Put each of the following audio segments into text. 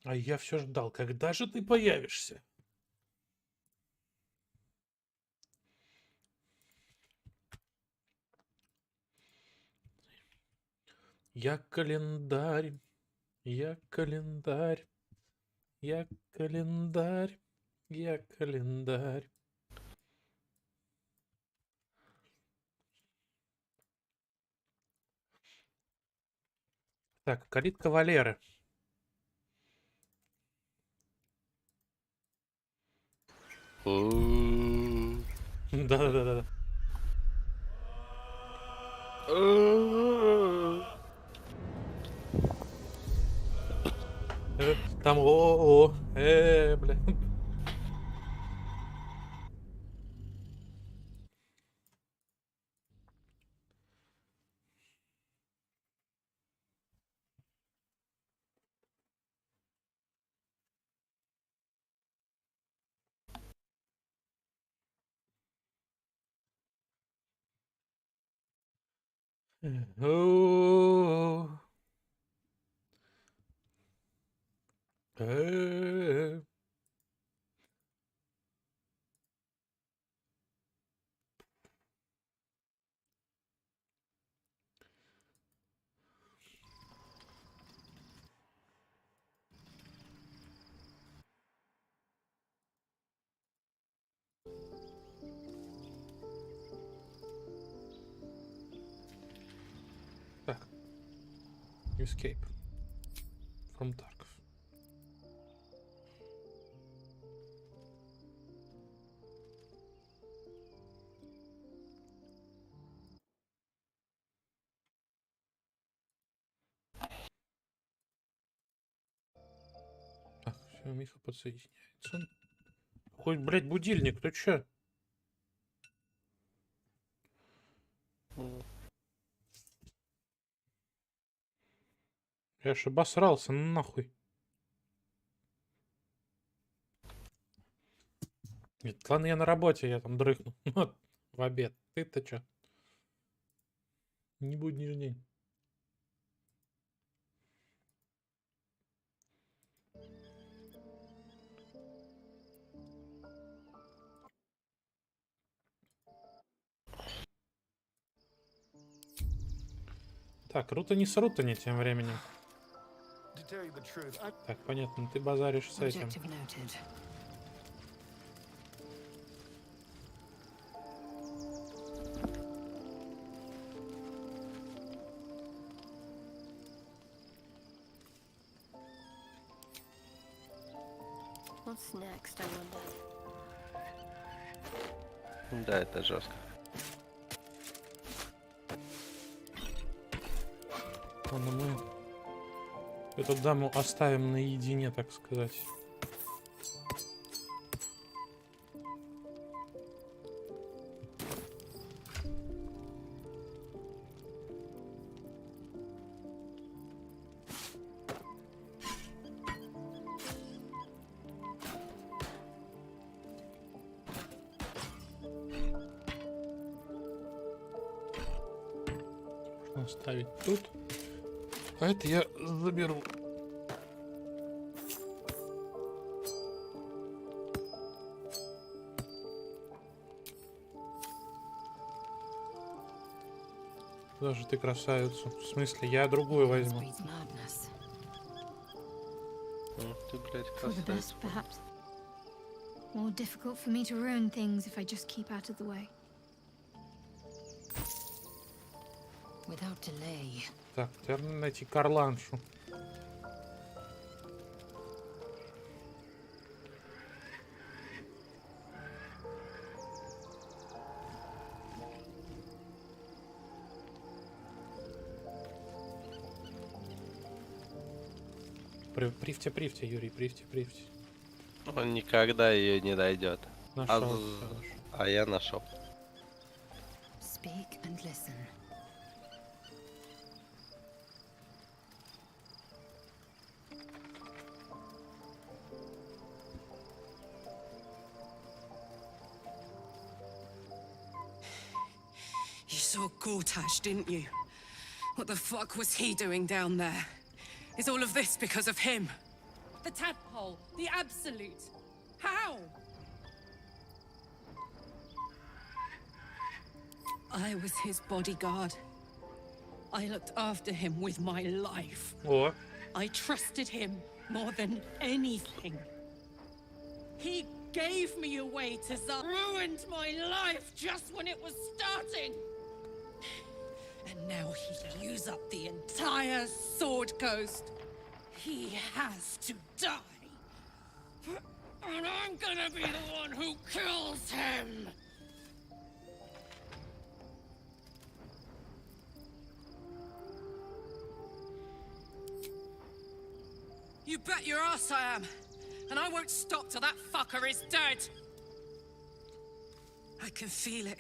А я все ждал, когда же ты появишься? Я календарь, я календарь, я календарь, я календарь. Так, калитка Валеры. Да-да-да. Там бля. О, э. Так. Escape From Tarkov. Так, все, Миха подсоединяется. Хоть, блядь, будильник, ты чё? Я ж обосрался, нахуй. Нет, ладно, я на работе, я там дрыхну. Вот, в обед. Ты-то чё? Не будний день. Так, рутани с рутани тем временем. Так, понятно, ты базаришь с этим. Да, это жестко. Ладно, мы эту даму оставим наедине, так сказать. Можно оставить тут. А это я заберу. Даже ты красавицу. В смысле, я другую возьму. Ты, блядь, красавица. More difficult for me to ruin things if I just keep out of the way. Without delay. Так, теперь надо найти Карланшу. Привте, Юрий, привте. Он никогда ее не дойдет. Нашел. А я нашел. Speak and listen. You saw Gortash, didn't you? What the fuck was he doing down there? Is all of this because of him? The tadpole, the absolute. How? I was his bodyguard. I looked after him with my life. О, I trusted him more than anything. He gave me away to Zar, ruined my life just when it was starting. And now he'll use up the entire Sword Coast. He has to die. And I'm gonna be the one who kills him. You bet your ass I am. And I won't stop till that fucker is dead. I can feel it.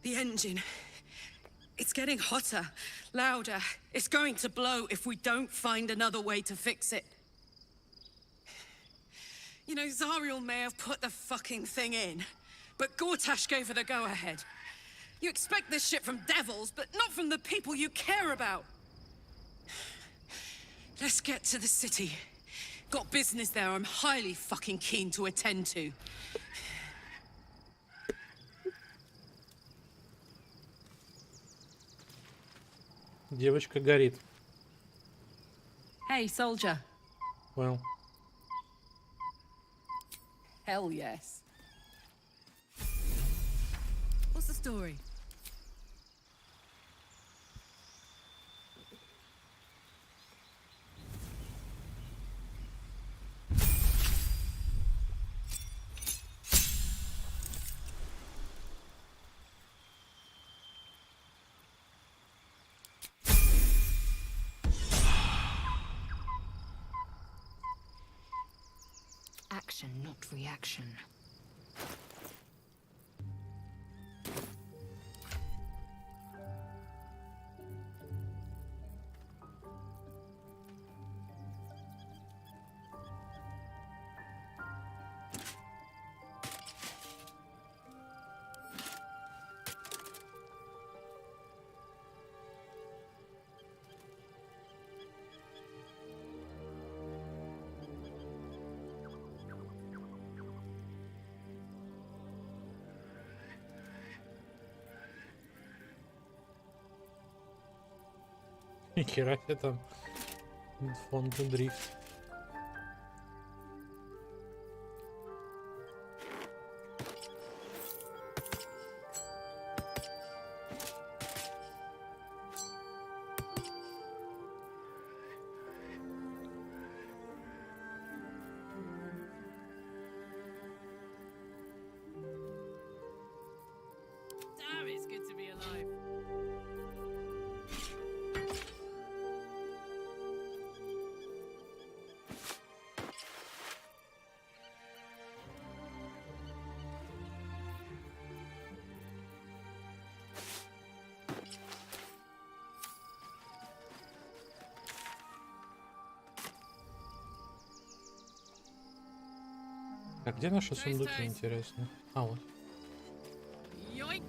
The engine. It's getting hotter, louder. It's going to blow if we don't find another way to fix it. You know, Zariel may have put the fucking thing in, but Gortash gave her the go-ahead. You expect this shit from devils, but not from the people you care about. Let's get to the city. Got business there I'm highly fucking keen to attend to. девочка горит. Hey, soldier. Well, Hell yes. What's the story? Action, not reaction. нихера себе там фонд дрифт. Damn, it's good to be alive. А где наши сундуки, интересно? А, вот. Yoink.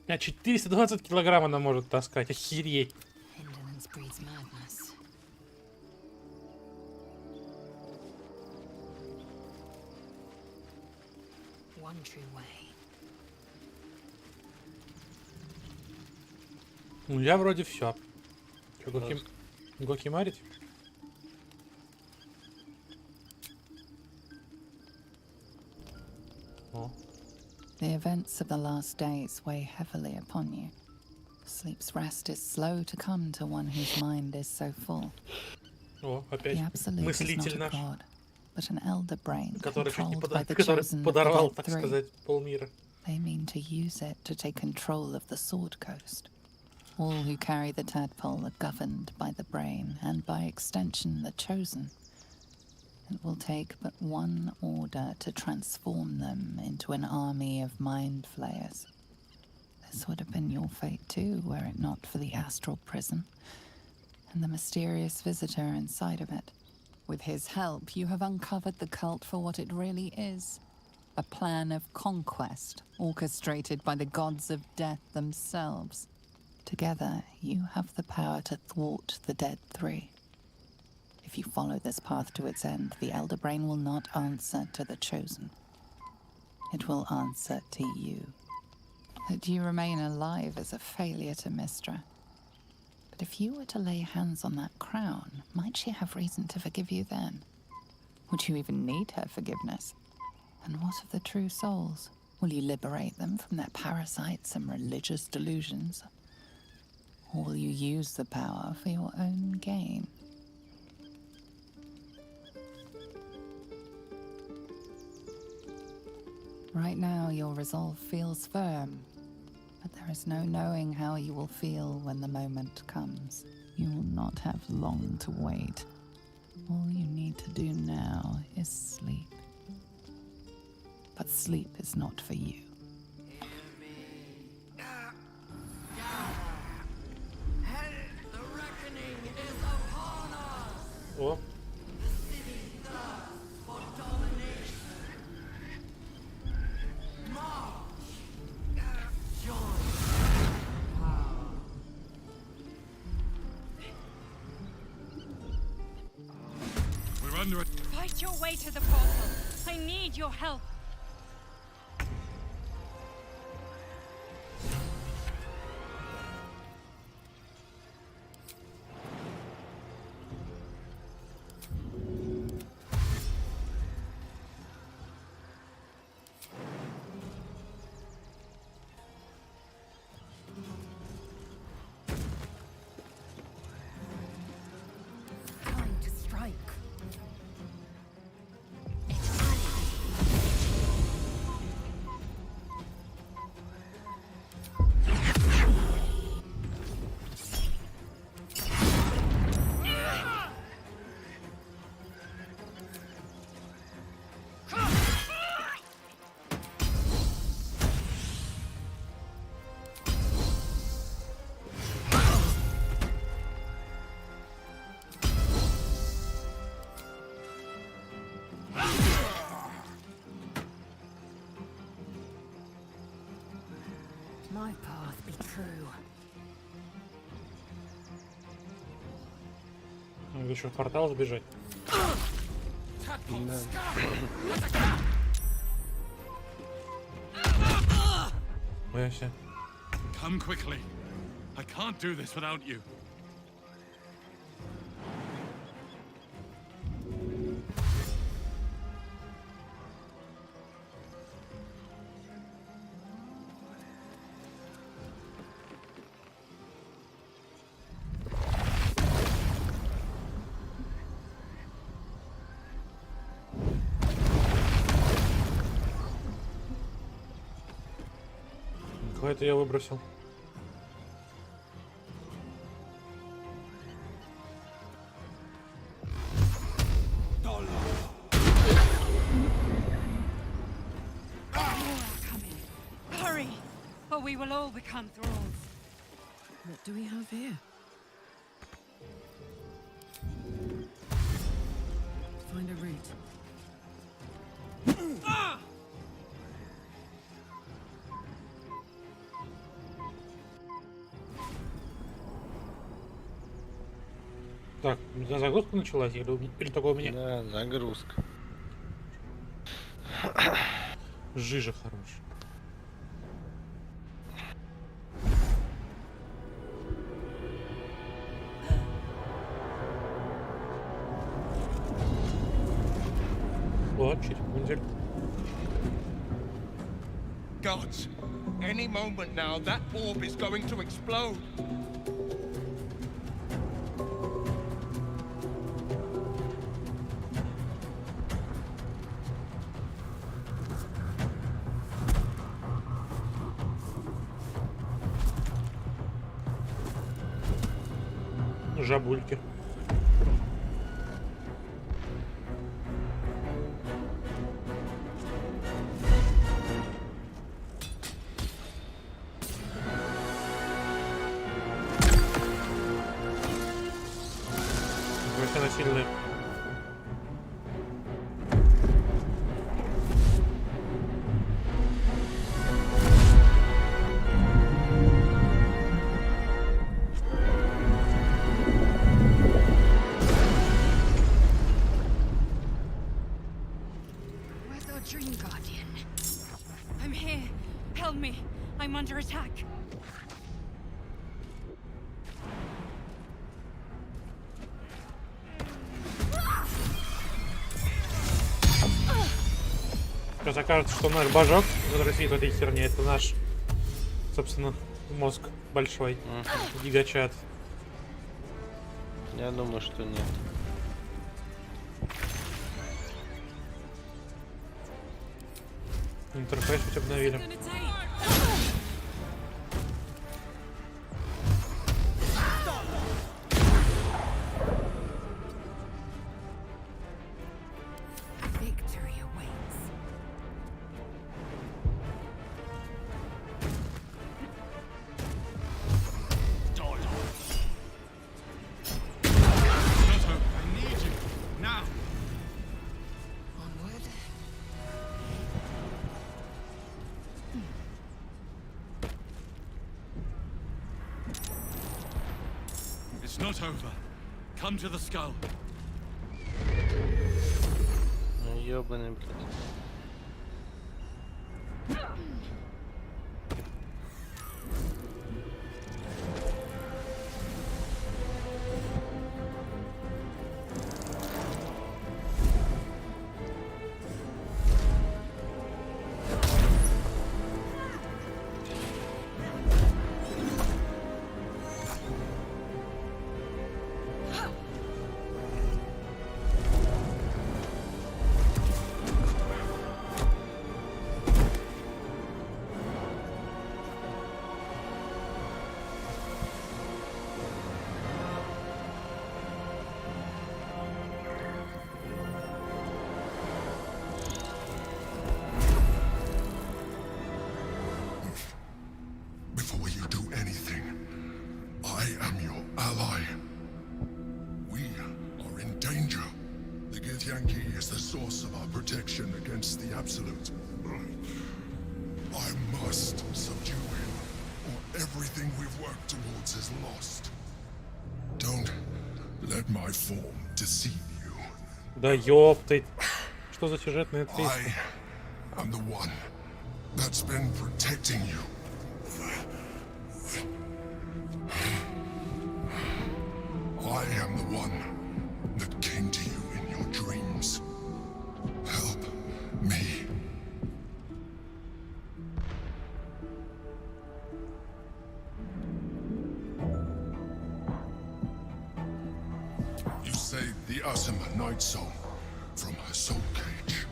А 420 килограмм она может таскать, охереть. Indolence breeds madness. One true way. Ну я вроде все. Гоки марить? О. The events of the last days weigh heavily upon you. Sleep's rest is slow to come to one whose mind is so full. О, The опять absolute is not мыслитель a наш. god, but an elder brain Который чуть не controlled by the который chosen of the подорвал, Dead так Three. сказать, полмира. They mean to use it to take control of the Sword Coast. All who carry the tadpole are governed by the brain, and by extension the chosen. It will take but one order to transform them into an army of mind flayers. This would have been your fate too, were it not for the astral prison and the mysterious visitor inside of it. With his help, you have uncovered the cult for what it really is. A plan of conquest, orchestrated by the gods of death themselves. Together, you have the power to thwart the Dead Three. If you follow this path to its end, the Elder Brain will not answer to the Chosen. It will answer to you. That you remain alive is a failure to Mystra. But if you were to lay hands on that crown, might she have reason to forgive you then? Would you even need her forgiveness? And what of the true souls? Will you liberate them from their parasites and religious delusions? Or will you use the power for your own gain? Right now, your resolve feels firm, but there is no knowing how you will feel when the moment comes. You will not have long to wait. All you need to do now is sleep. But sleep is not for you. О, We're under it. Fight your way to the portal. I need your help. Time to strike. My path be true. надо еще в портал сбежать. Боюсь. Come quickly. I can't do this without you. Кого это я выбросил? Hurry, or we will all become thralls. What do we have here? Find a route. Так, загрузка началась или только у меня? Да, загрузка. Жижа хорошая. О, черепундель. Gods, any moment now, that orb is going to explode. Жабульки. Вообще она сильная. Where's our dream guardian? I'm here. Help me. I'm under attack. Сейчас окажется, что наш божок возвратит в этой херне. Это наш, собственно, мозг большой. Гигачат. Я думаю, что нет. Интерфейс хоть обновили. Victory awaits. Toto, I need you. Now. Onward. It's not over. Come to the skull. Ну ёбаный, блядь. Before you do anything, I am your ally. We are in danger. The Githyanki is the source of our protection against the Absolute. I must subdue him, or everything we've worked towards is lost. Don't let my form deceive you. Да ёпты. Что за сюжетная твист? I am the one that's been protecting you. I am the one that came to you in your dreams. Help me. You saved the Asima Night Soul from her soul cage.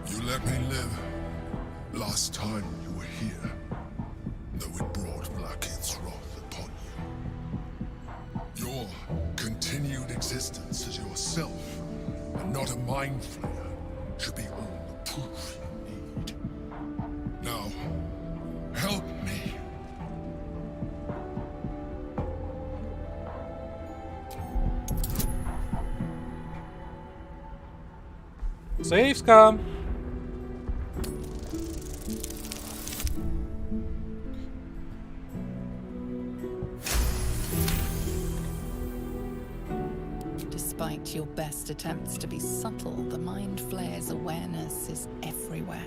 You let me live last time you were here, though it brought Blackheath's wrath upon you. Your continued existence as yourself, and not a mind flayer, should be all the proof you need. Now, help me. Сейвска. Despite your best attempts to be subtle, the Mind Flayer's awareness is everywhere.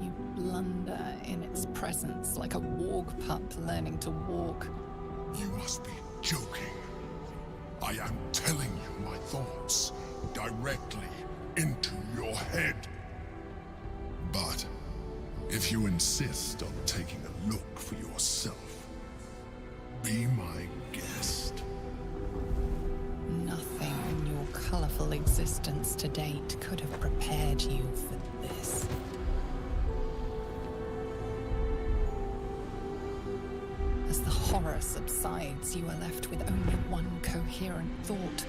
You blunder in its presence like a warg pup learning to walk. You must be joking. I am telling you my thoughts directly into your head. But if you insist on taking a look for yourself, be my guest. Nothing in your colourful existence to date could have prepared you for this. As the horror subsides, you are left with only one coherent thought.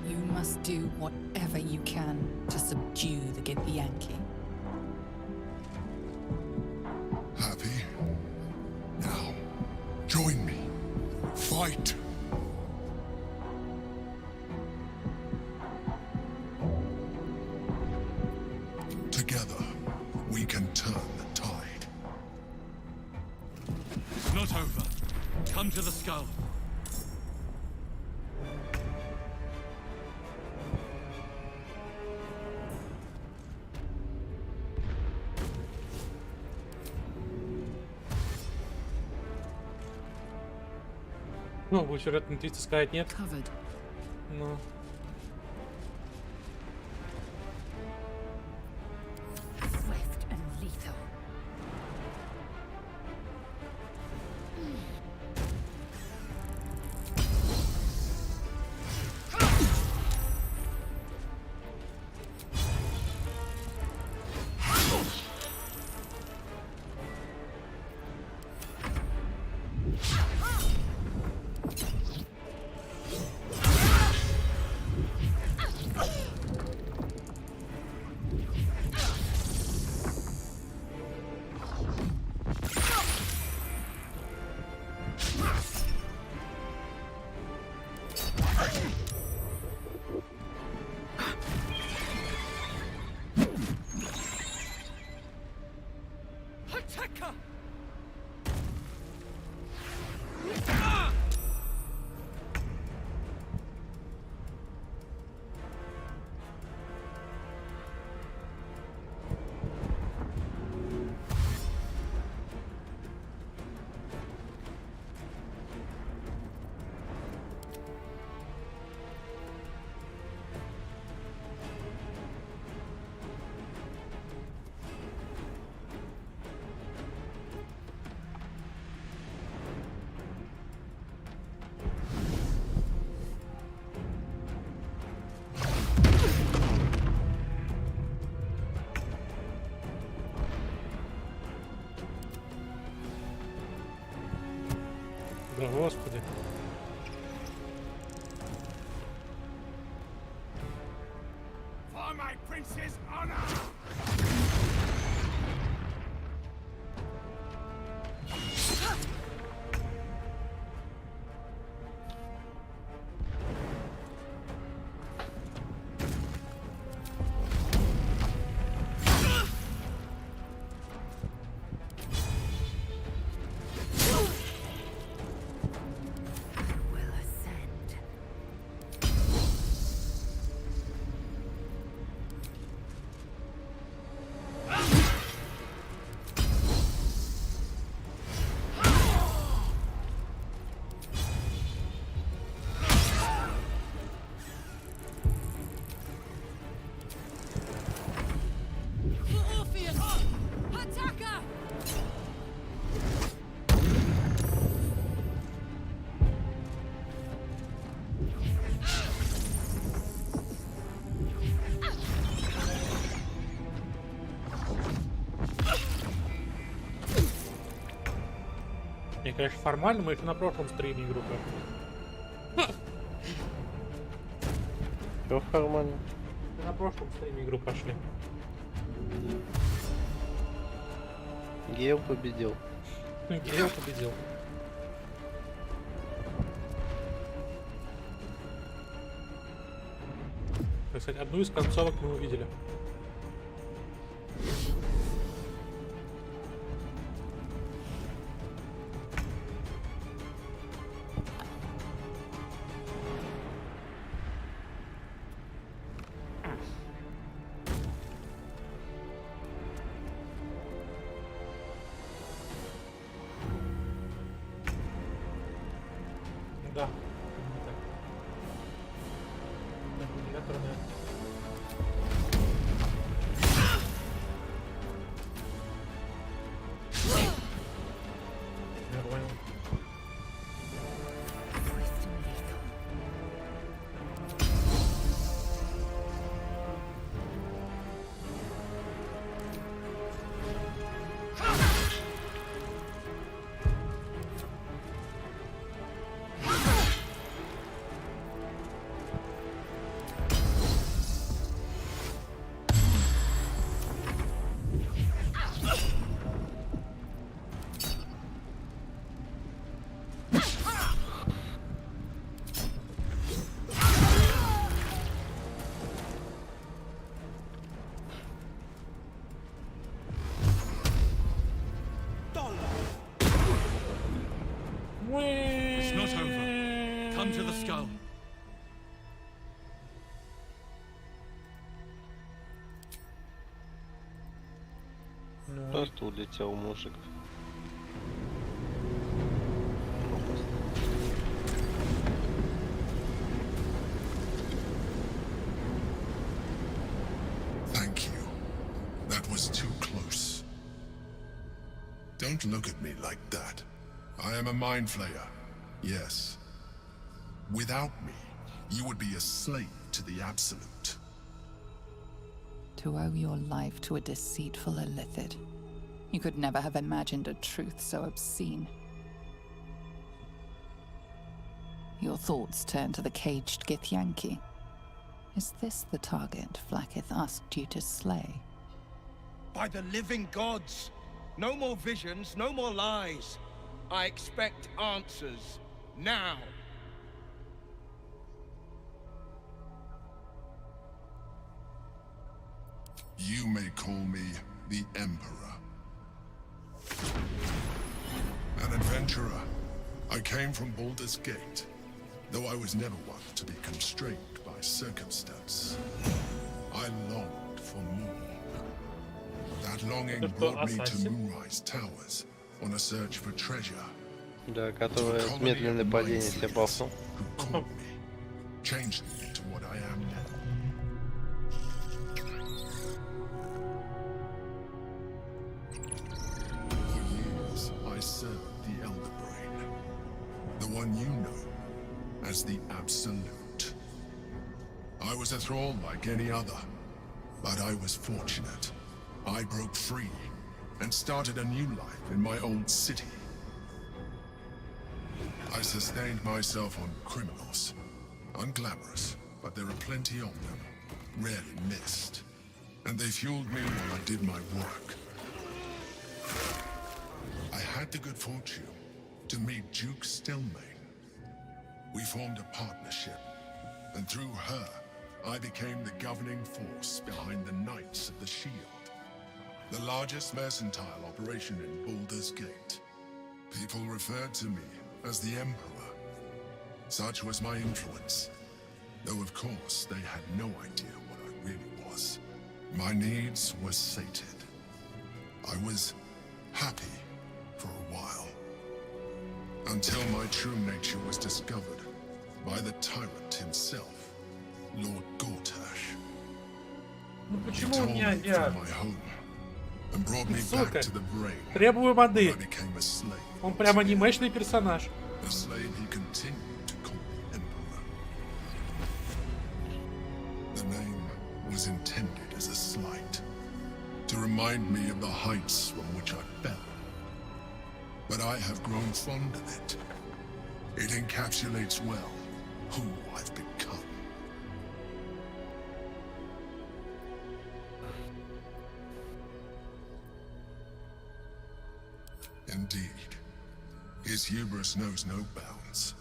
You must do whatever you can to subdue the Githyanki. Happy? Now, join me. Fight! Together, we can turn the tide. It's not over. Come to the skull. Ну, будет вероятно интуиция сказать нет. Covered. Но... Swift and lethal. Да господи. For my prince's honor! Will ascend. For Orpheus! Attacker! Не, конечно, формально мы еще на прошлом стриме игру прошли. Все нормально. На прошлом стриме игру прошли. GeIL победил. GeIL победил. Так сказать, одну из концовок мы увидели. Да. Аккумулятор, да. Просто улетел мужик. Thank you. That was too close. Don't look at me like that. I am a mind flayer. Yes. Without me, you would be a slave to the absolute. To owe your life to a deceitful illithid. You could never have imagined a truth so obscene. Your thoughts turn to the caged Githyanki. Is this the target Vlaakith asked you to slay? By the living gods! No more visions, no more lies. I expect answers. Now! You may call me the Emperor. An adventurer. I came from Baldur's Gate, though I was never one to be constrained by circumstance. I longed for more. That longing brought me to Moonrise Towers on a search for treasure. Да, которая с медленной падением себя бафнул. Who called me, changed me to what I am now. For years, I served the Elder Brain, the one you know as the Absolute. I was a thrall like any other, but I was fortunate. I broke free and started a new life in my old city. I sustained myself on criminals. Unglamorous, but there are plenty of them, rarely missed. And they fueled me while I did my work. I had the good fortune to meet Duke Stillmain. We formed a partnership, and through her, I became the governing force behind the Knights of the Shield, the largest mercantile operation in Baldur's Gate. People referred to me as the Emperor. Such was my influence, though of course they had no idea what I really was. My needs were sated. I was happy for a while, until my true nature was discovered by the tyrant himself, Lord Gortash. Ну He почему у tore меня me я... from my home and brought me Сука. back to the brain. Требую моды. I became a slave. Он прям анимешный персонаж. A slave he continued to call the Emperor. The name was intended as a slight, to remind me of the heights from which I fell. But I have grown fond of it. It encapsulates well who I've become. Indeed. His hubris knows no bounds.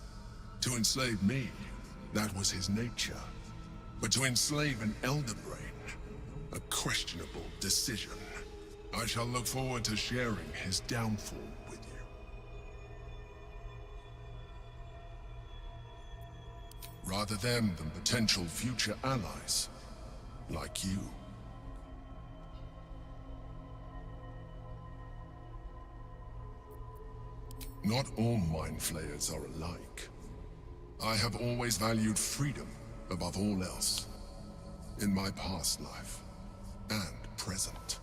To enslave me, that was his nature. But to enslave an Elder Brain, a questionable decision. I shall look forward to sharing his downfall with you. Rather than potential future allies, like you. Not all mind flayers are alike. I have always valued freedom above all else. In my past life and present,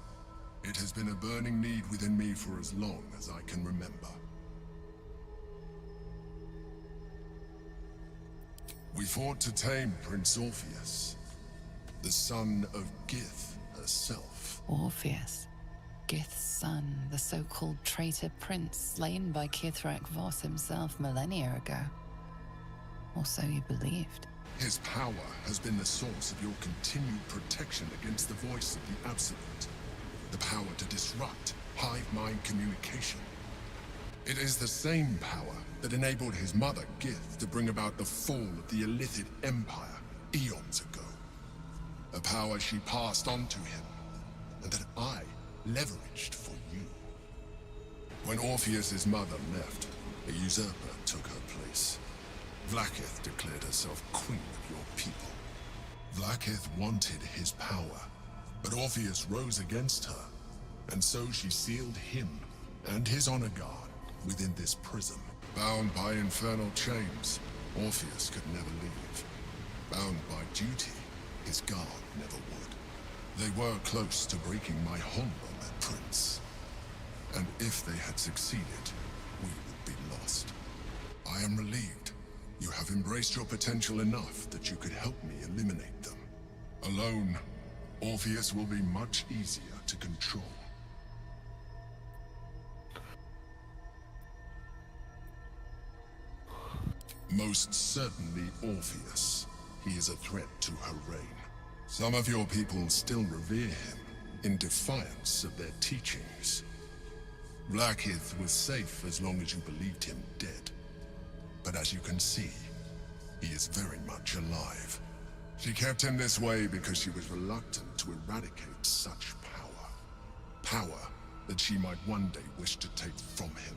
it has been a burning need within me for as long as I can remember. We fought to tame Prince Orpheus, the son of Gith herself. Orpheus, Gith's son, the so-called traitor prince slain by Kithrak Voss himself millennia ago. Or so you believed. His power has been the source of your continued protection against the voice of the Absolute. The power to disrupt hive mind communication. It is the same power that enabled his mother, Gith, to bring about the fall of the Illithid Empire eons ago. A power she passed on to him, and that I leveraged for you. When Orpheus's mother left, a usurper took her place. Vlaakith declared herself queen of your people. Vlaakith wanted his power, but Orpheus rose against her, And so she sealed him and his honor guard within this prison. Bound by infernal chains, Orpheus could never leave. Bound by duty, his guard never would. They were close to breaking my hold on that prince. And if they had succeeded, we would be lost. I am relieved. You have embraced your potential enough that you could help me eliminate them. Alone, Orpheus will be much easier to control. Most certainly Orpheus. He is a threat to her reign. Some of your people still revere him, in defiance of their teachings. Blackheath was safe as long as you believed him dead. But as you can see, he is very much alive. She kept him this way because she was reluctant to eradicate such power. Power that she might one day wish to take from him.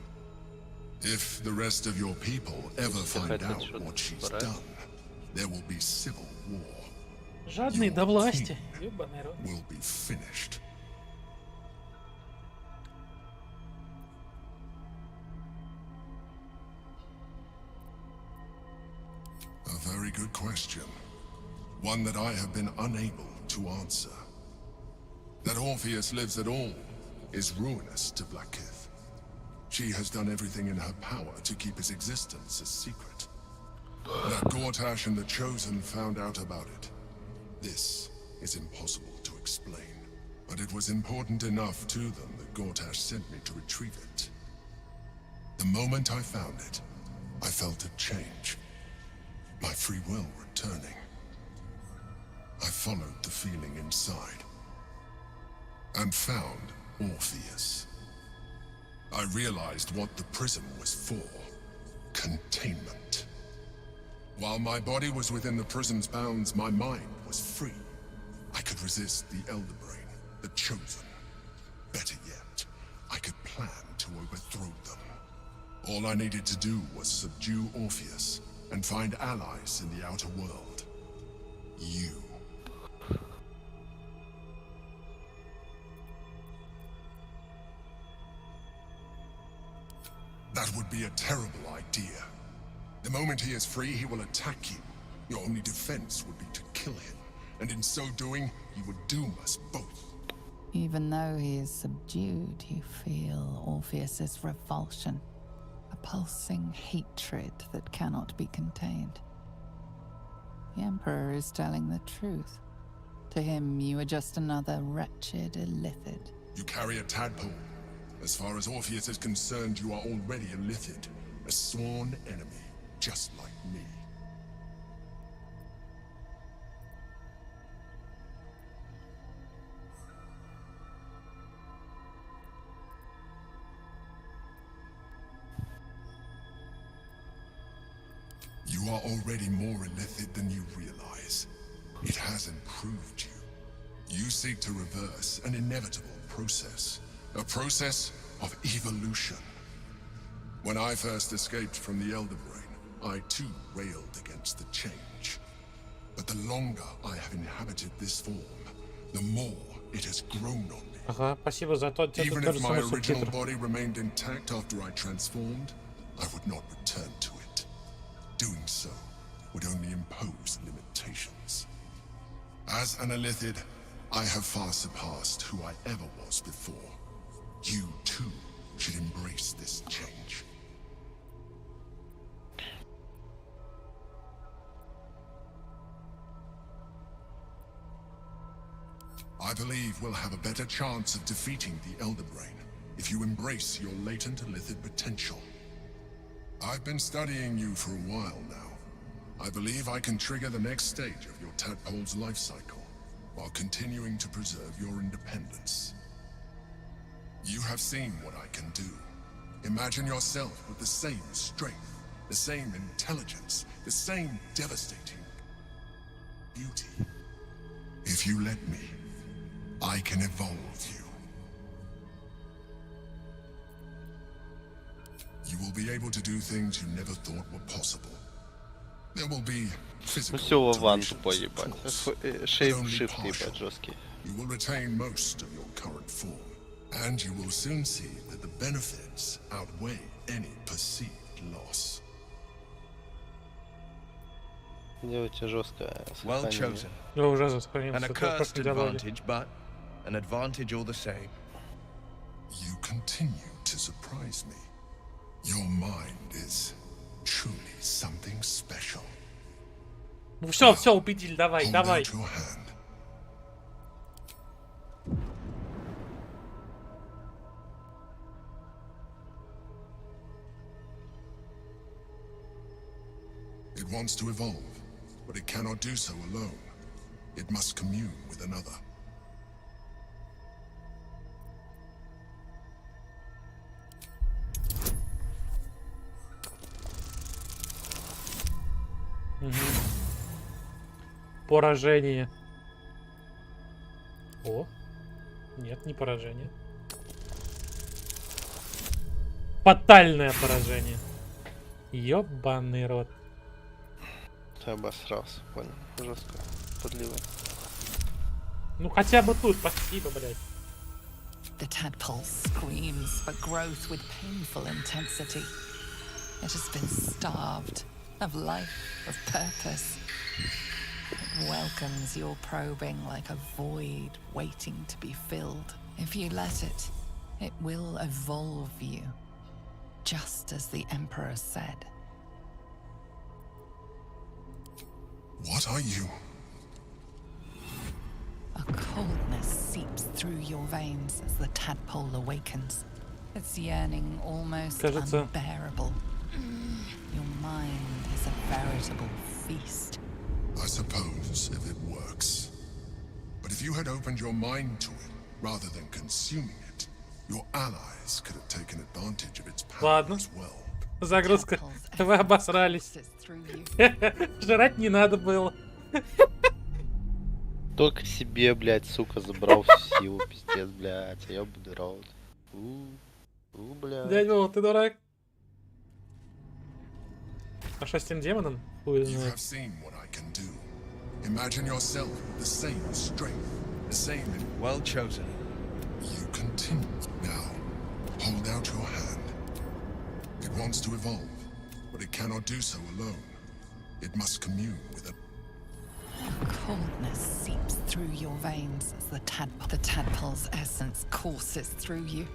If the rest of your people ever find out what she's done, there will be civil war. Жадный до власти. Ёбаный рот. Will be finished. A very good question. One that I have been unable to answer. That Orpheus lives at all is ruinous to Blackheath. She has done everything in her power to keep his existence a secret. That Gortash and the Chosen found out about it. This is impossible to explain. But it was important enough to them that Gortash sent me to retrieve it. The moment I found it, I felt a change. My free will returning. I followed the feeling inside. And found Orpheus. I realized what the prison was for. Containment. While my body was within the prison's bounds, my mind was free. I could resist the Elder Brain, the Chosen. Better yet, I could plan to overthrow them. All I needed to do was subdue Orpheus and find allies in the outer world. You. That would be a terrible idea. The moment he is free, he will attack you. Your only defense would be to kill him, and in so doing, he would doom us both. Even though he is subdued, you feel Orpheus's revulsion, a pulsing hatred that cannot be contained. The Emperor is telling the truth. To him, you are just another wretched illithid. You carry a tadpole. As far as Orpheus is concerned, you are already a illithid, a sworn enemy, just like me. You are already more illithid than you realize. It has improved you. You seek to reverse an inevitable process. A process of evolution. When I first escaped from the Elder Brain, I too railed against the change. But the longer I have inhabited this form, the more it has grown on me. Ага, спасибо за то, Even if my original body remained intact after I transformed, I would not return to it. Doing so would only impose limitations. As an illithid, I have far surpassed who I ever was before. You, too, should embrace this change. I believe we'll have a better chance of defeating the Elder Brain if you embrace your latent illithid potential. I've been studying you for a while now. I believe I can trigger the next stage of your tadpole's life cycle, while continuing to preserve your independence. You have seen what I can do. Imagine yourself with the same strength, the same intelligence, the same devastating beauty. If you let me, I can evolve you. You will be able to do things you never thought were possible. There will be physical Все ван alterations, тупой of ебать. course, but Шейп only shift partial. ебать жесткий. You will retain most of your current form, And you will soon see that the benefits outweigh any perceived loss. Делайте жесткое Well сохранение. chosen. Я уже An сохранился. Это accursed просто диалоги. advantage, but an advantage all the same. You continue to surprise me. Your mind is truly something special. Ну все, убедили, давай, Hold давай. out your hand. It wants to evolve, but it cannot do so alone. It must commune with another. Поражение. О. Нет, не поражение. Фатальное поражение. Ёбаный рот. Ты обосрался, понял. Жестко. Подливай. Ну хотя бы тут, спасибо, блядь. The tadpole screams for growth with painful intensity. It has been starved of life, of purpose. It welcomes your probing like a void waiting to be filled. If you let it, it will evolve you, just as the Emperor said. What are you? A coldness seeps through your veins as the tadpole awakens. Its yearning almost Кажется- unbearable. Your mind is a veritable feast. I suppose if it works. But if you had opened your mind to it, rather than consuming it, your allies could have taken advantage of its power Ладно. as well. Загрузка. Tadpole's Вы обосрались. essence courses through you. Жрать не надо было. Только себе, блядь, сука, забрал всю силу, пиздец, блядь. А я буду рад. Блядь. Дядя Вова, ты дурак. А что с тем демоном? Хуй You знает. have seen what I can do. Imagine yourself with the same strength, the same. Well chosen. You continue. Now, hold out your hand. It wants to evolve, but it cannot do so alone. It must commune with a. Coldness seeps through your veins as the tadpole's essence courses through you.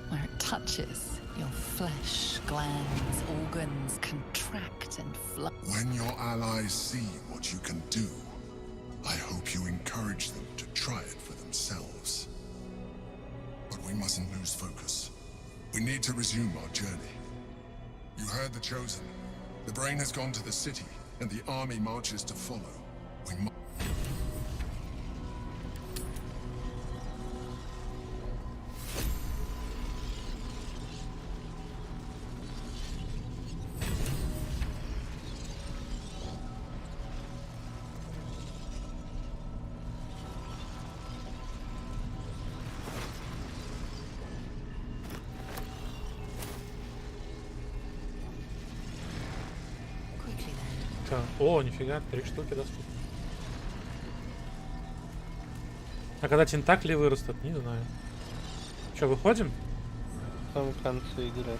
Where it touches, your flesh, glands, organs contract and flow. When your allies see what you can do, I hope you encourage them to try it for themselves. But we mustn't lose focus. We need to resume our journey. You heard the chosen. The brain has gone to the city, and the army marches to follow. We must. Quickly then. Так, о, нифига, 3 штуки доступны. А когда тентакли вырастут, не знаю. Че, выходим? В самом конце игры.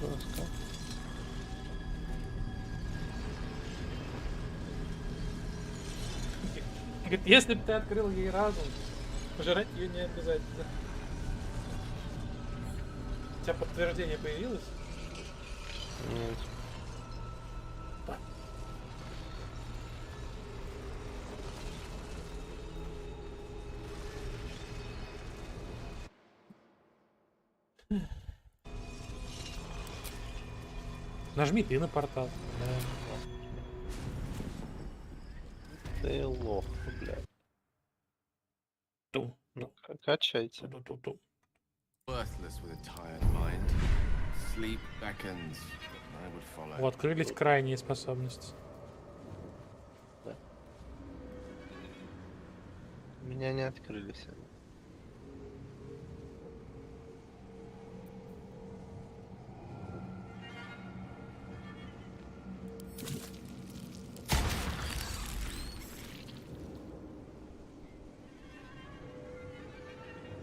Жестко. Говорит, если бы ты открыл ей разум, жрать ее не обязательно. У тебя подтверждение появилось? Нет. Нажми ты на портал. Да. Ты лох, блядь. Ту, Качайте. ту. Worthless with a tired mind. Sleep beckons. I would follow. Вот, открылись крайние способности. У меня не открылись они.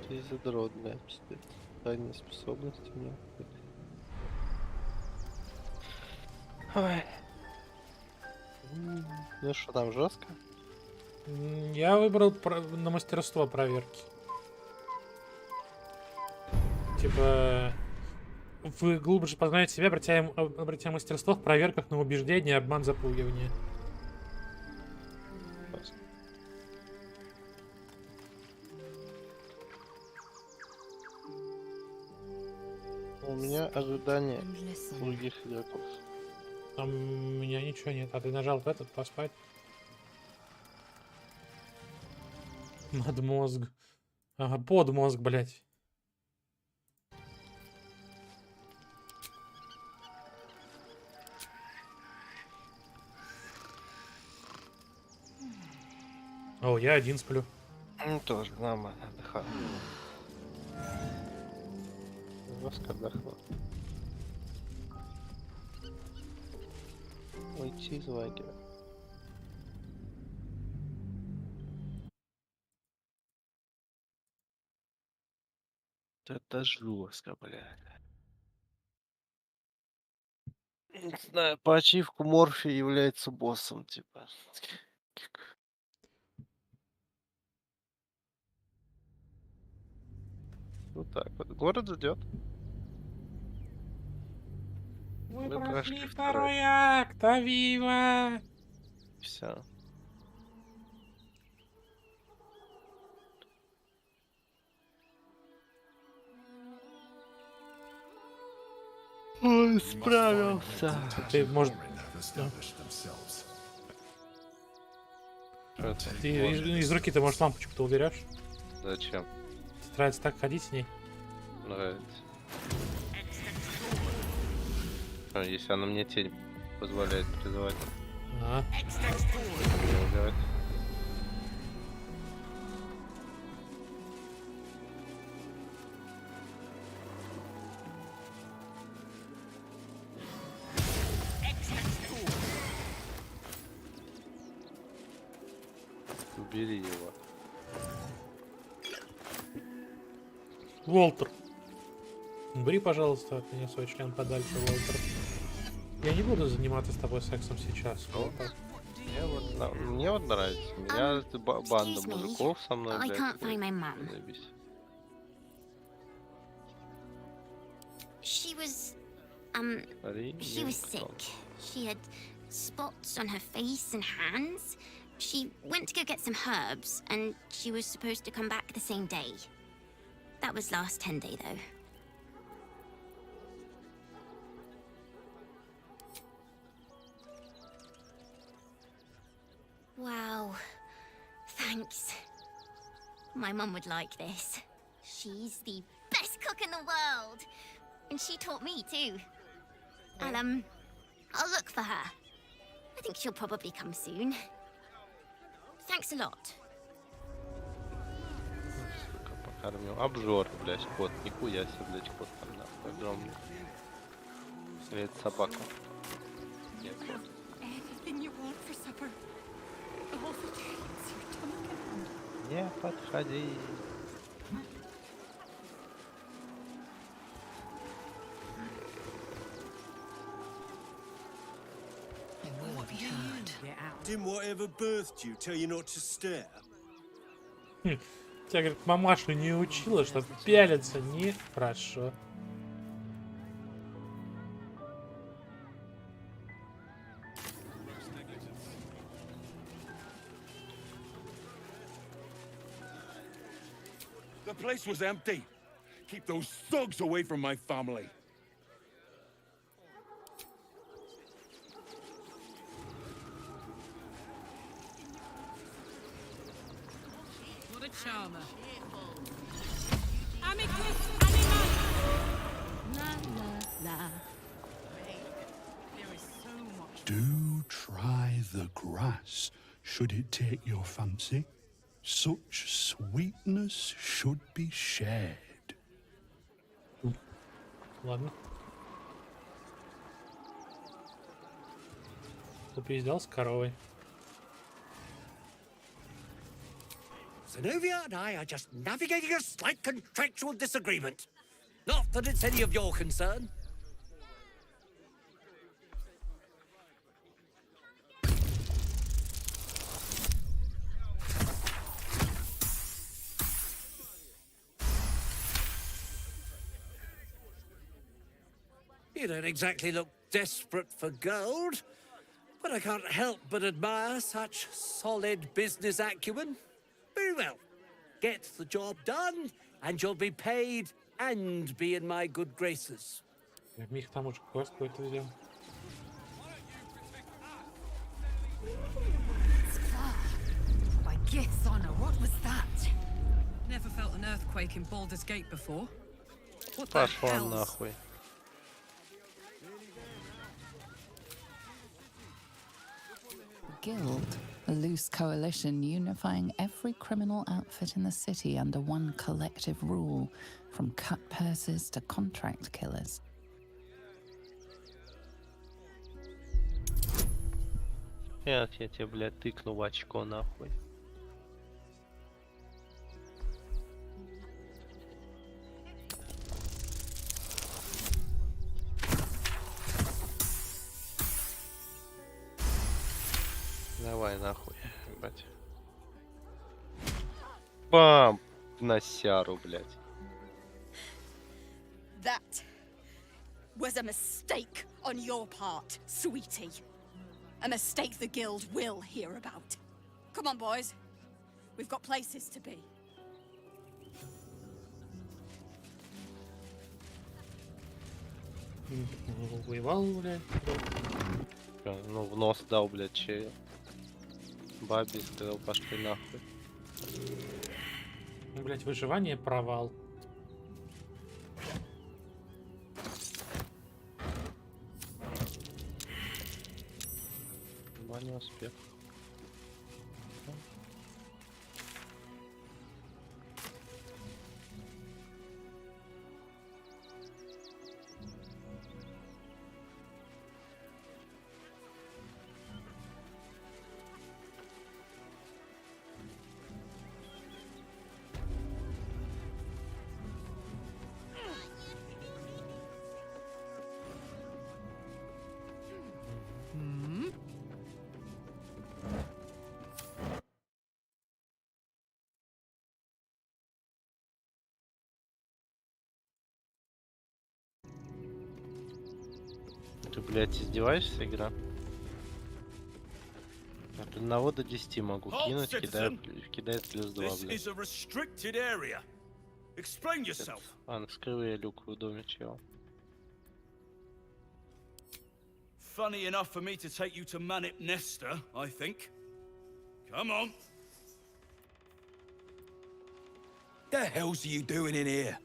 Ты задрот, бля, пиздец. Тайные способности у меня. Ой. Ну что, там жестко? Я выбрал на мастерство проверки. Типа, вы глубже познаете себя, обратя мастерство в проверках на убеждение, обман, запугивание. У меня ожидания других игроков. А у меня ничего нет. А ты нажал в этот поспать? Надмозг. Ага, подмозг, блять. О, я один сплю. Тоже нормально, отдыхаю. Жестко отдохнул. Уйти из лагеря. Это жестко, блядь. Не знаю, по ачивку Морфи является боссом, типа. Вот так вот. Город ждет. Мы Мы прошли прошли второй акт, авива! Все. Ой, справился. Ты, может... Что это? Ты из руки ты, может, лампочку-то уберешь? Зачем? Тебе нравится так ходить с ней? Нравится. А, если она мне тень позволяет призывать. А. Делать. Убери его. Уолтер. Убери, пожалуйста, от меня свой член подальше, Уолтер. Я не буду заниматься с тобой сексом сейчас. Уолтер. Мне вот нравится. Меня банда мужиков со мной, I блядь. can't find my mum. Заебись. She was sick. She had spots on her face and hands. She went to go get some herbs, and she was supposed to come back the same day. That was last 10-day, though. Wow. Thanks. My mum would like this. She's the best cook in the world. And she taught me, too. I'll look for her. I think she'll probably come soon. Thanks a lot. Сука, покормил. Обжор, блядь, кот. Нихуя себе, блядь, кот там, нахуй, огромный. Свет собака. Нет, кот. Anything you want for supper. All the treats your tongue can handle. Не подходи. Didn't whatever birthed you tell you not to stare? Тебя, говорит, мамаша не учила, что пялиться нехорошо. The place was empty. Keep those thugs away from my family. What a charmer. Amicus anima. La la la. There is so much. Do try the grass, should it take your fancy. Such sweetness should be shared. Ладно. Попиздел с коровой. Zenobia and I are just navigating a slight contractual disagreement. Not that it's any of your concern. You don't exactly look desperate for gold, but I can't help but admire such solid business acumen. Very well. Get the job done, and you'll be paid and be in my good graces. Мих там уж квест какой-то сделал. By Gith's honor, what was that? Never felt an earthquake in Baldur's Gate before. What the Пошла hell? нахуй. Guild, a loose coalition unifying every criminal outfit in the city under one collective rule, from cut purses to contract killers. Я тебе, блядь, тыкну в очко нахуй. Давай нахуй, ебать. Бам! На сяру, блядь. That was a mistake on your part, sweetie. A mistake the guild will hear about. Come on, boys. We've got places to be. Воевал, блядь. Ну, в нос дал, блядь, че. Бабе сказал, пошли нахуй. Ну, блядь, выживание провал. Не успех. Ты, блядь, издеваешься, игра? От 1 до 10 могу кинуть, кидает плюс 2, блядь. А, вскрыл я люк в доме, чел. Funny enough for me to take you to Manip Nesta, I think. Come on. The hell's you doing in here?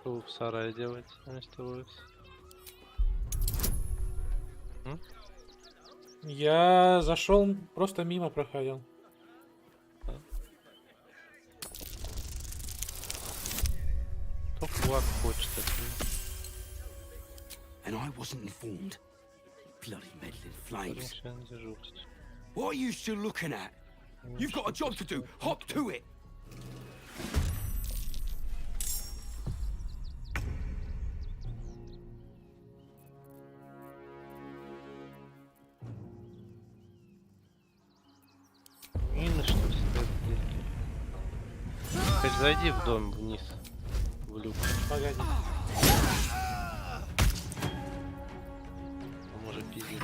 Что в сарае делать вместо вас? Я зашел, просто мимо проходил. Кто флаг хочет от меня? And I wasn't informed. Bloody meddling flames. Дежурство. What are you still looking at? You've got a job to do. Hop to it. Мины, что ли, стоят, блядь? Хоть зайди в дом вниз. В люк. Погоди. Может пиздец.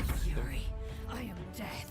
I am death.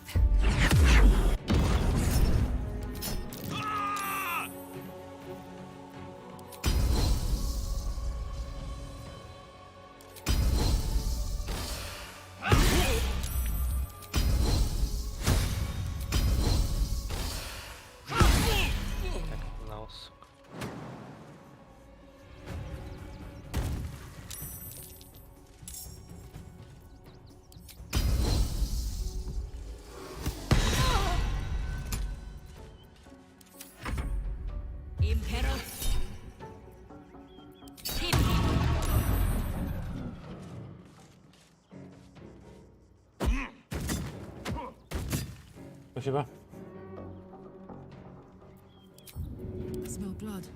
Спасибо. Smell blood.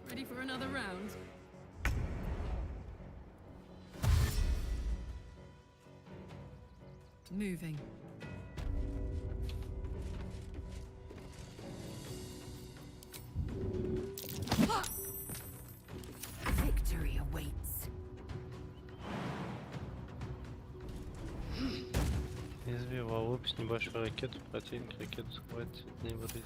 Ready for another round? Moving. Victory awaits. Извива выпуск небольшую ракету, противник ракету схватит не водички.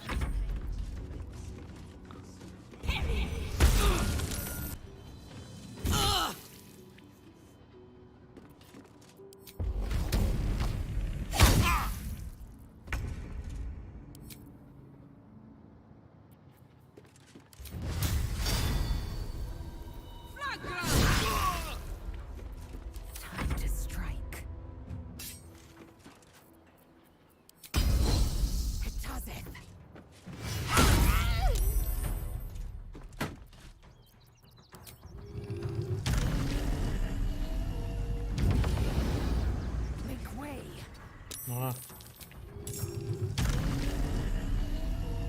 Time to strike. It does it. Make way. Ага.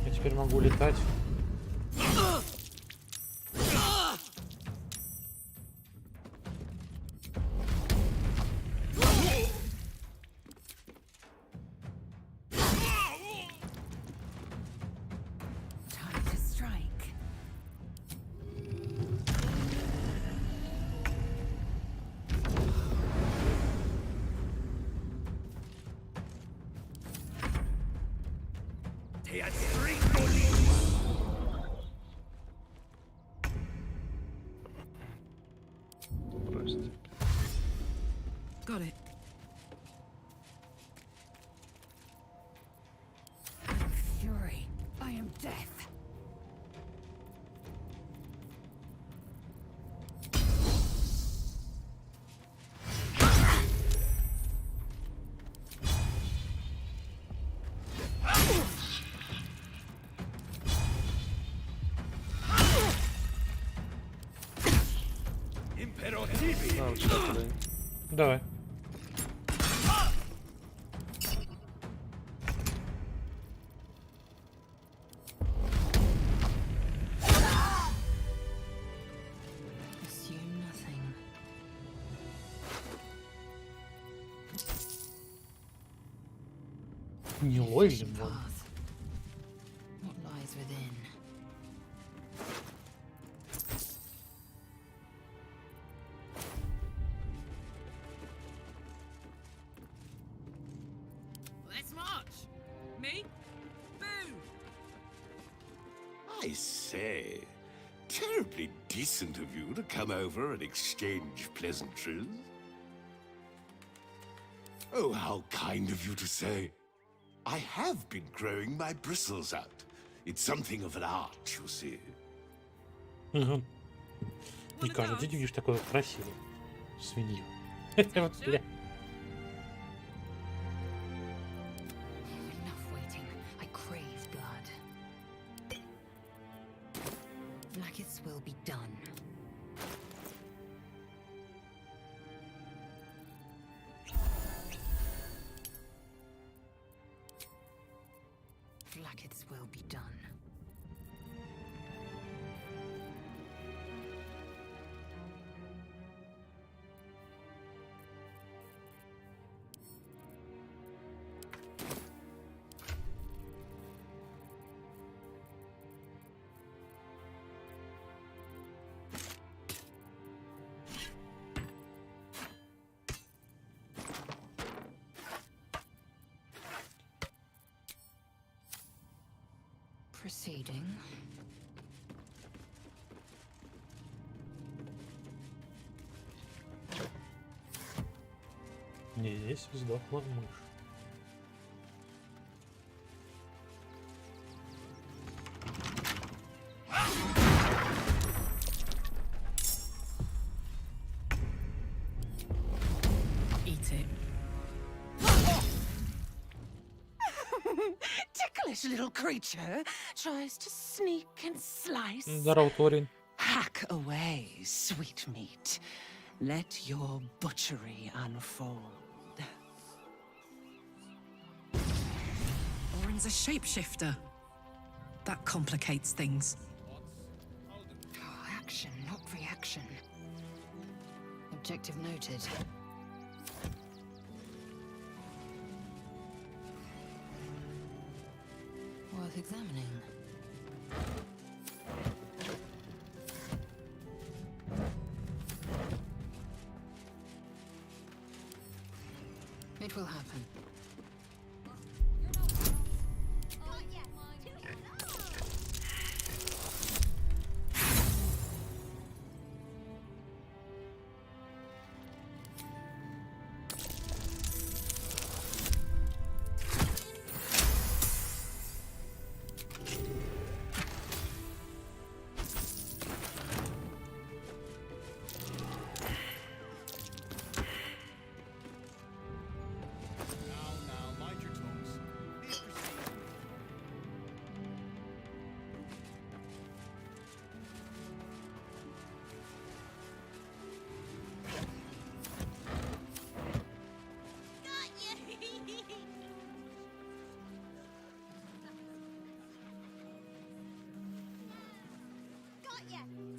Я теперь могу летать. Time to strike. Просто. Got it. I'm fury. I am death. А, вот что-то, да. Давай. Assume nothing. Не ловим, вон. Path. What lies within? Let's march. Me? Boo. I say, terribly decent of you to come over and exchange pleasantries. Oh, how kind of you to say. I have been growing my bristles out. It's something of an art, you see. Угу. Не кажется, ты видишь такую красивую свинью. Это вот, бля. Enough waiting. I crave blood. Blackets will be done. Blackets will be done. Proceeding. Не, здесь сдохла мышь. Eat it. Ticklish little creature tries to sneak and slice. Здорово, Торин. Hack away, sweet meat. Let your butchery unfold. one's a shapeshifter. That complicates things. Oh, action, not reaction. Objective noted. Worth examining. It will happen.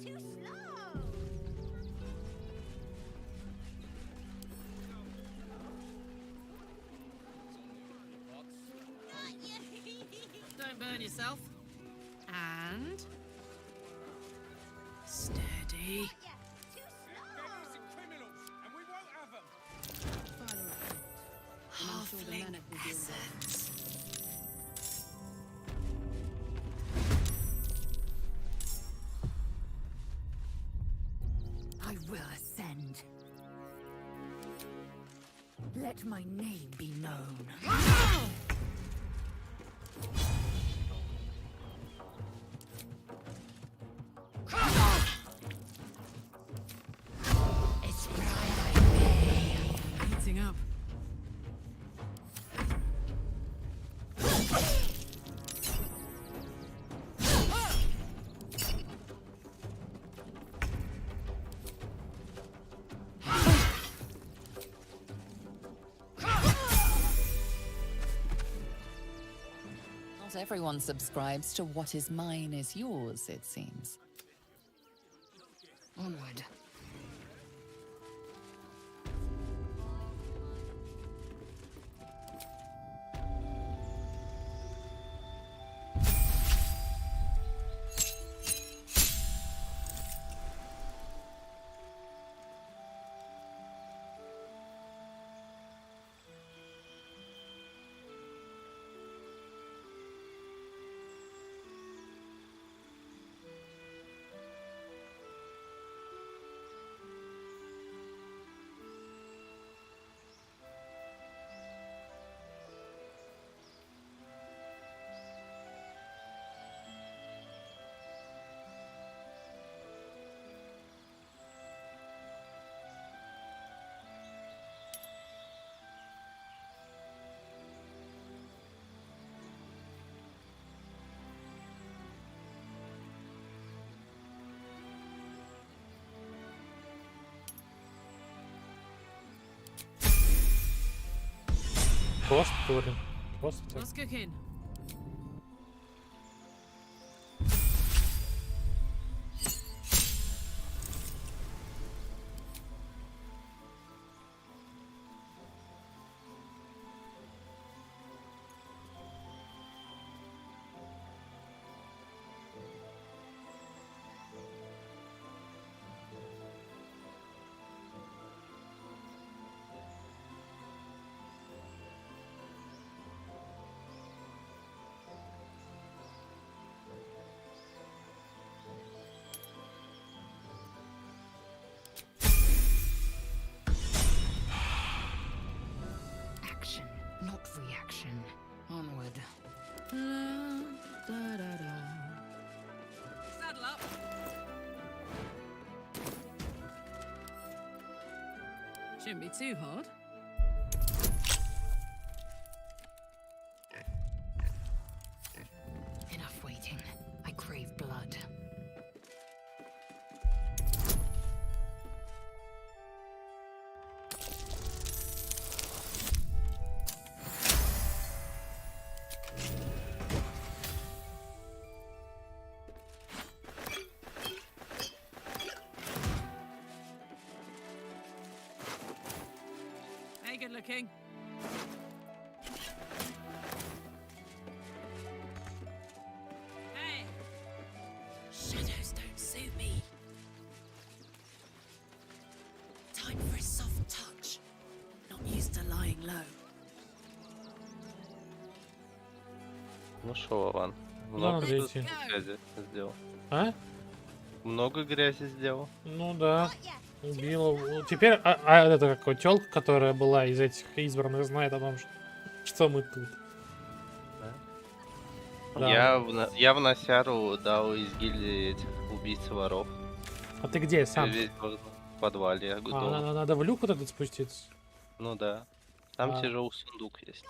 Too slow! Don't burn yourself. And... steady. Halfling peasants. I will ascend. Let my name be known. Eating up. Not everyone subscribes to what is mine is yours, it seems. Onward. Господи. Господи. What's cooking? Action, not reaction. Onward. Saddle up. Shouldn't be too hard. Enough waiting. I crave blood. looking. Hey! Shadows don't suit me. Time for a soft touch. Not used to lying low. Ну шо, Вован, Надо много идти. грязи сделал. А? Много грязи сделал. Ну да. Убила. Теперь, это какой тёлка, которая была из этих избранных, знает о том, что мы тут. Да. Я в Носяру дал из гильдии этих убийц воров. А ты где сам? Весь город в подвале. Я дома. Надо в люк вот этот спуститься? Ну да. Там тяжелый сундук есть.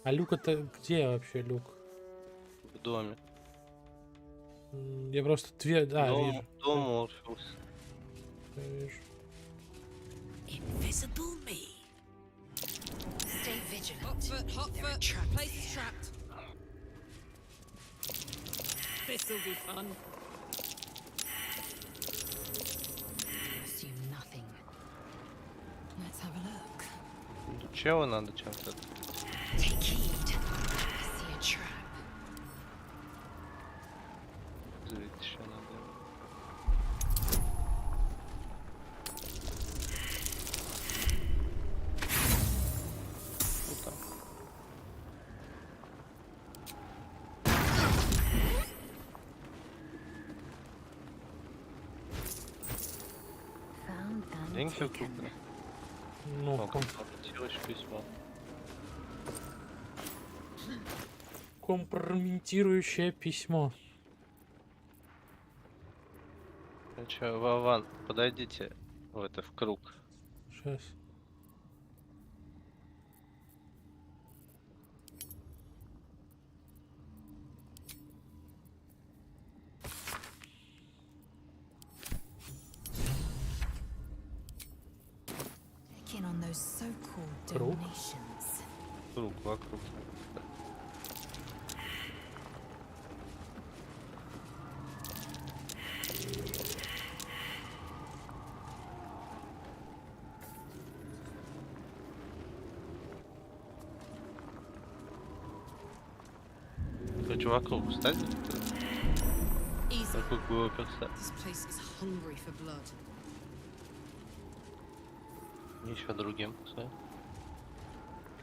А люк это где вообще люк? В доме. Я просто вижу. Дом Орфеус. Я вижу. Invisible me. Stay vigilant. Hot foot. Place is trapped. This'll be fun. Assume nothing. Let's have a look. Чего надо чем-то? Take heed. I see a trap. Еще надо. Вот так. Деньги купили. Ну, компрометируешь письмо. Компрометирующее письмо. Ну чё, Вован, подойдите в круг. Сейчас. Checking on those so-called Круг? donations. Круг вокруг. Короче, вокруг встать. Easy. Вокруг было перса. This place is hungry for blood. Еще другим. Все.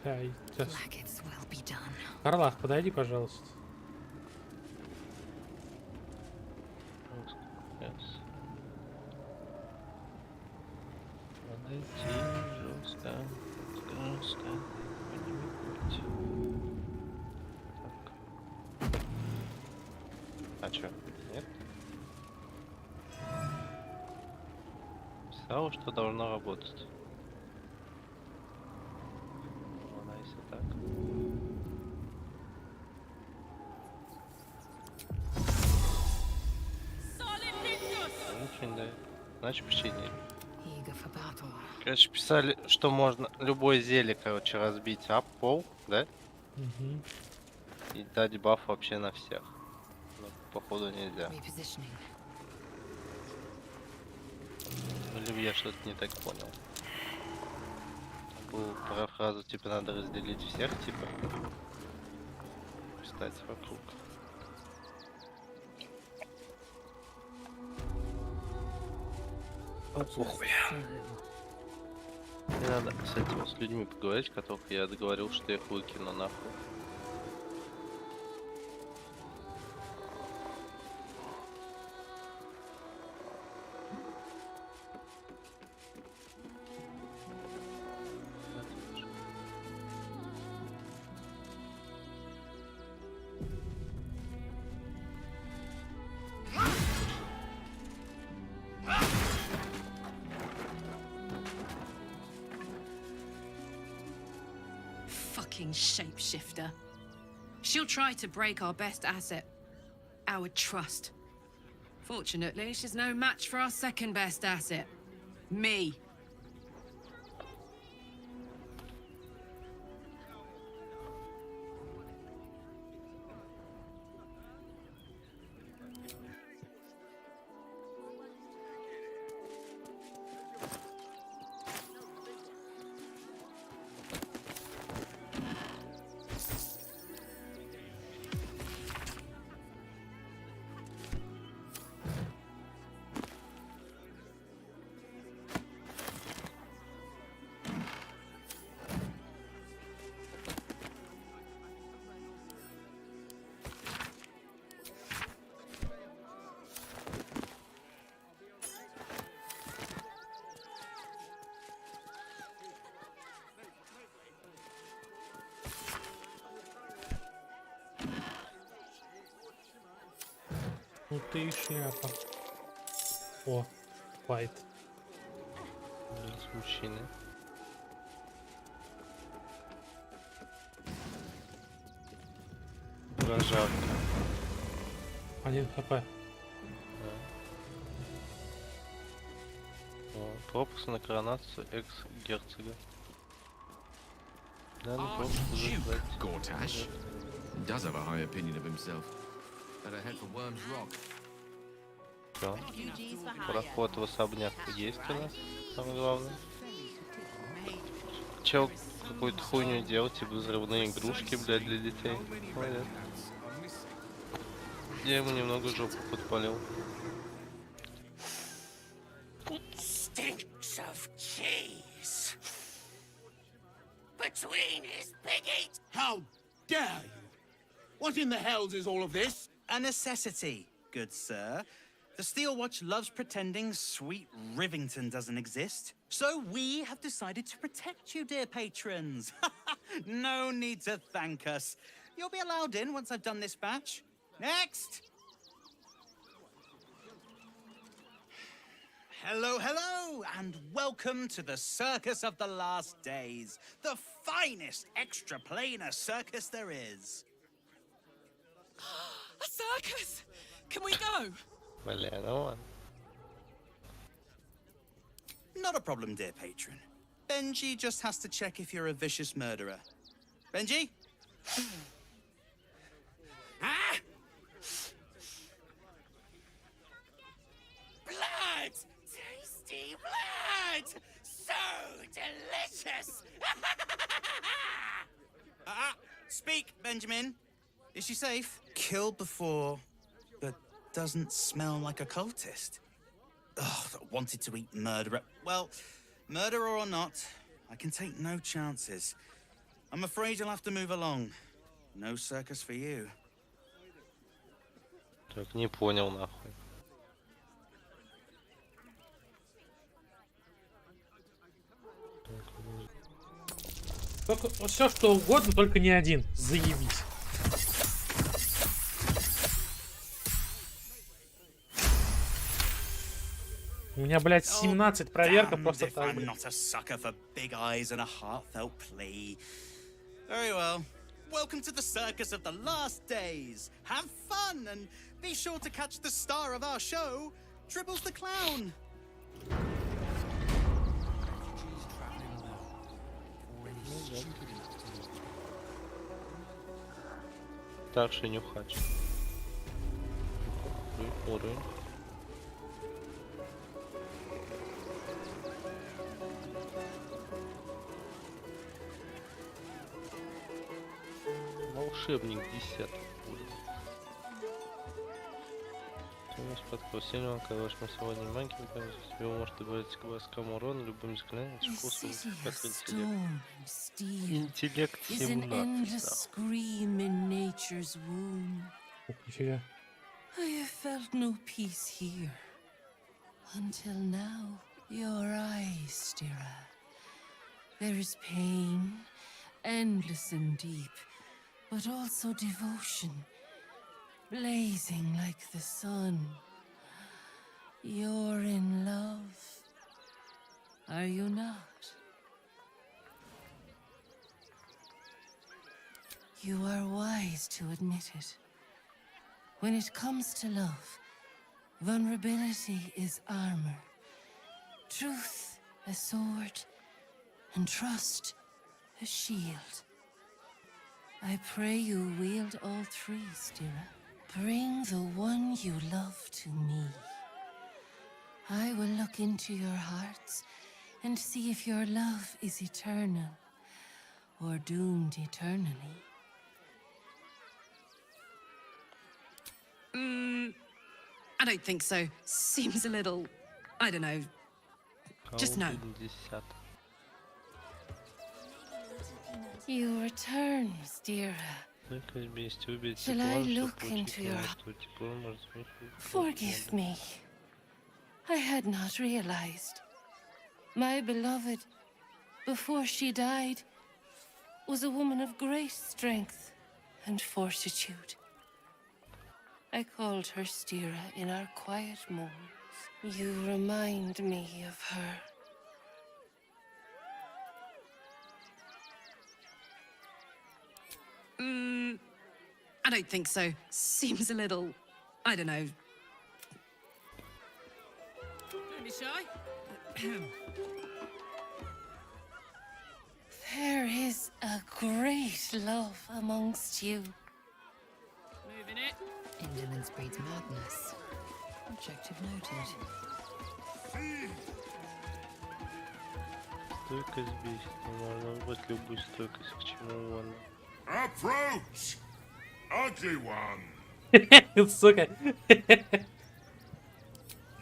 Сейчас. Blackets will be done. Карлах, подойди, пожалуйста. Yes. Подойти жестко. Жестко. Так. А чё? Нет? Писал, что должно работать. Ладно, если так. Ничего не дает. Значит, печенье. Eager for battle. Короче, писали, что можно любое зелье, короче, разбить об пол, да? Угу. И дать баф вообще на всех. Но, походу, нельзя. Repositioning. Или я что-то не так понял. Была про фразу, типа, надо разделить всех, типа. Встать вокруг. Похуй. Не надо с этими с людьми поговорить, которых я договорил, что я их выкину нахуй. Fucking shapeshifter. She'll try to break our best asset, our trust. Fortunately, she's no match for our second best asset, me. Ну ты и шляпа. О, файт. С мужчиной. Прожарка. 1 хп. Да. О, пропуск на коронацию экс-герцога. Да, ну пропуск уже. Gortash does have a high opinion of himself. Better head for Worm's Rock. Всё. Проход в особняк есть у нас, самое главное. Чел какую-то хуйню делал, типа взрывные игрушки, блядь, для детей. Молодец. Я ему немного жопу подпалил. Stinks of cheese between his piggies. How dare you? What in the hells is all of this? A necessity, good sir. The Steel Watch loves pretending sweet Rivington doesn't exist. So we have decided to protect you, dear patrons. No need to thank us. You'll be allowed in once I've done this batch. Next! Hello, hello, and welcome to the Circus of the Last Days, the finest extra-planar circus there is. A circus! Can we go? Бля, ну ладно. Not a problem, dear patron. Benji just has to check if you're a vicious murderer. Benji? Ah! Blood! Tasty blood! So delicious! Speak, Benjamin. Is she safe? Killed before, but doesn't smell like a cultist. Ugh, wanted to eat murderer. Well, murderer or not, I can take no chances. I'm afraid you'll have to move along. No circus for you. Так, не понял нахуй. Только все что угодно, только не один. Заебись. У меня, блядь, 17 проверка просто так. I'm not a sucker for big eyes and a heartfelt plea. Very well. Welcome to the circus of the last days. Have fun and be sure to catch the star of our show, Dribbles the Clown. Старший нюхач. Уровень. Волшебник 10. Под сильного, когда ваш массовый внимание, его может добавить к войскам урона любым взглядом, способом интеллект 17. I have felt no peace here. Until now, your eyes, Stira. There is pain, endless and deep, but also devotion, blazing like the sun. You're in love, are you not? You are wise to admit it. When it comes to love, vulnerability is armor, truth a sword, and trust a shield. I pray you wield all three, Stira. Bring the one you love to me. I will look into your hearts and see if your love is eternal or doomed eternally. I don't think so. Seems a little, I don't know. Just no. Your turn, Stira. Shall I look into your heart? Forgive me. I had not realized. My beloved, before she died, was a woman of great strength and fortitude. I called her Stira in our quiet moments. You remind me of her. I don't think so. Seems a little, I don't know. Don't be shy. There is a great love amongst you. Moving it. Indolence breeds madness. Objective noted. Стойкость бесит, но можно выбрать любую стойкость к чему угодно. Approach, ugly one. Сука.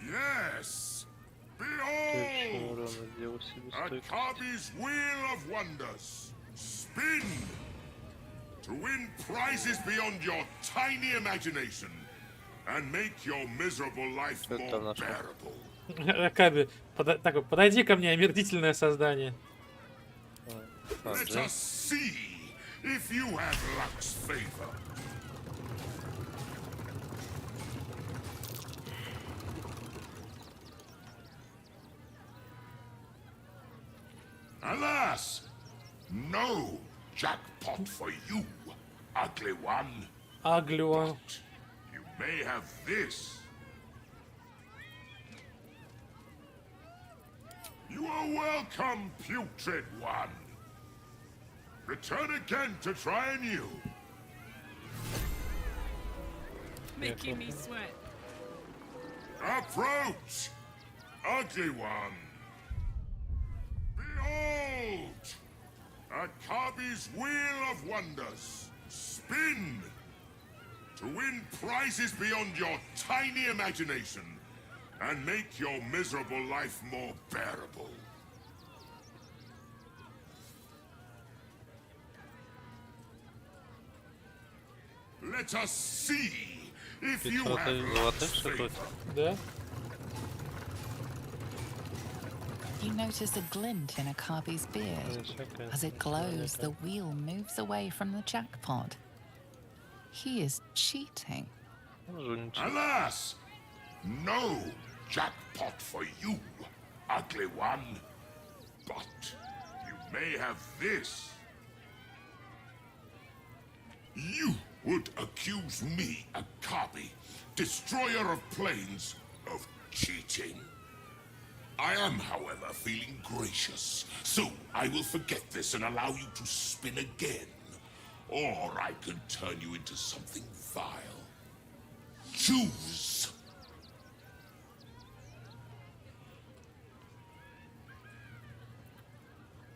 Yes. Behold, Akabi's wheel of wonders. Spin to win prizes beyond your tiny imagination and make your miserable life more bearable. Акаби, подойди ко мне, омерзительное создание. Let us see if you have luck's favor. Alas, no jackpot for you, ugly one. Ugly one. But you may have this. You are welcome, putrid one. Return again to try anew. Making me sweat. Approach, ugly one. Behold, Akabi's wheel of wonders. Spin to win prizes beyond your tiny imagination and make your miserable life more bearable. Let us see if you have luck's favor. Да? You notice a glint in Akabi's beard. As it glows, the wheel moves away from the jackpot. He is cheating. Alas, no jackpot for you, ugly one. But you may have this. You would accuse me, Akabi, destroyer of planes, of cheating. I am, however, feeling gracious, so I will forget this and allow you to spin again. Or I can turn you into something vile. Choose!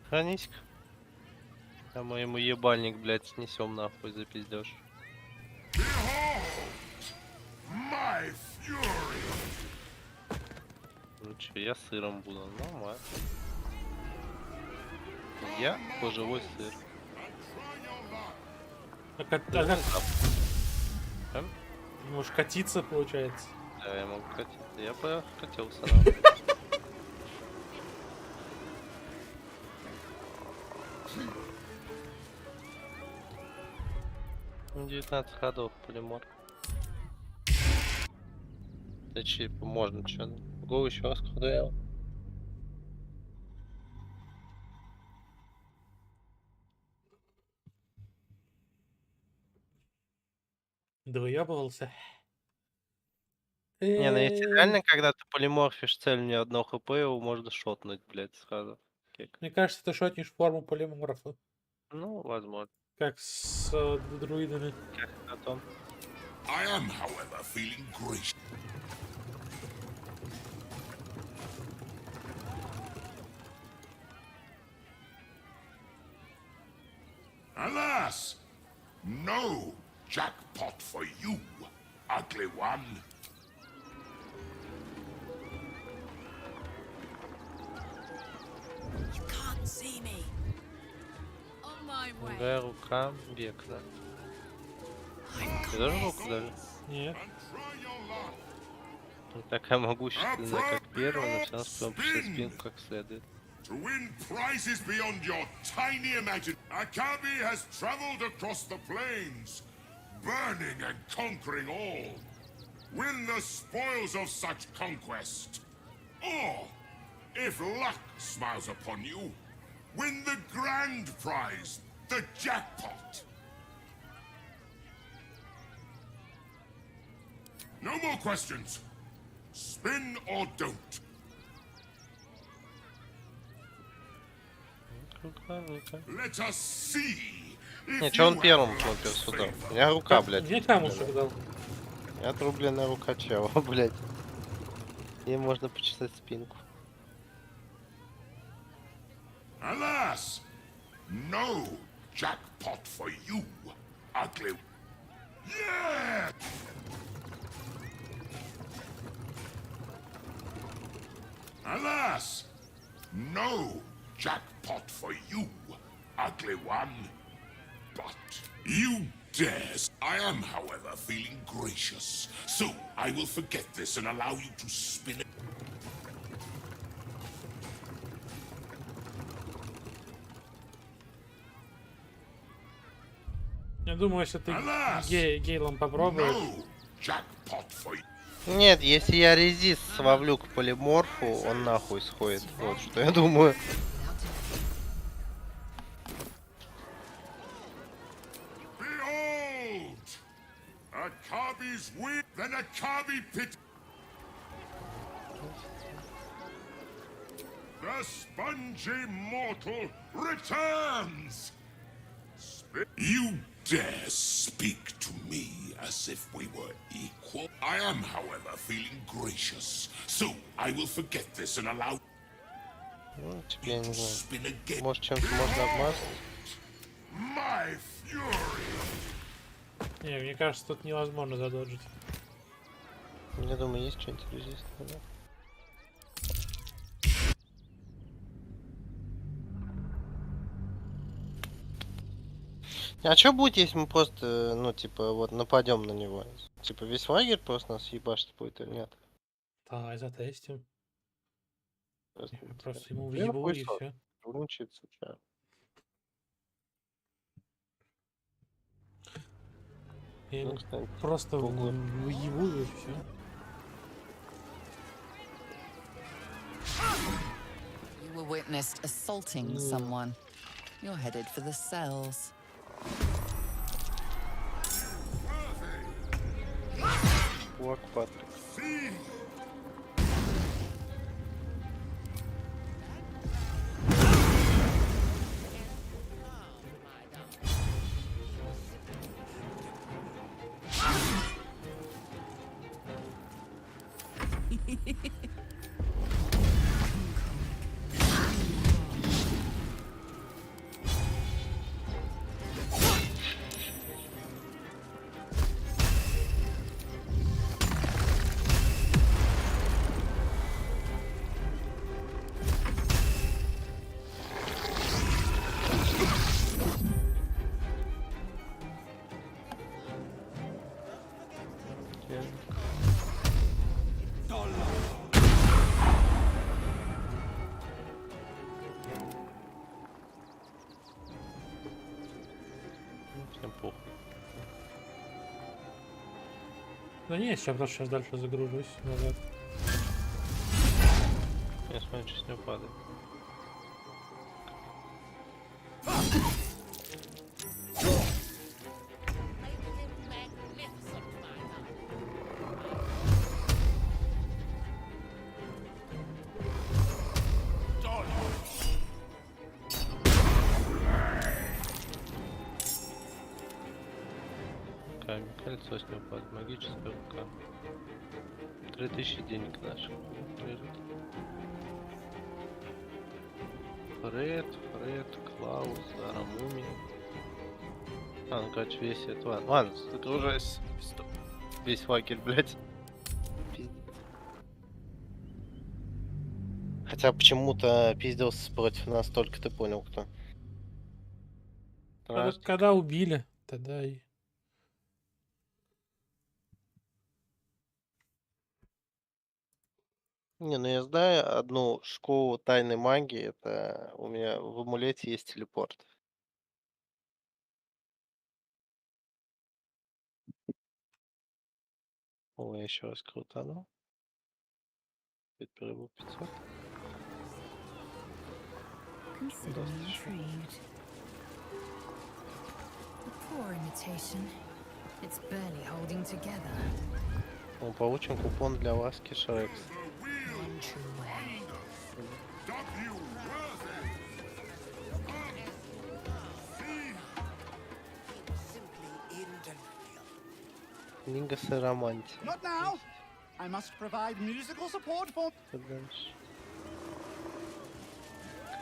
Хранись-ка. А мы ему ебальник, блядь, снесем нахуй за пиздеж. My fury! Ну че, я сыром буду, нормально. Я кожевой сыр. Можешь катиться, получается. Да, я могу катиться. Я бы катился, да. 19 ходов, полимор. Да чипа, можно что-то. Го еще раз ходил. Да выебывался. Не, ну если реально, когда ты полиморфишь цель, мне одно хп, его можно шотнуть, блядь, сразу. Мне кажется, ты шотнешь форму полиморфа. Ну, возможно. Как с друидами. Как потом. I am, however, feeling gracious. Alas, no jackpot for you, ugly one. You can't see me. On my way. Да, рука векна. Ты даже руку дали? Нет. Не такая могущественная, как первая, но все равно спрям пришли спинку как следует. To win prizes beyond your tiny imagination, Akabi has traveled across the plains, burning and conquering all. Win the spoils of such conquest. Or, if luck smiles upon you, win the grand prize, the jackpot. No more questions. Spin or don't. Let us see. Не, че он первым кнопил сюда? У меня рука, блядь. Мне камушек дал. Я отрубленная рука чела, блядь. Ей можно почесать спинку. Alas, no jackpot for you, ugly. Yeah! Alas, no jackpot for you, ugly one. But you dare. I am, however, feeling gracious, so I will forget this and allow you to spin it. Я думаю, если ты гейлом попробуешь. Нет, если я резист словлю к полиморфу, он нахуй сходит. Вот что я думаю. The spongy mortal returns! You dare speak to me as if we were equal? I am, however, feeling gracious, so I will forget this and allow Ну, теперь я не знаю. Может, чем-то можно обмазать? my fury. Не, мне кажется, тут невозможно задоджить. Я думаю, есть что-нибудь резистное, да? А что будет, если мы просто, ну, типа, вот, нападем на него? Типа, весь лагерь просто нас ебашить будет или нет? Давай затестим. Просто ему Я въебу и хуй все. Учиться, чё. Я Ну, ему кстати, просто въебу и все. You were witnessed assaulting someone. You're headed for the cells. Локпад. Всем похуй. Ну не, сейчас просто сейчас дальше загружусь назад. Я смотрю, что с него падает. Камень, кольцо с него падает, магическая рука. 3000 денег наших лежит. Фред, Клаус, Зара, Мумия. А, ну короче, весь это. Ладно, загружайся. Весь лагерь, блядь. Пиздец. Хотя почему-то пиздился против нас только ты понял, кто. Когда убили, тогда и... Не, ну я знаю одну школу тайной магии, это у меня в амулете есть телепорт. О, я еще раз крутану. Теперь был 500. Consider me intrigued. A poor imitation. It's barely holding together. Мы получим купон для ласки Шрекс. One true way. Книга с романти. Not now. I must provide musical support for. Что дальше?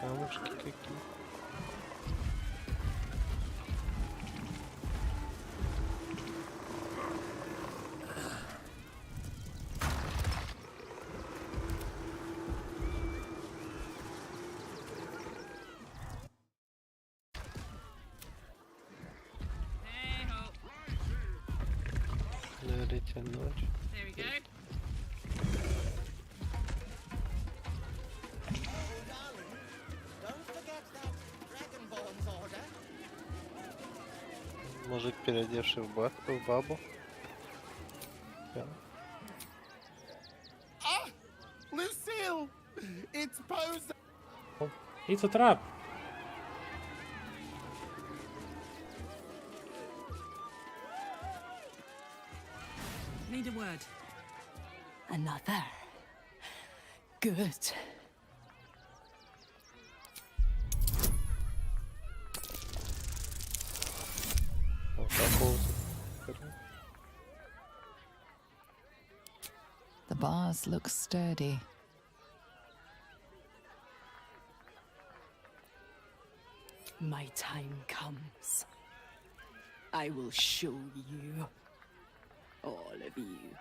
Камушки какие. Говорите ночь. There we go. Мужик, переодевший в бабу. Да. Ah, Lucille, it's posed. It's a trap. Need a word. Another. Good. The bars look sturdy. My time comes. I will show you. All of you.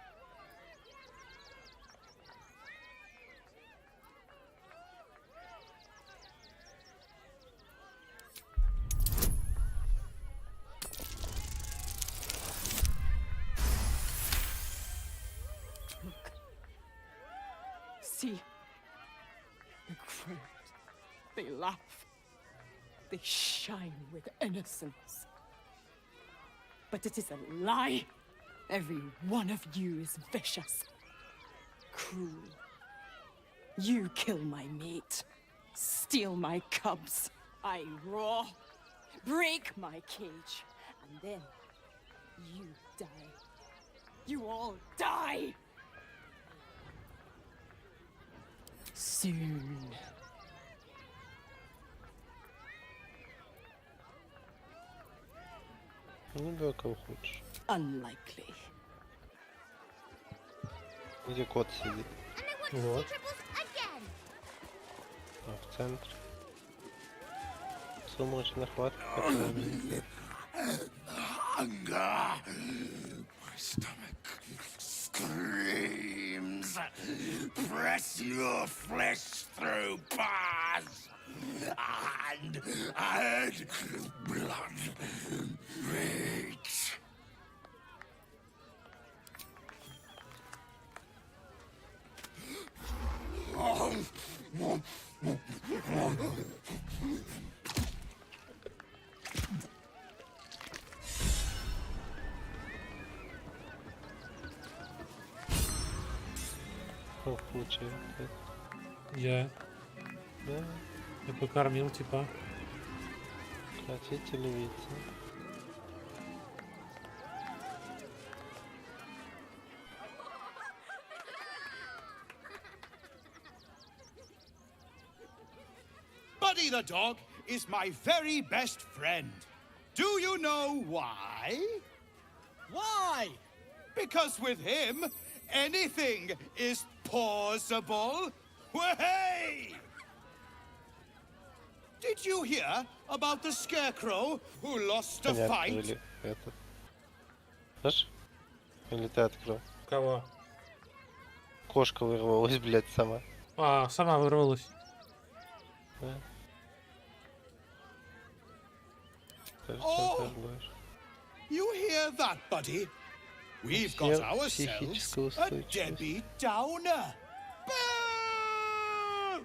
Look. See? The crowd. They laugh. They shine with innocence. But it is a lie. Every one of you is vicious, cruel. You kill my mate, steal my cubs. I roar, break my cage, and then you die. You all die. Soon. Ну, как хочешь. Unlikely. Где кот сидит? Вот. А в центре. Сумрачная хватка, которая... Hunger. My stomach screams. Press your flesh through bars. And add blood. Rage. Что получается? Я покормил типа. Хотите левица? Buddy the dog is my very best friend. Do you know why? Why? Because with him, anything is possible. Way! Did you hear about the scarecrow who lost a Понятно, fight? или этот. Знаешь? Или ты открыл? Кого? Кошка вырвалась, блядь, сама. А, сама вырвалась. Да. Oh, you hear that, buddy? We've got ourselves a Debbie Downer. Boo!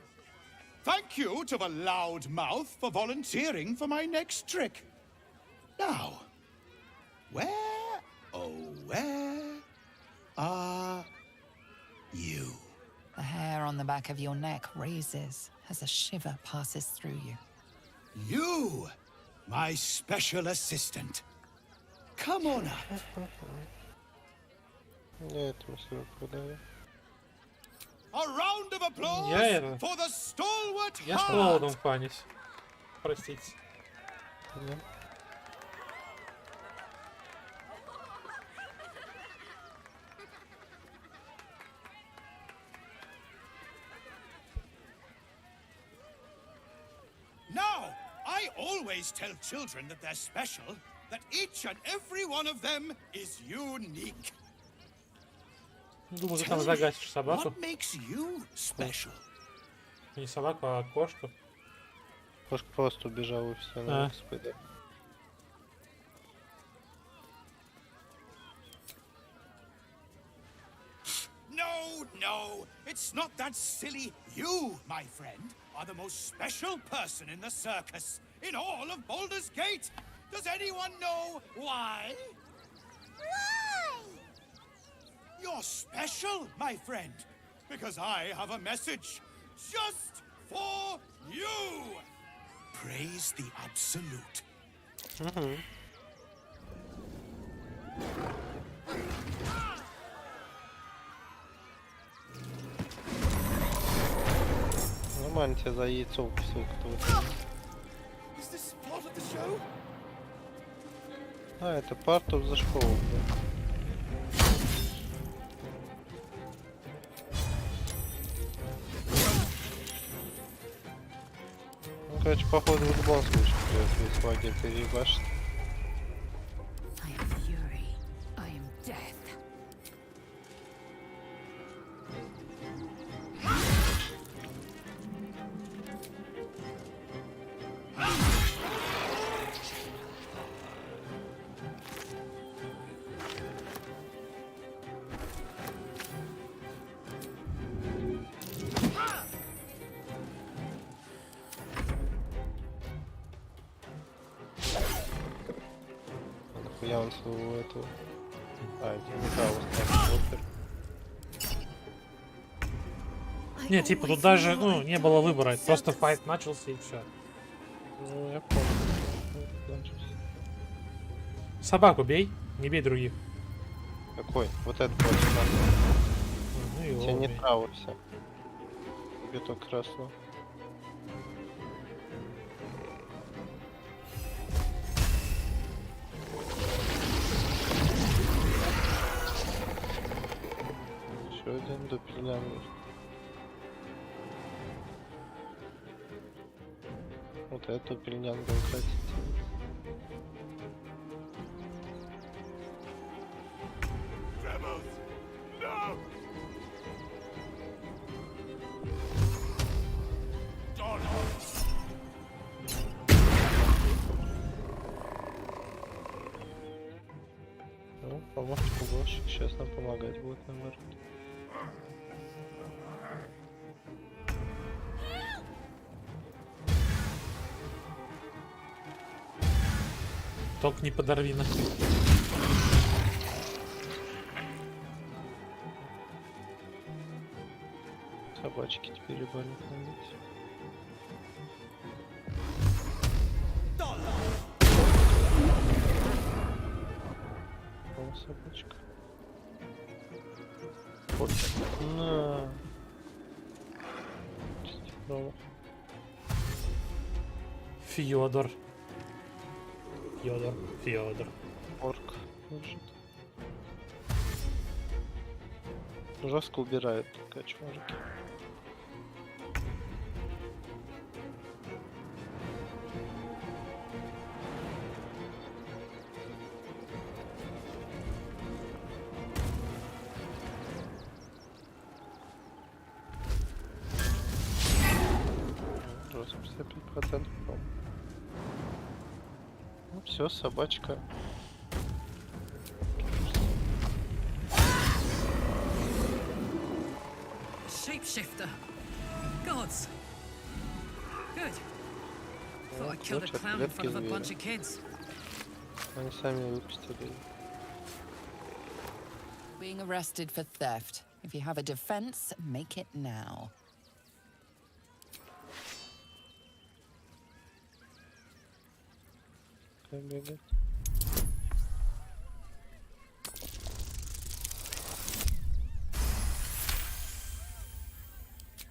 Thank you to the loud mouth for volunteering for my next trick. Now, where, oh where, are you? The hair on the back of your neck raises as a shiver passes through you. You, my special assistant. Come on up. A round of applause for the stalwart Я с Клаудом фанюсь. Простите. Now, I always tell children that they're special, that each and every one of them is unique. Думаю, ты там загасишь собаку. What makes you special? Не собаку, а кошку. Кошка просто убежала и все на экспеде. No, no, it's not that silly. You, my friend, are the most special person in the circus, in all of Baldur's Gate. Does anyone know why? Why? You're special, my friend, because I have a message just for you. Praise the Absolute. Нормально тебе за яйцо ссылка-то. Is this part of the show? А, это part of the show, да. Ну, короче, походу в любом случае придется весь лагерь переебашить. Я он своего этого. А, это не того, Не, типа тут даже, ну, не было выбора, просто файт начался и все. Ну, я понял. Собаку бей, не бей других. Какой? Вот этот вот. Ну, тебе не трауримся. Тебе только красно. Еще один допельнянгер. Вот эту пельнянгу хотите. Ну, помощник уборщик сейчас нам помогать будет, наверное. Только не подорви на. Собачки теперь ебали ходить. О, собачка. Вот. На. Фьодор. Фьодор. Орк лежит. Жестко убирают такая чувачки. Жестко 55%. Ну все, собачка. Shapeshifter. Gods. Good. Thought I killed a clown in front of a bunch of kids. Они сами выпустили. being arrested for theft. If you have a defense, make it now.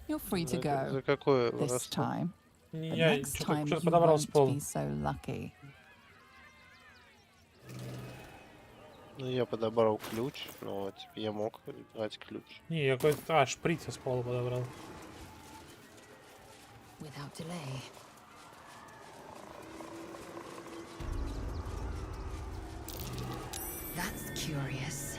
You're free to go. This time. But next time you won't be so lucky. Ну, я подобрал ключ, но типа я мог брать ключ. Не, я какой-то шприц с пола подобрал. Without delay. That's curious.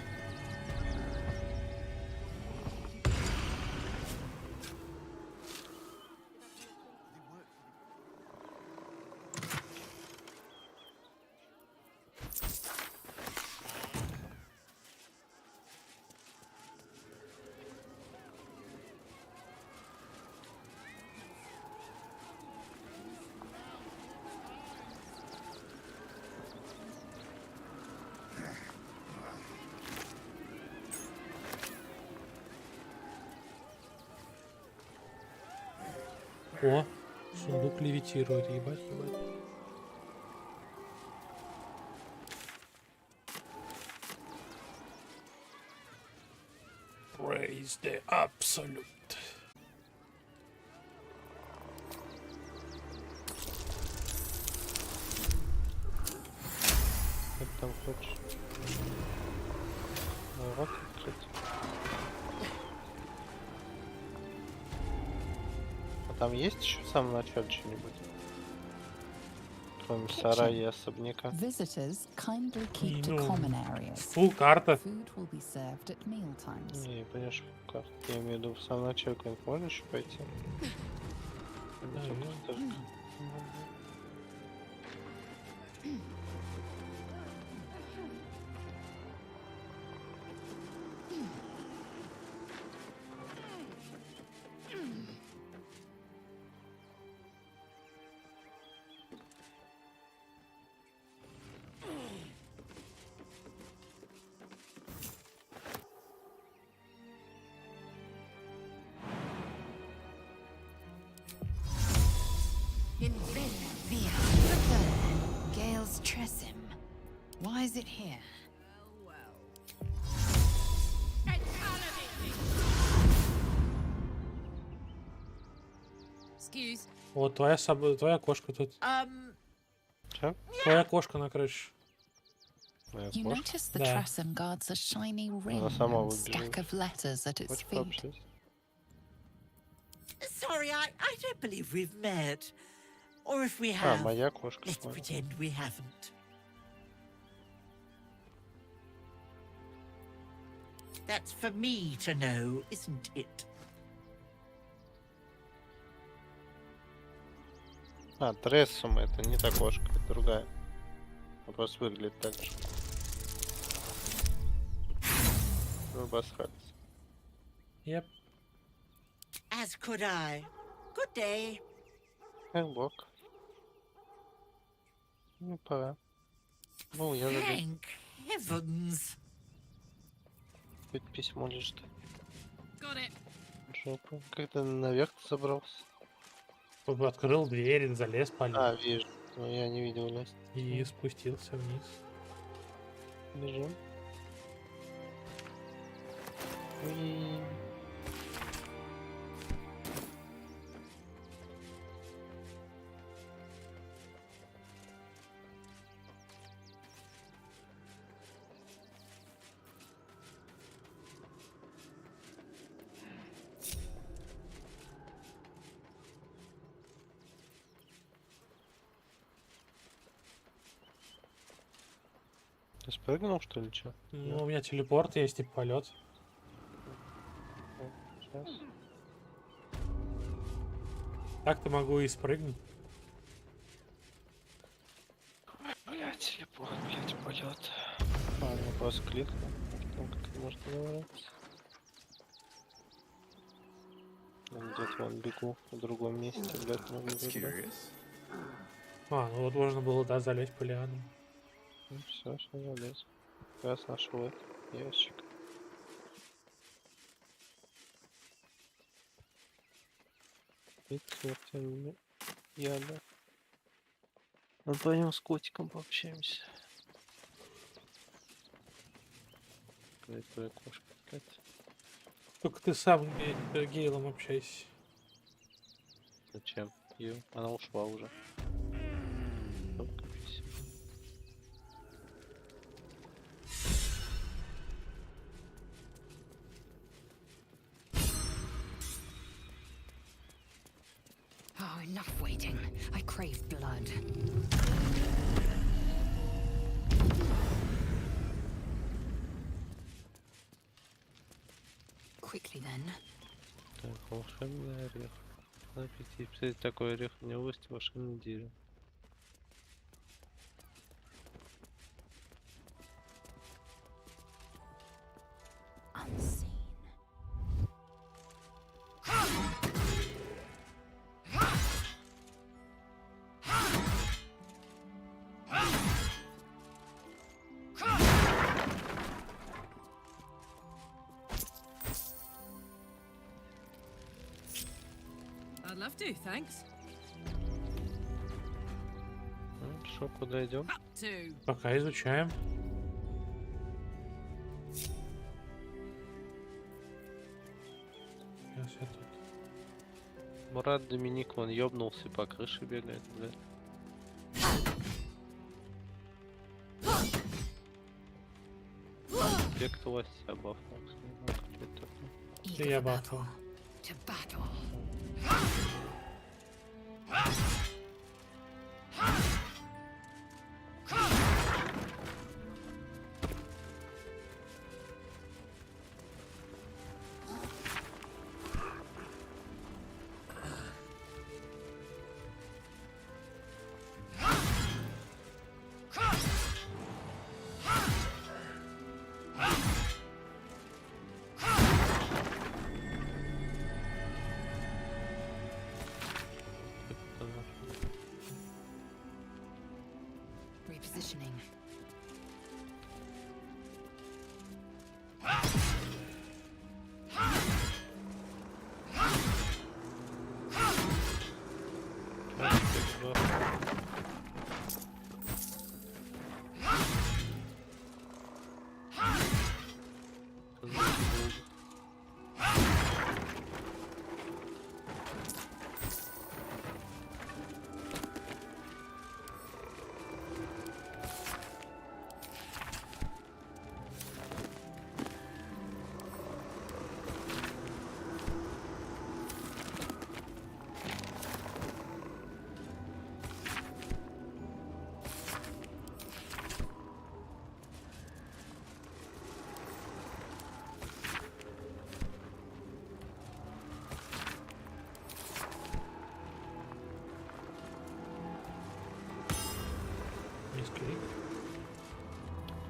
О, сундук левитирует, ебать, ебать. Raise the absolute. Как там хочешь? Вот открыть. Там есть еще в самом начале что-нибудь? Кроме сарая и особняка. Visitors kindly keep to common areas. Фул карта. Food will be served at meal times. Не, понимаешь, карта. Я имею в виду в самом начале куда-нибудь можно еще пойти? GeIL's Tresem. Why is it here? Excuse. Вот твоя кошка тут. Че? Твоя кошка на крыше. You notice the Tresem guards a shiny ring and stack of letters at its feet. Sorry, I don't believe we've met. Or if we have, моя кошка. let's pretend we haven't. That's for me to know, isn't it? Трессум это не та кошка, это другая. Она просто выглядит так же. Вы обосрались. Yep. As could I. Good day. Эх, бог. Ну, пора. Ну, я забыл. Thank heavens. Хоть письмо лежит. Got it. Жопа. Как ты наверх забрался? Открыл дверь, залез по лестнице. А, вижу. Но я не видел лестницу. И спустился вниз. Бежим. И... Ты спрыгнул, что ли, чё? Ну, у меня телепорт есть и полет. Сейчас. Так-то могу и спрыгнуть. Блять, телепорт, блять, полет. Ладно, просто кликну. Там как это можно называться. Где-то вон бегу в другом месте, блять, могу бегать. А, ну вот можно было, да, залезть по лианам. Ну все, залез. Как раз нашел этот ящик. Ведь смертельно яда. Ну пойдем с котиком пообщаемся. Какая твоя кошка, Катя? Только ты сам Гейлом общайся. Зачем? Ее? Она ушла уже. Только писем. Oh, enough waiting. I crave blood. Quickly then. Так, волшебный орех. На 5. Кстати, такой орех не власти волшебное дерево. I'd love to, thanks. Ну, что, куда идем? Пока изучаем. Сейчас я тут. Мурат Доминик, он ёбнулся, по крыше бегает, блядь. Те, кто вас себя бафнул. Ты я бафнул. To battle. Repositioning.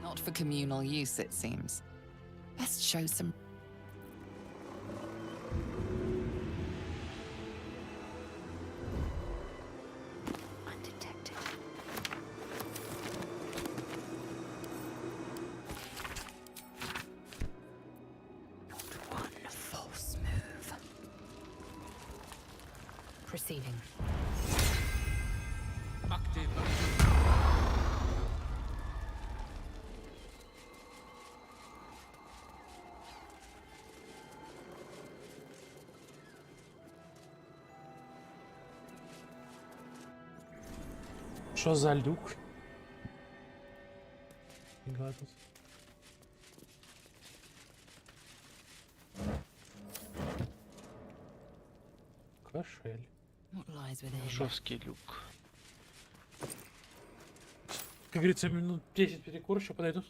Not for communal use, it seems. Best show some. Undetected. Not one false move. Proceeding. Active. Что за люк? Фига тут. Кошель. Жесткий люк. Как говорится, минут 10 перекур еще подойдут.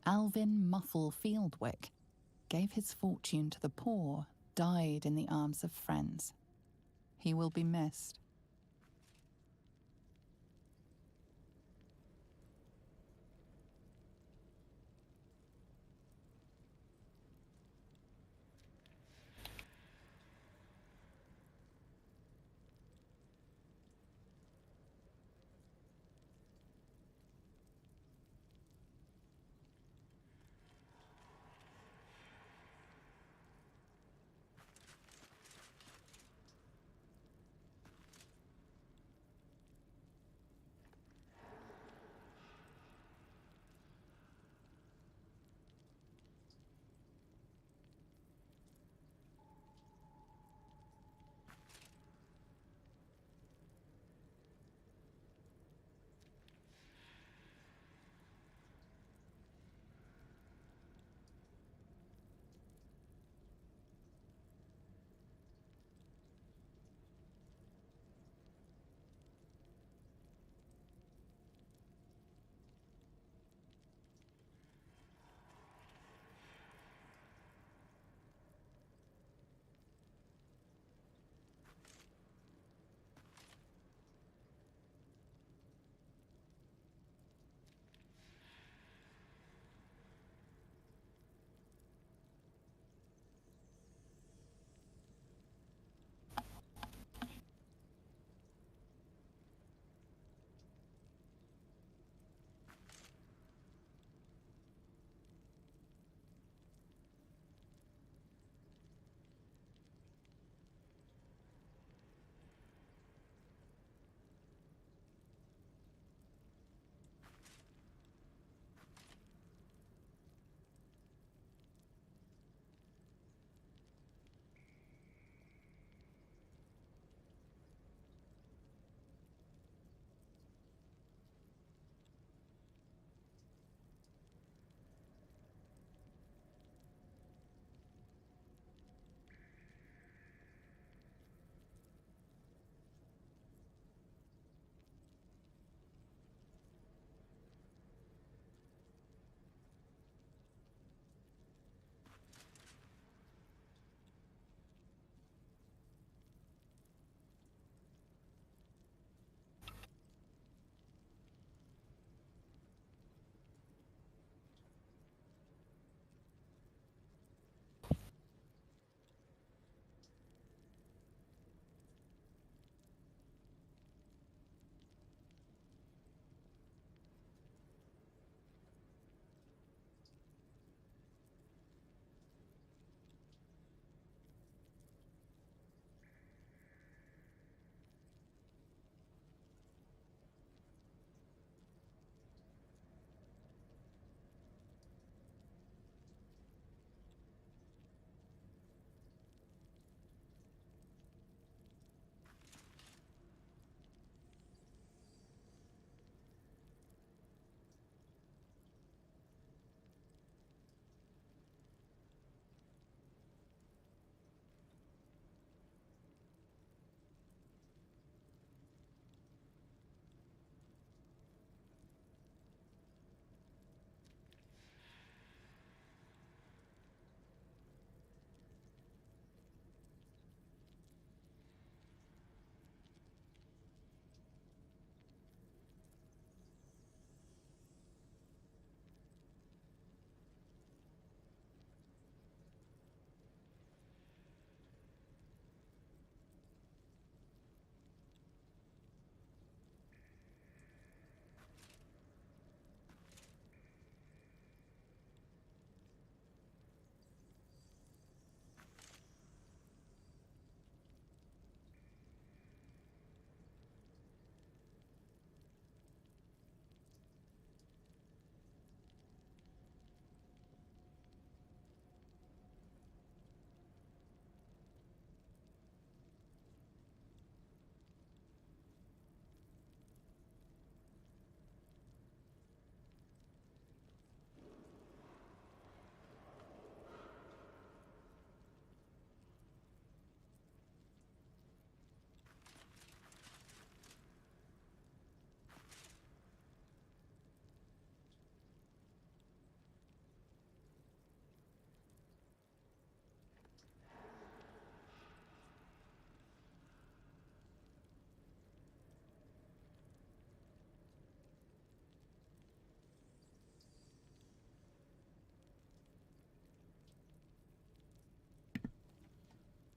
Alvin Muffle Fieldwick gave his fortune to the poor, died in the arms of friends. He will be missed.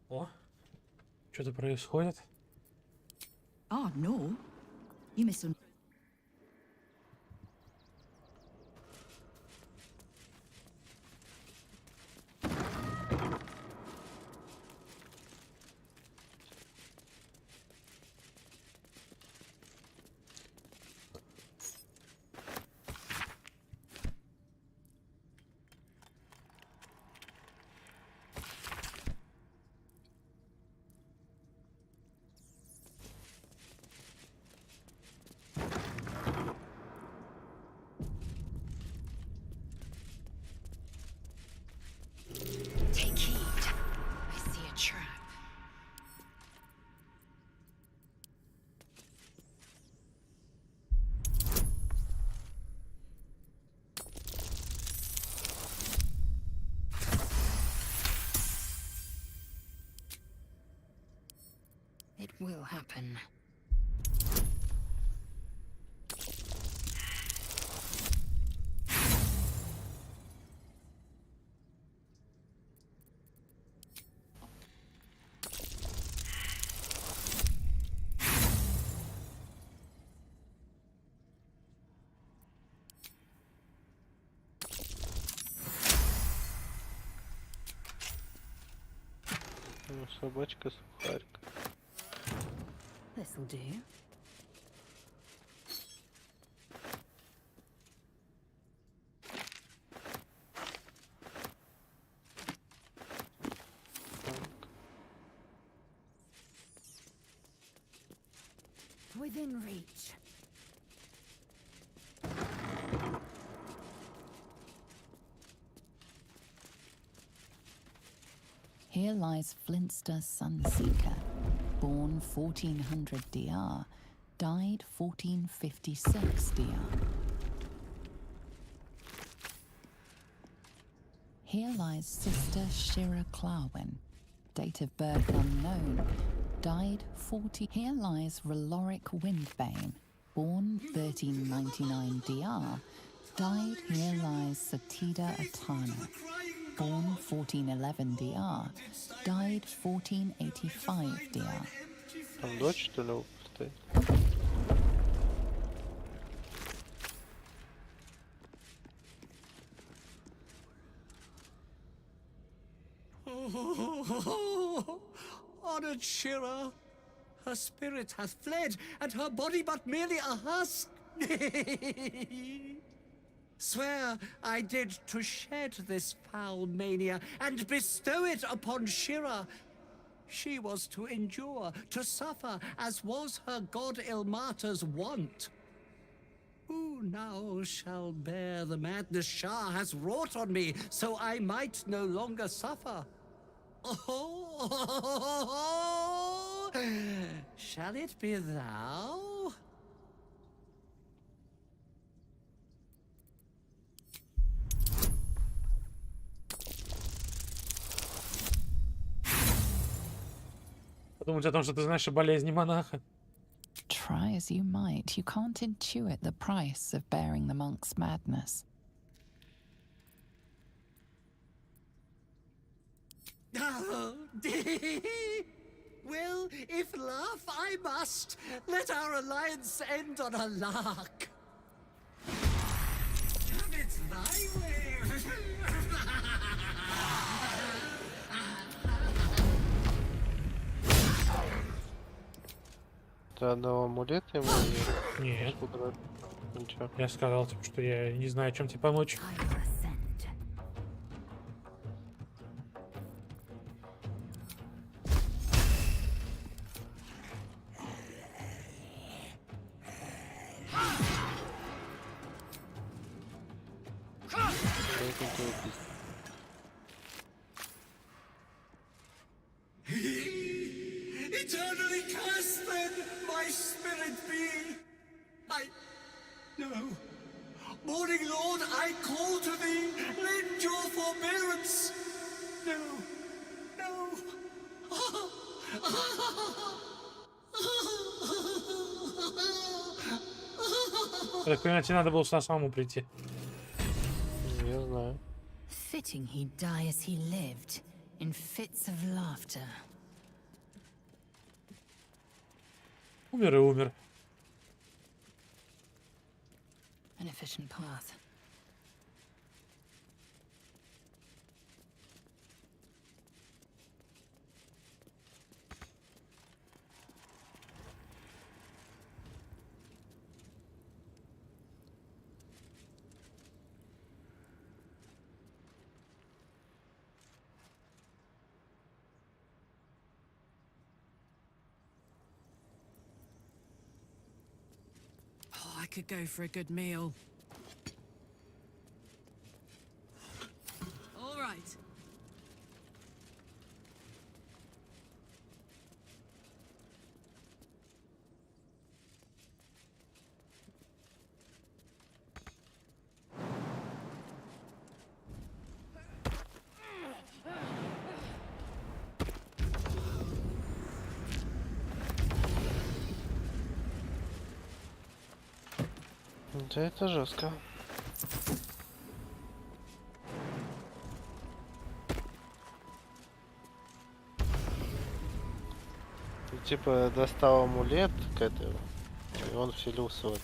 О, что-то происходит. Oh, no. You misunderstood. Take heed. I see a trap. It will happen. Собачка сухарик. This'll do. Within reach. Here lies Flintster Sunseeker, born 1400 DR, died 1456 DR. Here lies Sister Shira Clawin, date of birth unknown, died 40. Here lies Reloric Windbane, born 1399 DR, died. Here lies Satida Atana, born 1411 DR, died 1485 DR. Там дочь, что ли, стоит? Honored Shira, her spirit hath fled, and her body but merely a husk. Swear I did to shed this foul mania and bestow it upon Shira. She was to endure, to suffer, as was her god Ilmata's wont. Who now shall bear the madness Shah has wrought on me, so I might no longer suffer? Oh, shall it be thou? Подумать о том, что ты знаешь о болезни монаха. Try as you might, you can't intuit the price of bearing the monk's madness. Well, if laugh I must, let our alliance end on a lark. Have it thy way. Ты одного амулета ему Нет. Ничего. Я сказал, типа, что я не знаю, чем тебе помочь. Eternally cursed then my spirit be. No. Morning Lord, I call to thee, lend your forbearance. No. Так понимаю, тебе надо было сюда самому прийти. Я знаю. Fitting he'd die as he lived, in fits of laughter. Умер и умер. An efficient path. Oh, I could go for a good meal. All right. Да это жестко. Ты типа достал амулет к этому, и он вселился в это,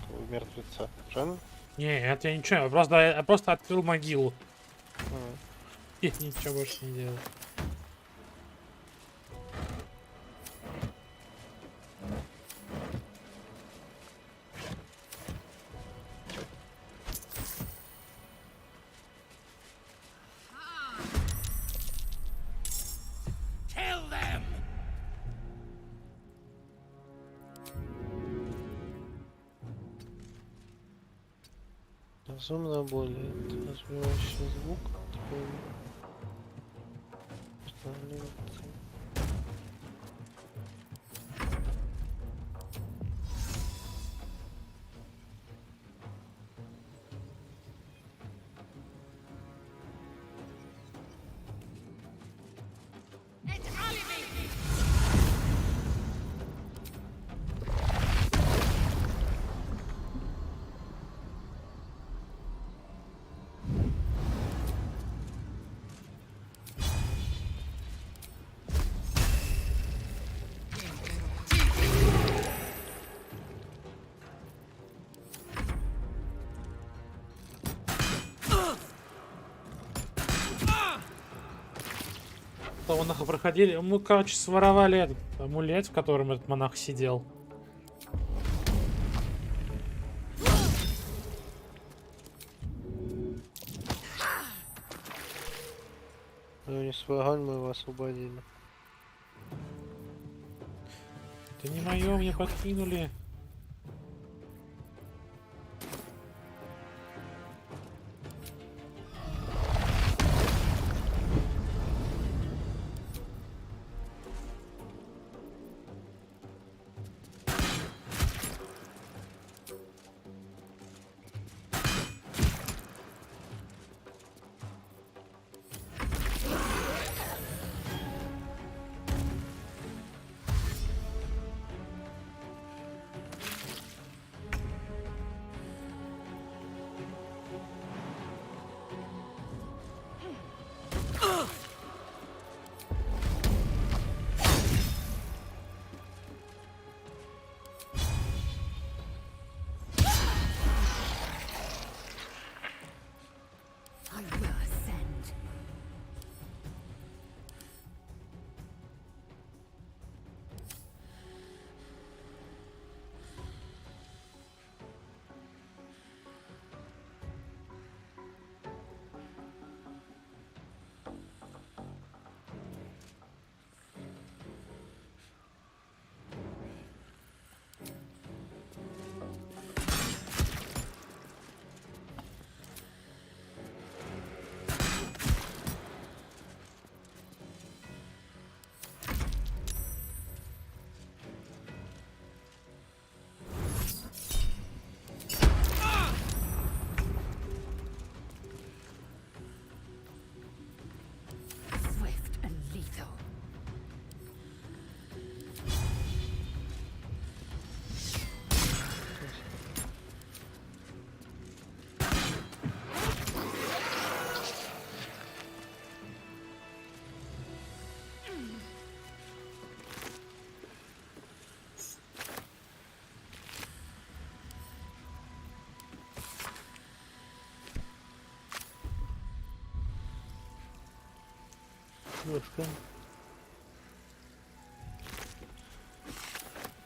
в мертвеца, правильно? Не, это я ничего, я просто открыл могилу. И ничего больше не делал. Kill them! Разумно более развивающий звук. Устанавливается. Монаха проходили. Мы, короче, своровали этот амулет, в котором этот монах сидел. Ну не свой огонь, мы его освободили. Это не мое, мне подкинули.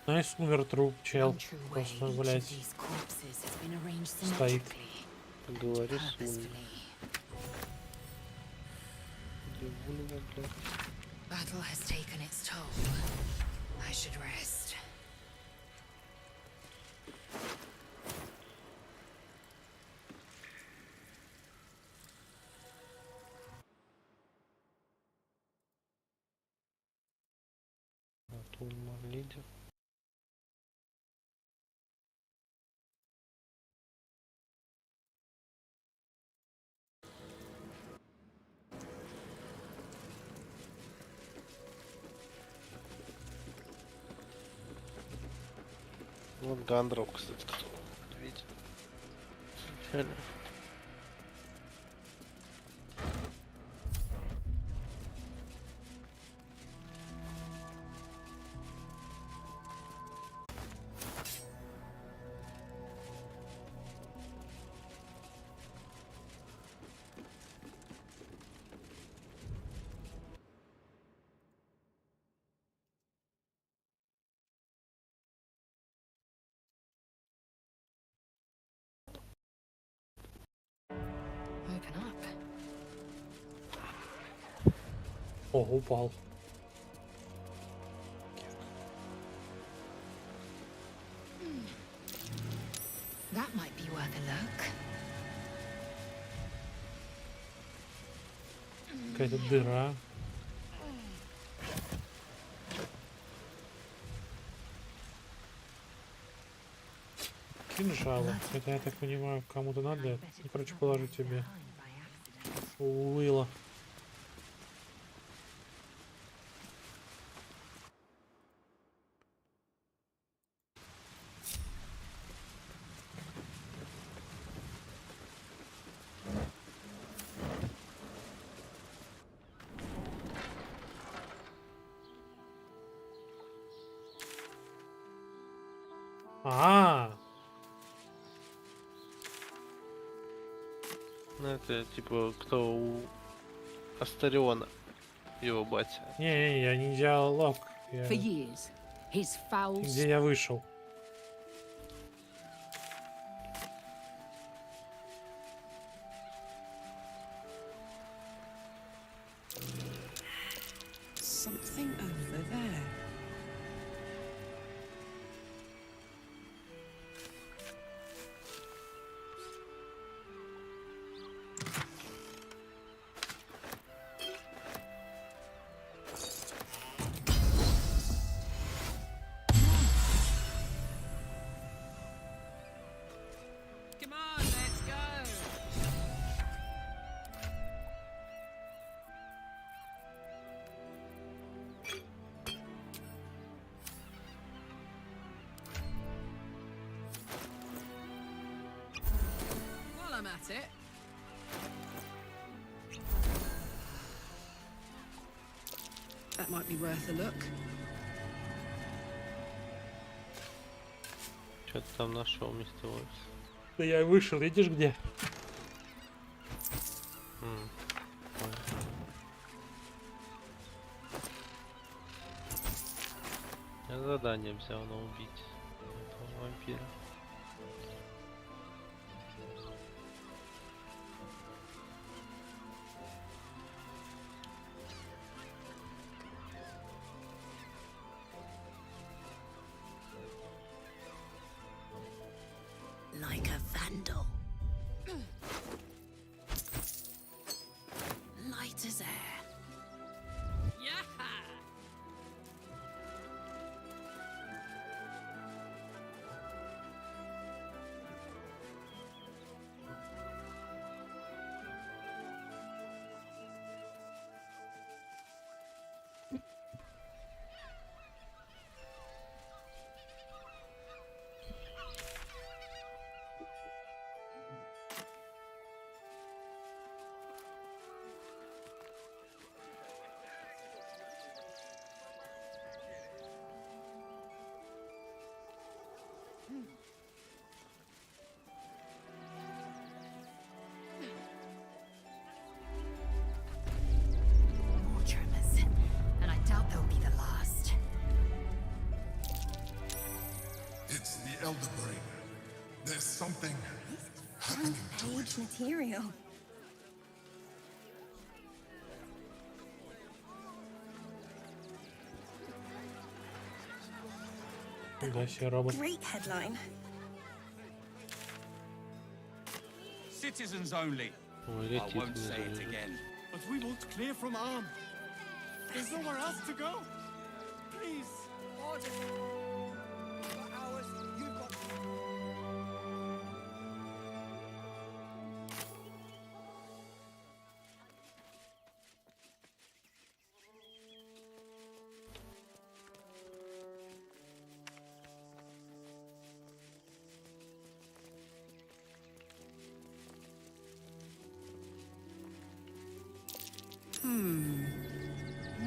Найс, умер труп, чел. Просто, блядь, стоит. Говори сумму. Battle has taken its toll. I should rest. Лидер. Вот Гандров, кстати, кто видит. Реально. Open up. Ого, упал. That might be worth a look. Какая-то дыра. Кинжалы. Это, я так понимаю, кому-то надо. Ну, короче, положу тебе. Уилла. Ну это типа кто у Астариона, его батя. Не, я не диалог. For years, his foul. Где я вышел? Something over there. Come on, let's go. While I'm at it. That might be worth a look. Что-то там нашел вместо вас. Да я вышел, видишь где? Я задание взял на убить этого вампира. Like a vandal. Light as air. Yeah. More tremors. The Elder Brain. There's something happening to it. Material. Great headline. Citizens only. I won't say it again. But we won't clear from arm. There's nowhere else to go. Please, order. For hours, you've got.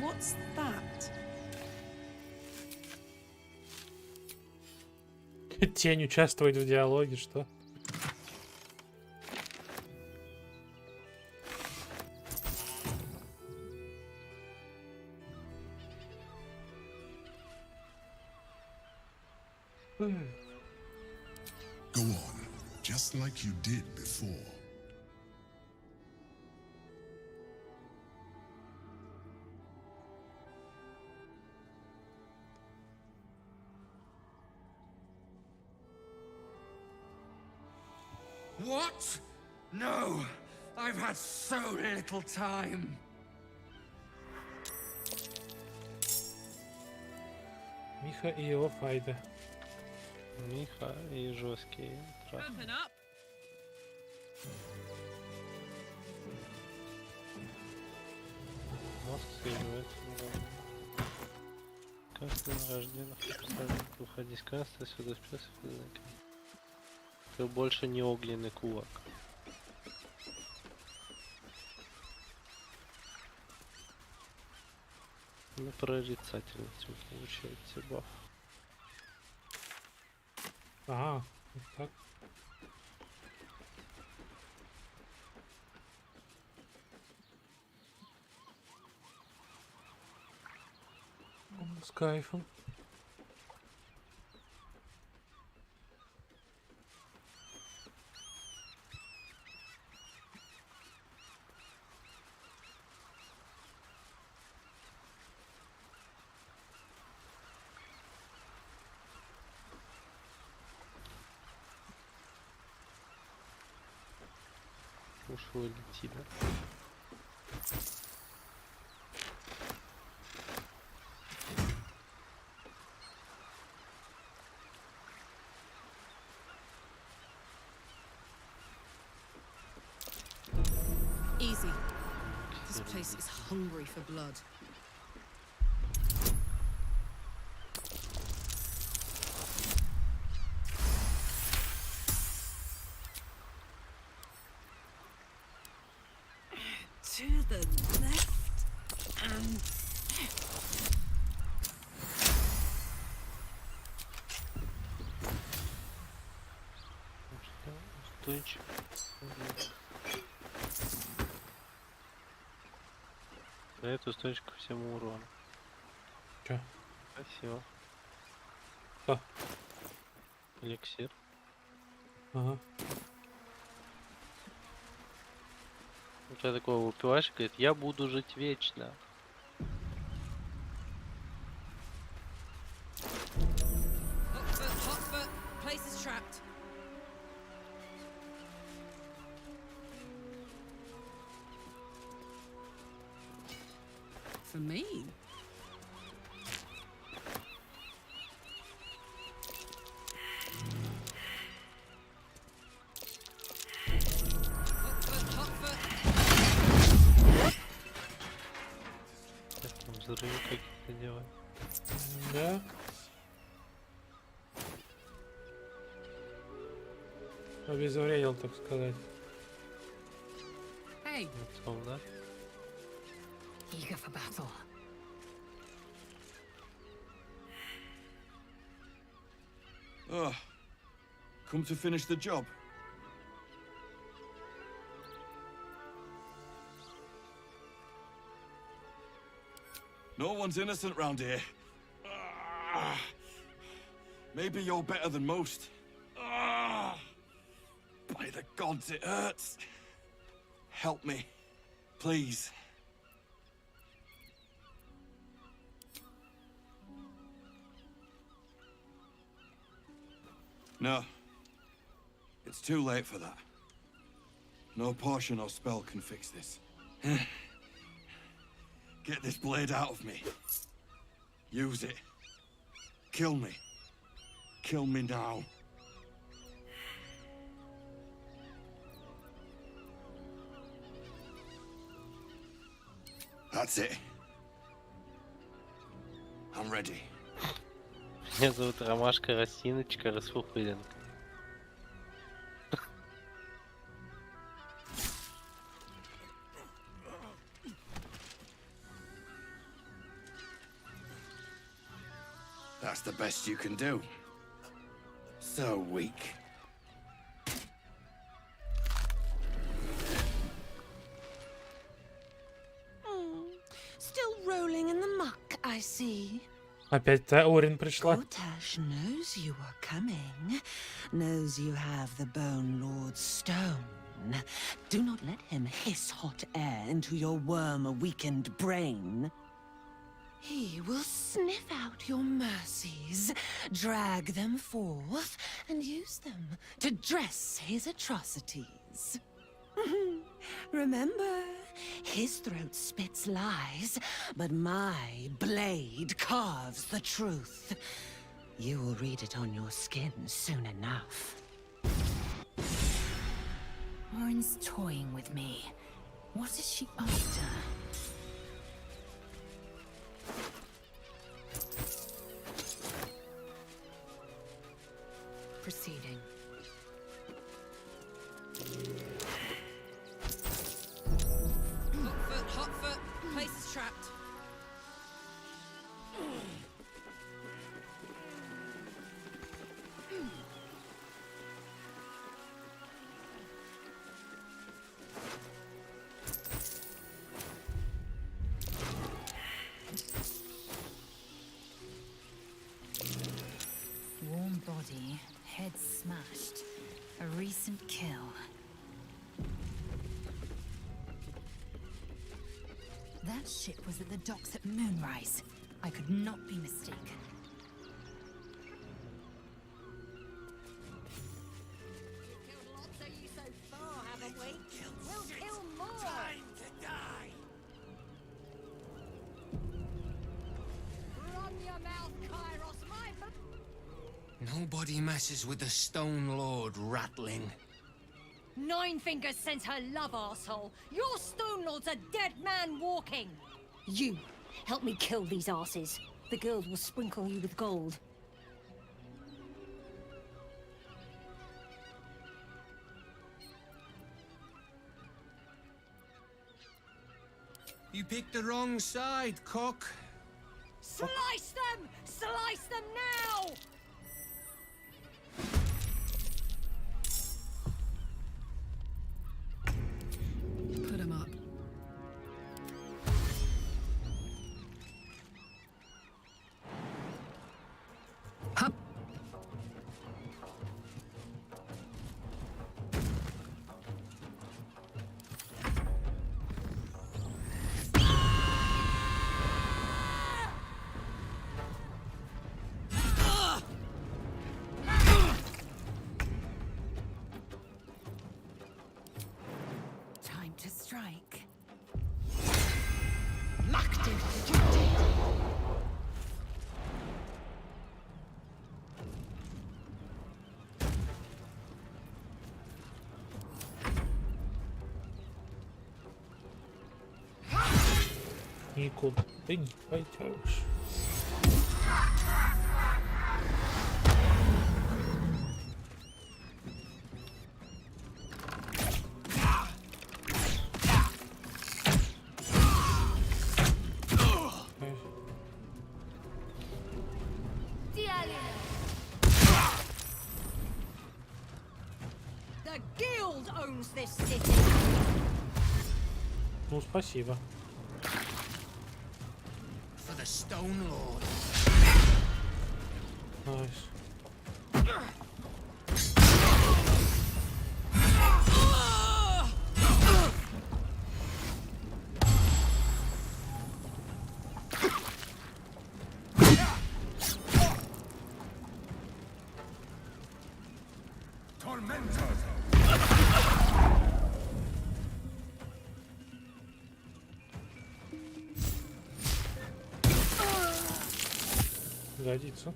What's that? Тень участвовать в диалоге, что? Go on, just like you did before. What? No! I've had so little time. Миха и его файда. Миха и жесткие трахи. Ramping up. Мозг соединяется. Касты на рожденных. Выходи с каста, сюда спрятаться. Ты больше не огненный кулак. На прорицательность вы получаете баф. Ага, вот так. С кайфом. Уж вылети, да? Easy. This place is hungry for blood. To the left and Устойчив. Дает устойчив ко всему урону. Чё? Красиво. Что? Эликсир. Ага. У тебя такого выпиваешь и говорит, я буду жить вечно. hot foot. Place is trapped. For me. Взрывы какие-то делают. Да. Обезвредил, так сказать. Hey. Солдат. Eager for battle. Come to finish the job. No one's innocent round here. Maybe you're better than most. Ah, by the gods, it hurts. Help me, please. No. It's too late for that. No potion or spell can fix this. Get this blade out of me. Use it. Kill me. Kill me now. That's it. I'm ready. Меня зовут Ромашка, Росиночка, Расфуфыренко. That's the best you can do. So weak. Still rolling in the muck, I see. Опять Таурин пришла. Tash knows you are coming, knows you have the Bone Lord's stone. Do not let him hiss hot air into your worm-weakened brain. He will sniff out your mercies, drag them forth, and use them to dress his atrocities. Remember, his throat spits lies, but my blade carves the truth. You will read it on your skin soon enough. Orin's toying with me. What is she after? Proceeding. Hot foot. Place is trapped. Warm body, head smashed. A recent kill. That ship was at the docks at moonrise. I could not be mistaken. Nobody messes with the Stone Lord, Ratling. Nine Fingers sent her love, arsehole. Your Stone Lord's a dead man walking. You, help me kill these asses. The girls will sprinkle you with gold. You picked the wrong side, cock. Slice them! Slice them now! Put him up. Hup. Time to strike. Никуда ты не пойдешь. The guild owns this city. Ну, спасибо. For the Stone Lord. Найс. Годится.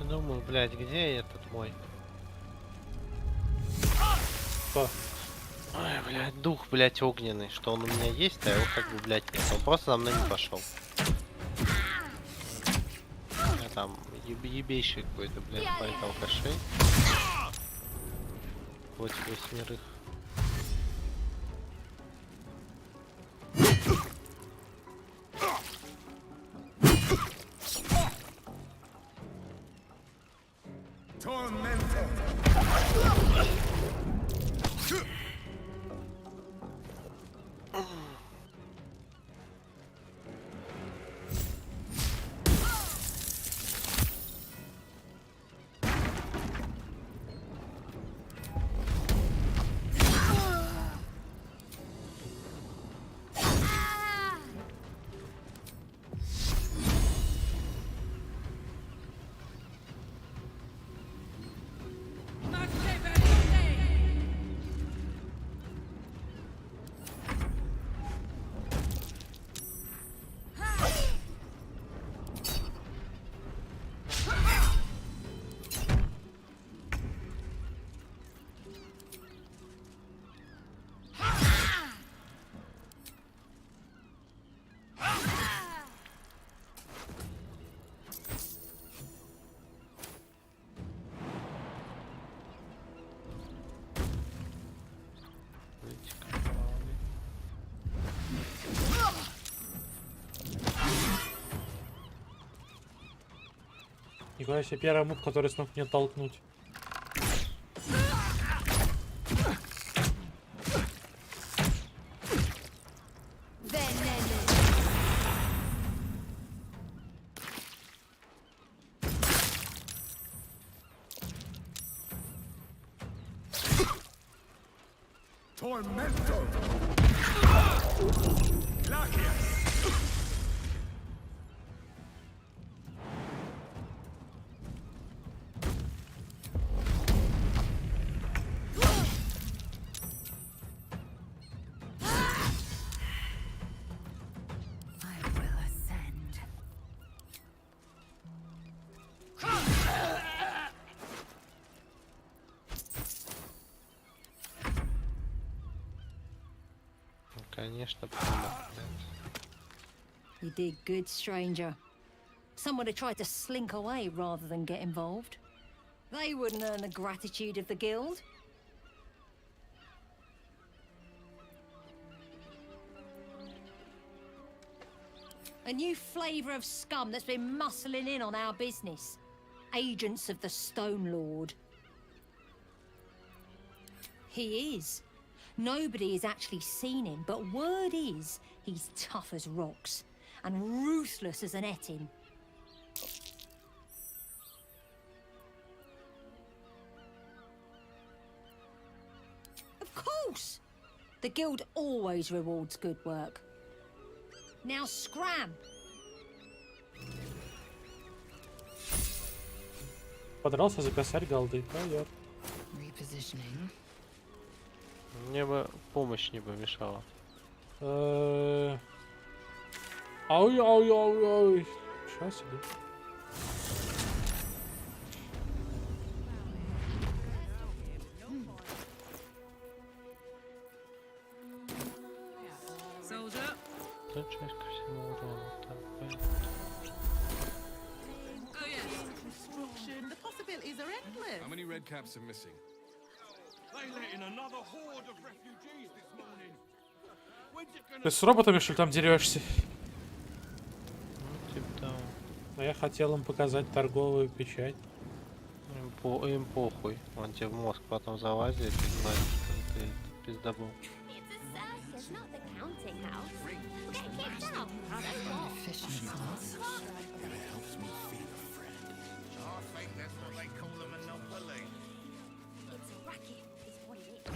Думаю, блядь, где этот мой? Что? Ой, блядь, дух, блядь, огненный. Что он у меня есть, а его как бы, блядь, нет. Он просто за мной не пошел. Я там ебейший какой-то, блядь, файт алкашей. Против 8. Никуда себе первый мув, который смог мне толкнуть. Конечно, You did good, stranger. Someone had tried to slink away rather than get involved. They wouldn't earn the gratitude of the guild. A new flavour of scum that's been muscling in on our business. Agents of the Stone Lord. He is. Nobody has actually seen him, but word is he's tough as rocks and ruthless as an ettin. Of course! The guild always rewards good work. Now scram! Подрался за косарь голды. Repositioning. Мне бы помощь не помешала. Ой. Сейчас себе. Тут часть ко всему урона. Так, med caps are missing. They let in another horde of refugees this morning. When's it gonna... Ты с роботами, что ли, там дерешься? Ну, типа того. А я хотел им показать торговую печать. Им похуй. Он тебе в мозг потом залазит и знает, что ты пиздобол. It's not the counting house. We'll get kicked out. It helps me feel a friend. I think that's what they call a monopoly. It's a racket, is what it is.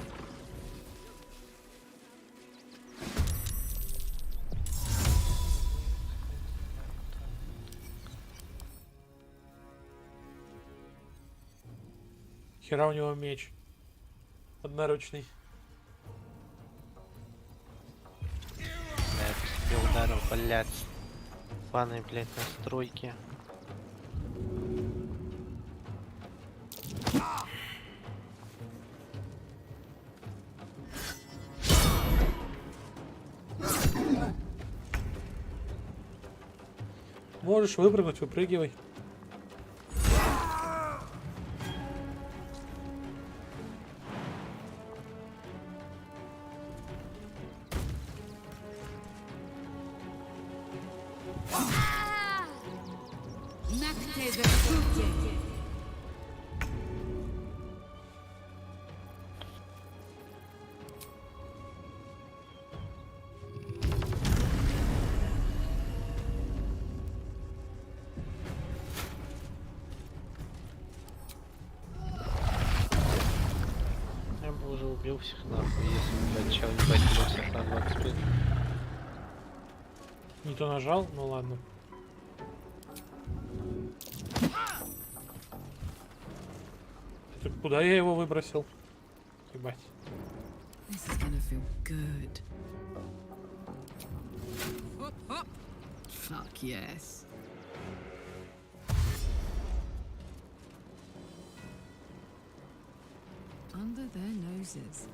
Хера у него меч. Одноручный. Я по себе ударил, блядь. Паны, блядь, настройки. Можешь выпрыгнуть, выпрыгивай. Я бы уже убил всех нахуй, если, блядь, чел не пойти всех на 25. Не то нажал, ну ладно. Так куда я его выбросил? Ебать. This is gonna feel good. Fuck yes. Under their noses.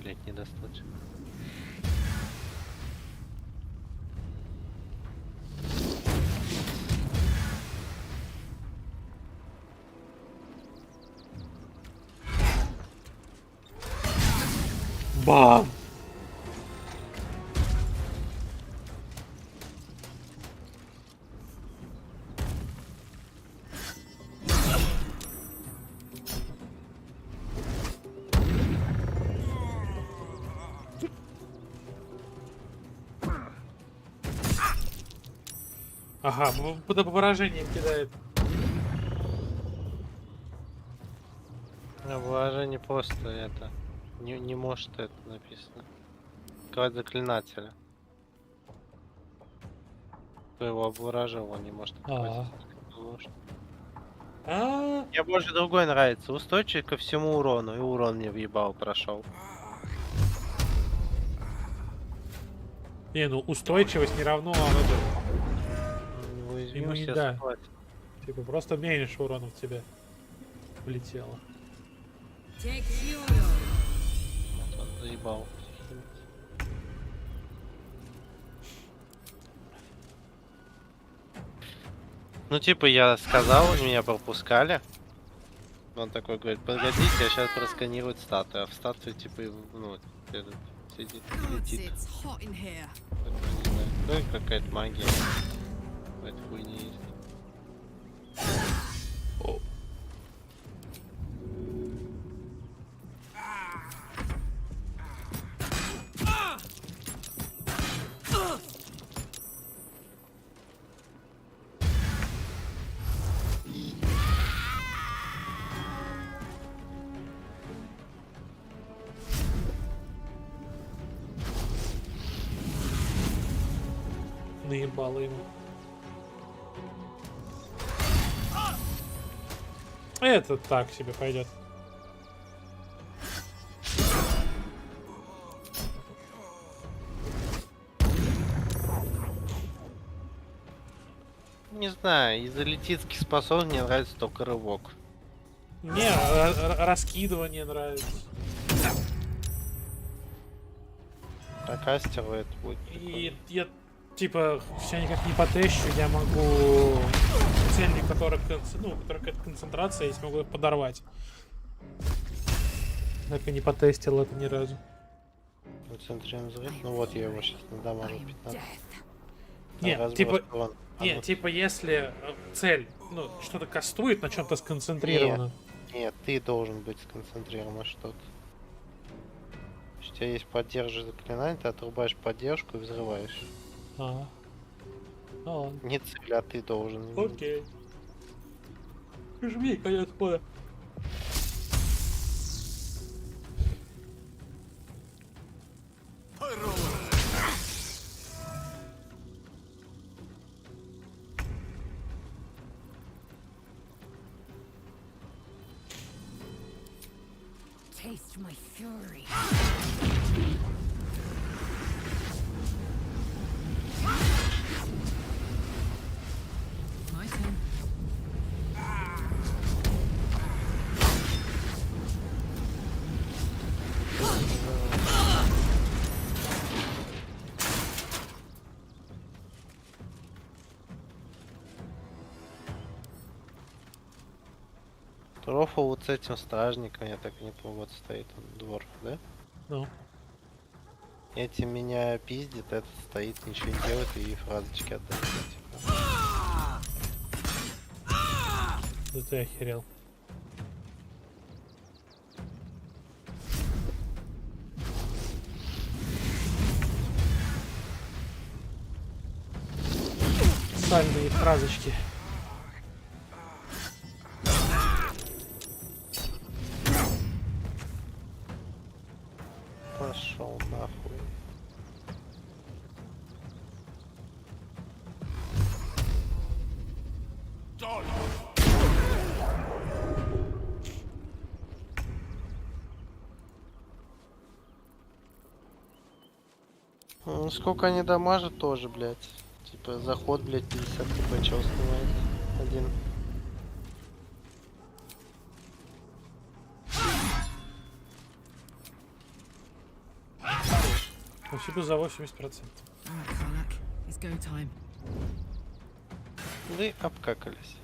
Блядь, недостаточно. Бам! Ага, под выражением кидает. Выражение просто это. Не может это написано. Какое заклинателя. Кто его обворожил, он не может открыть. Мне больше другой нравится. Устойчивый ко всему урону. И урон мне въебал прошел. Не, ну устойчивость не равно ему не да. Типа просто меньше урона в тебя влетело. Вот он заебал. Ну типа я сказал, меня пропускали. Он такой говорит, погодите, я сейчас просканирую статую. А в статуе типа, ну, этот сидит, летит. Такой, какая-то магия. Какая-то хуйня есть. Наебало ему. Это так себе пойдет. Не знаю, из элитистских способностей мне нравится только рывок. Не, раскидывание нравится. Прокастивает будет. И я типа все никак не потещу, я могу цели, которых концентрация, я смогу их подорвать. Так и не потестил это ни разу. Концентрируем взрыв. Ну вот я его сейчас надамажу 15. Нет, типа если цель, ну, что-то кастует, на чем-то сконцентрировано. Нет, ты должен быть сконцентрирован на что-то. У тебя есть поддерживающее заклинание, ты отрубаешь поддержку и взрываешь. Ага. Ну ладно. Не цель, а ты должен. Окей. Жми, конец хода. Taste my fury. My turn. Трофа вот с этим стражником, я так и не помню, вот стоит он, двор, да? Ну. Эти меня пиздит, этот стоит, ничего не делает и фразочки отдает. Типа. Да ты охерел. Сальные фразочки. Пошел нахуй. Ну, сколько они дамажат тоже, блядь. Типа заход, блядь, 50 хп чел снимает. Один. Спасибо за 80%. Вы обкакались.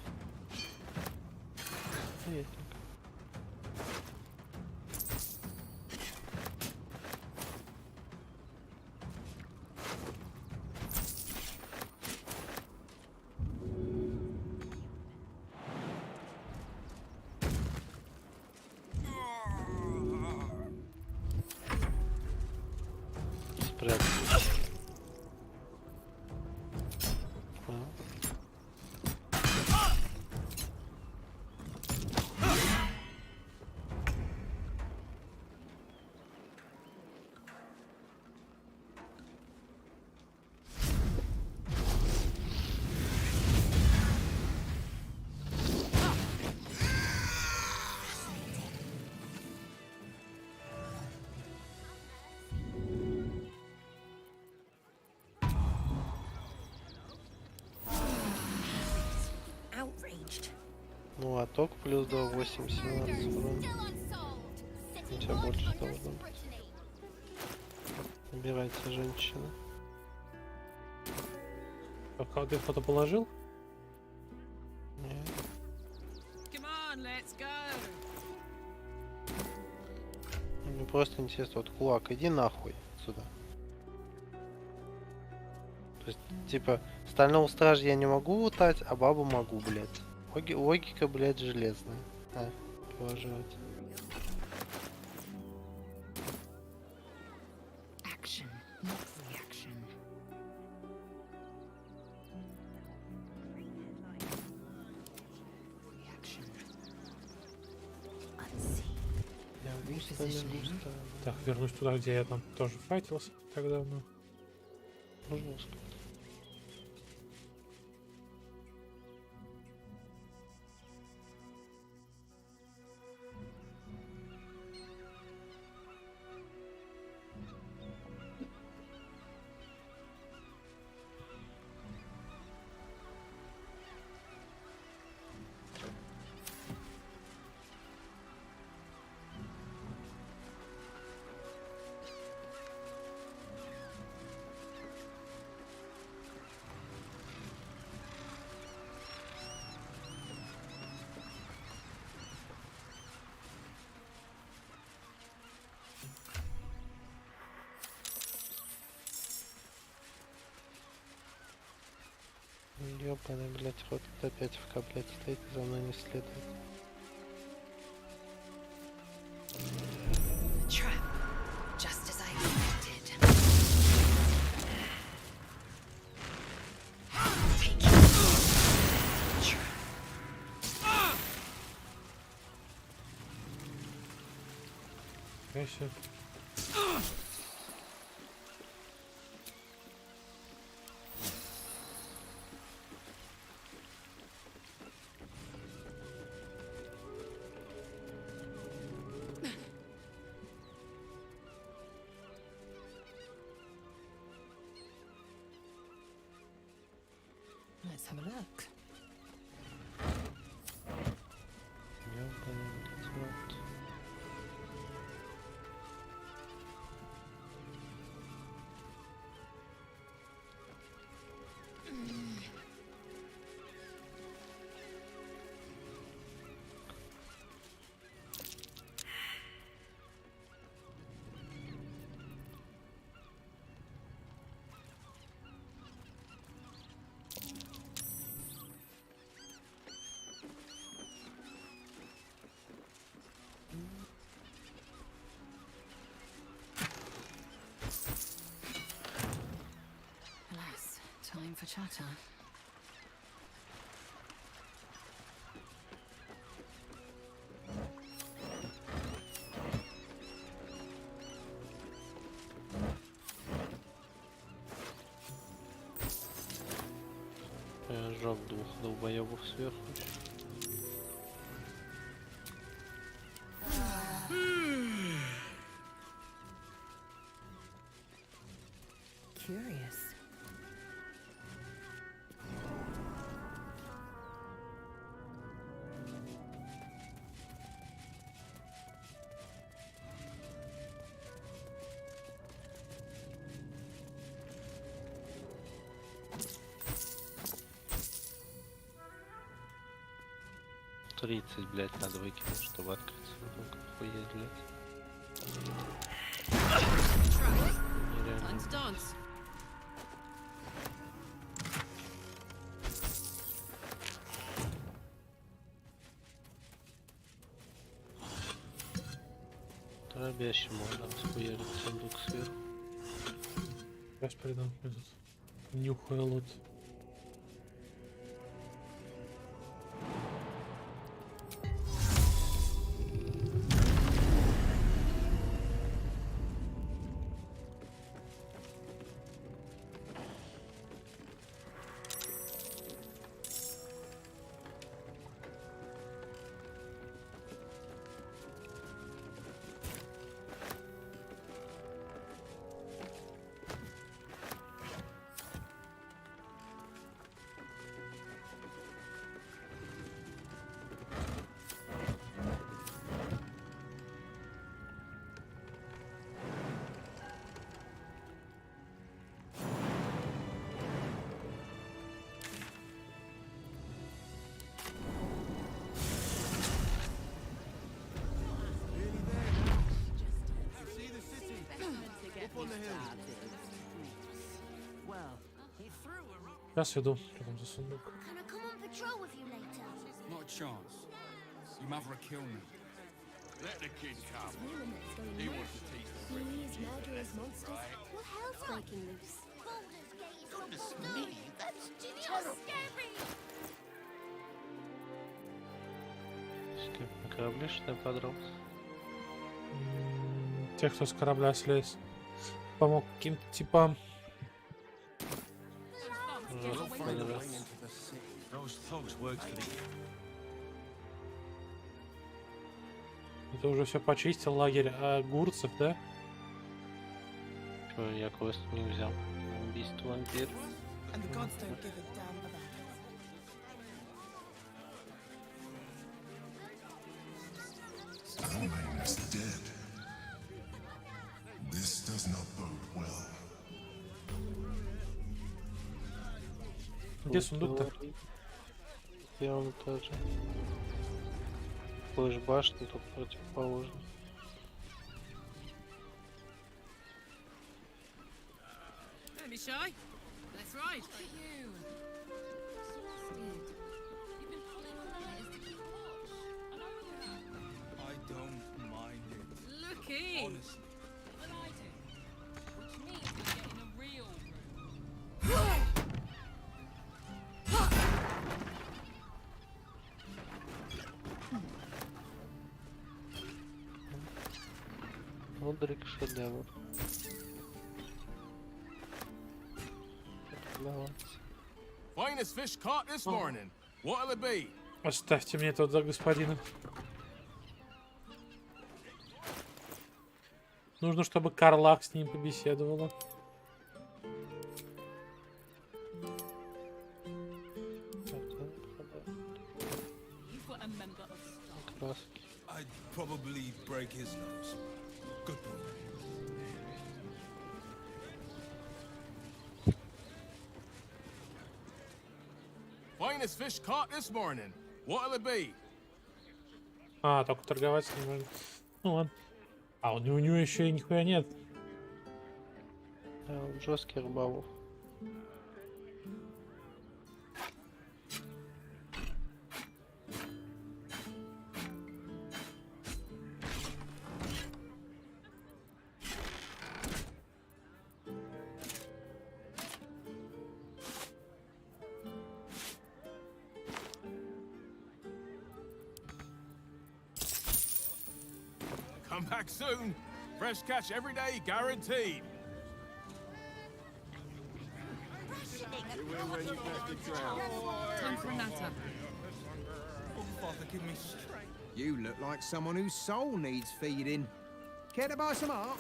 Ну, а ток плюс 2, 8, 17 урон. У тебя больше должно быть. Убирайте женщину. А ты фото положил? Нет. Мне просто интересно, вот кулак, иди нахуй сюда. То есть, типа, стального стража я не могу лутать, а бабу могу, блядь. Логика, блядь, железная. А, положить. Action, not reaction. Так, вернусь туда, где я там тоже файтился так давно. Жестко. Ёбаный, блядь, рот опять в блядь, стоит и за мной не следует. Trap, just as I expected. Take it. Конечно. Let's have a look. Ёбаный, блядь, рот. Alas, time for chatter. Я сжег двух долбоёбов сверху. Curious. Тридцать, блядь, надо выкинуть, чтобы открыть. Охуеть, блядь. Time to dance. Дробящим можно схуярить сундук сверху. Сейчас придам этот. Нюхаю лут. Сейчас иду. Что там за сундук? Can I come on patrol with you later? Not a chance. Your mother will kill me. Let the kid come. He wants to teach the These murderous monsters. What hell's breaking loose? Goodness me, that's terrible. На корабле что-то подрался. Те, кто с корабля слез. Помог каким-то типам. Это уже все почистил лагерь огурцев, да? Чё, я квест не взял. Убийство вампира. Starman is dead. This does not bode well. Где сундук-то? Я он тоже. Будешь башню, только противоположно. Don't be shy. Let's ride. I don't mind it. Looky! Honestly. Well, I do. Which means we get in a real room. Мудрик шедевр. Finest fish caught this morning. What'll it be? Оставьте мне тут за господина. Нужно, чтобы Карлак с ним побеседовала. You've got a member of staff. I'd probably break his nose. Good boy. Finest fish caught this morning. What'll it be? А, только торговать с ним можно. Ну ладно. А у него еще и нихуя нет. Да, жестких бабов. Come back soon. Fresh catch every day, guaranteed. Time for a natter. Oh, Father, give me strength. You look like someone whose soul needs feeding. Care to buy some art?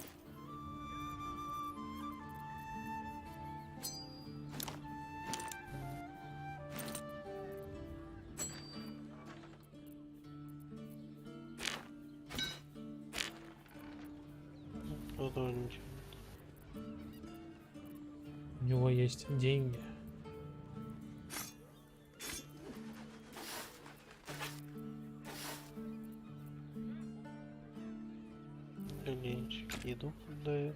У него есть деньги. Линейчик еду дает.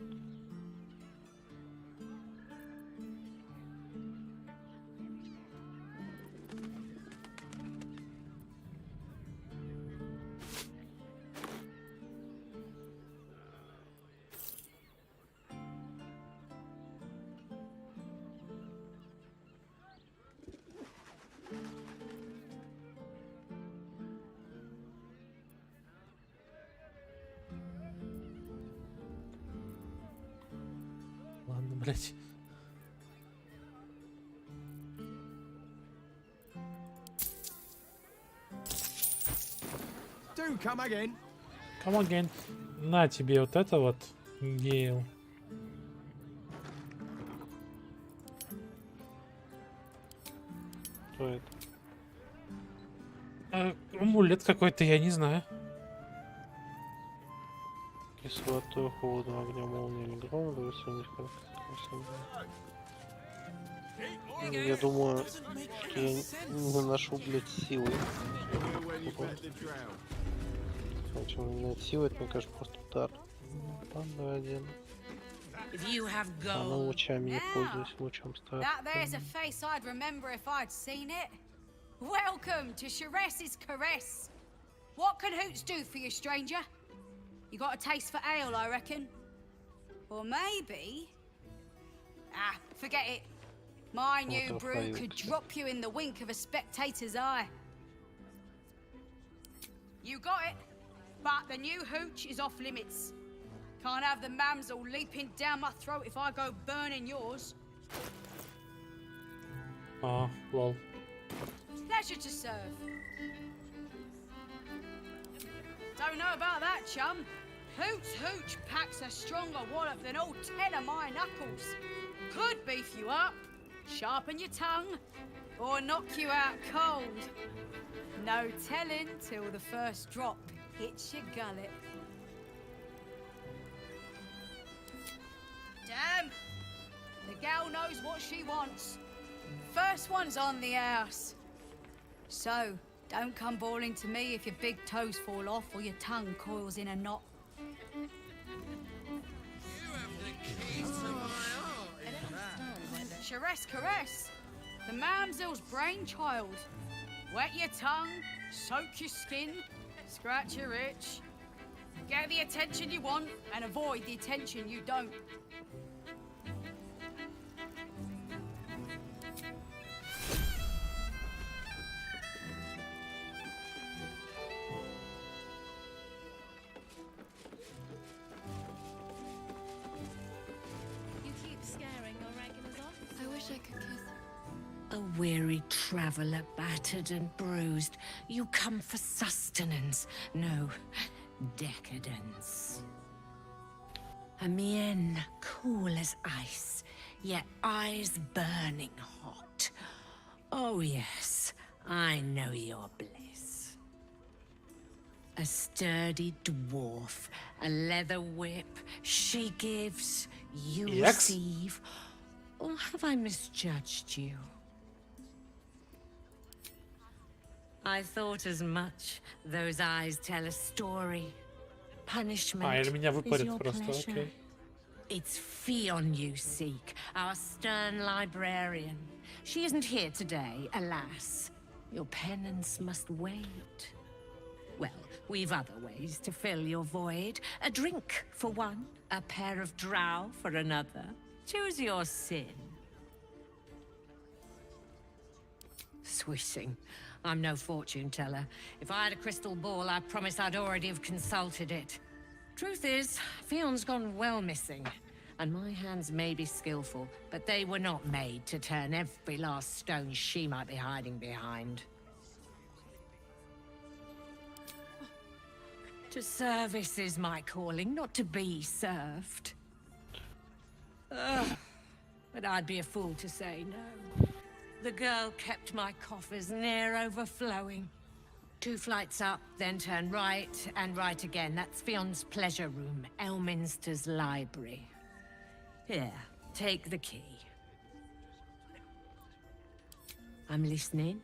Ладно, блять. Do come again. Come again. На тебе вот это вот, GeIL. Что это? Амулет какой-то, я не знаю. Кислоту, холодного огня, молнии или грома, я думаю, что я не наношу, блядь, силы. Чем не силы, это, мне кажется, просто удар. Панда один. Она лучами не пользуюсь, лучом ставлю. That there's a face I'd remember if I'd seen it. Welcome to Sharess's Caress. What can Hoots do for you, stranger? You got a taste for ale, I reckon? Or maybe... Ah, forget it. My new brew could drop you in the wink of a spectator's eye. You got it, but the new hooch is off limits. Can't have the mamsel leaping down my throat if I go burning yours. А, лол. Pleasure to serve. Don't know about that, chum. Hoot's hooch packs a stronger wallop than all 10 of my knuckles. Could beef you up, sharpen your tongue, or knock you out cold. No telling till the first drop hits your gullet. Damn! The gal knows what she wants. First one's on the house. So, don't come bawling to me if your big toes fall off or your tongue coils in a knot. Sharess Caress. The mamsel's brainchild. Wet your tongue, soak your skin, scratch your itch. Get the attention you want and avoid the attention you don't. You keep scaring your regulars off. I wish I could kiss. A weary traveller, battered and bruised, you come for sustenance, no, decadence. A mien cool as ice, yet eyes burning hot. Oh yes, I know your bliss. A sturdy dwarf, a leather whip, she gives, you receive. Or have I misjudged you? I thought as much. Those eyes tell a story. Punishment или меня is выпарит your просто, pleasure. окей. It's Fionn you seek, our stern librarian. She isn't here today, alas. Your penance must wait. Well, we've other ways to fill your void. A drink for one, a pair of drow for another. Choose your sin. Swishing. I'm no fortune teller. If I had a crystal ball, I promise I'd already have consulted it. Truth is, Fionn's gone well missing. And my hands may be skillful, but they were not made to turn every last stone she might be hiding behind. To service is my calling, not to be served. Ugh, but I'd be a fool to say no. The girl kept my coffers near overflowing. 2 flights up, then turn right and right again. That's Fionn's pleasure room, Elminster's library. Here, take the key. I'm listening.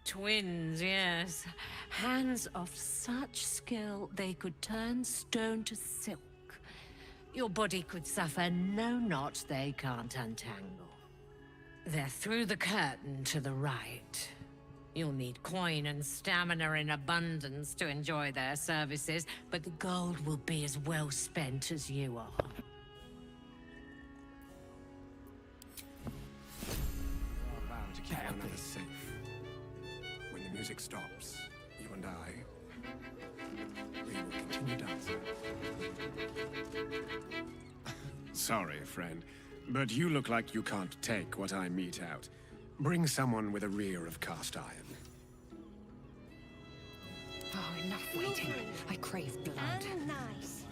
Twins, yes. Hands of such skill they could turn stone to silk. Your body could suffer no knot they can't untangle. They're through the curtain to the right. You'll need coin and stamina in abundance to enjoy their services, but the gold will be as well spent as you are. Bound to keep one another safe. When the music stops, you and I, we will continue dancing. Sorry, friend, but you look like you can't take what I mete out. Bring someone with a rear of cast iron. Oh, enough waiting. I crave blood. Nice.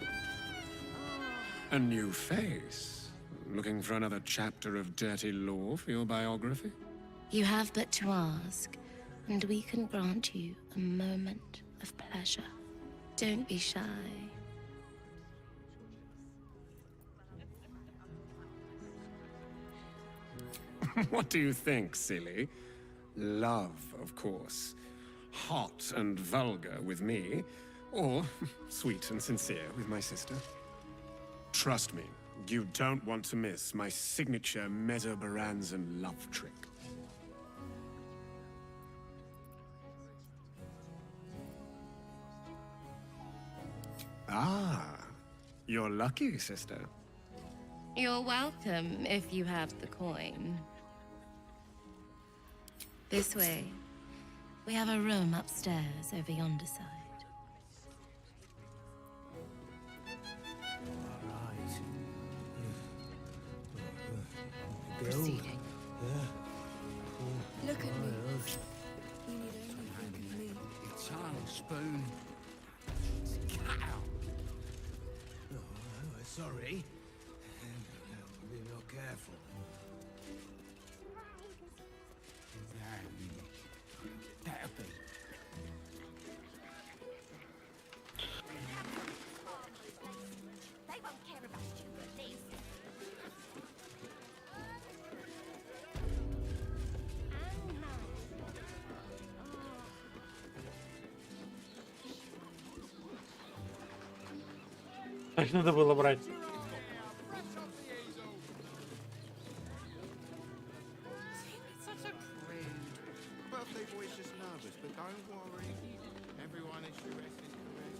A new face? Looking for another chapter of dirty lore for your biography? You have but to ask, and we can grant you a moment of pleasure. Don't be shy. What do you think, silly? Love, of course. Hot and vulgar with me, or sweet and sincere with my sister. Trust me, you don't want to miss my signature Mesobaranzan love trick. Ah, you're lucky, sister. You're welcome if you have the coin. This way. We have a room upstairs over yonder side. Proceeding. Look at me. You need only think of me. Charles Spoon. Oh, sorry. Be more careful. They won't care about you, but they Так надо было брать. but don't worry. Everyone is Shures's caress.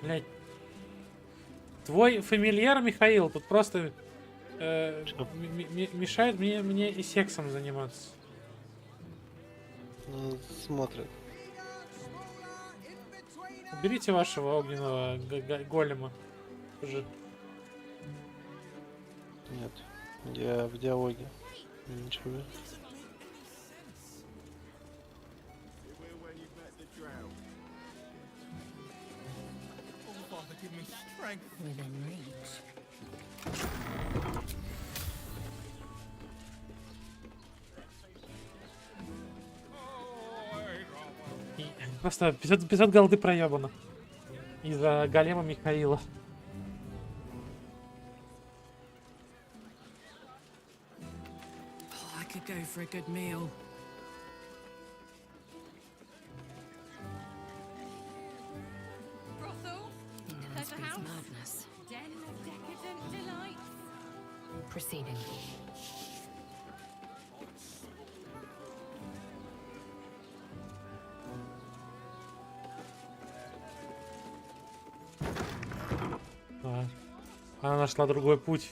Блять. Твой фамильяр Михаил тут просто мешает мне и сексом заниматься. Ну, смотрит. Уберите вашего огненного голема. Уже. Нет, я в диалоге. Ничего. Within reach. Просто 500 голды проебано. Из-за голема Михаила. Oh, I could go for a good meal. Brothel? Pleasure house? Madness. Den of decadent delights? Proceeding. Она нашла другой путь.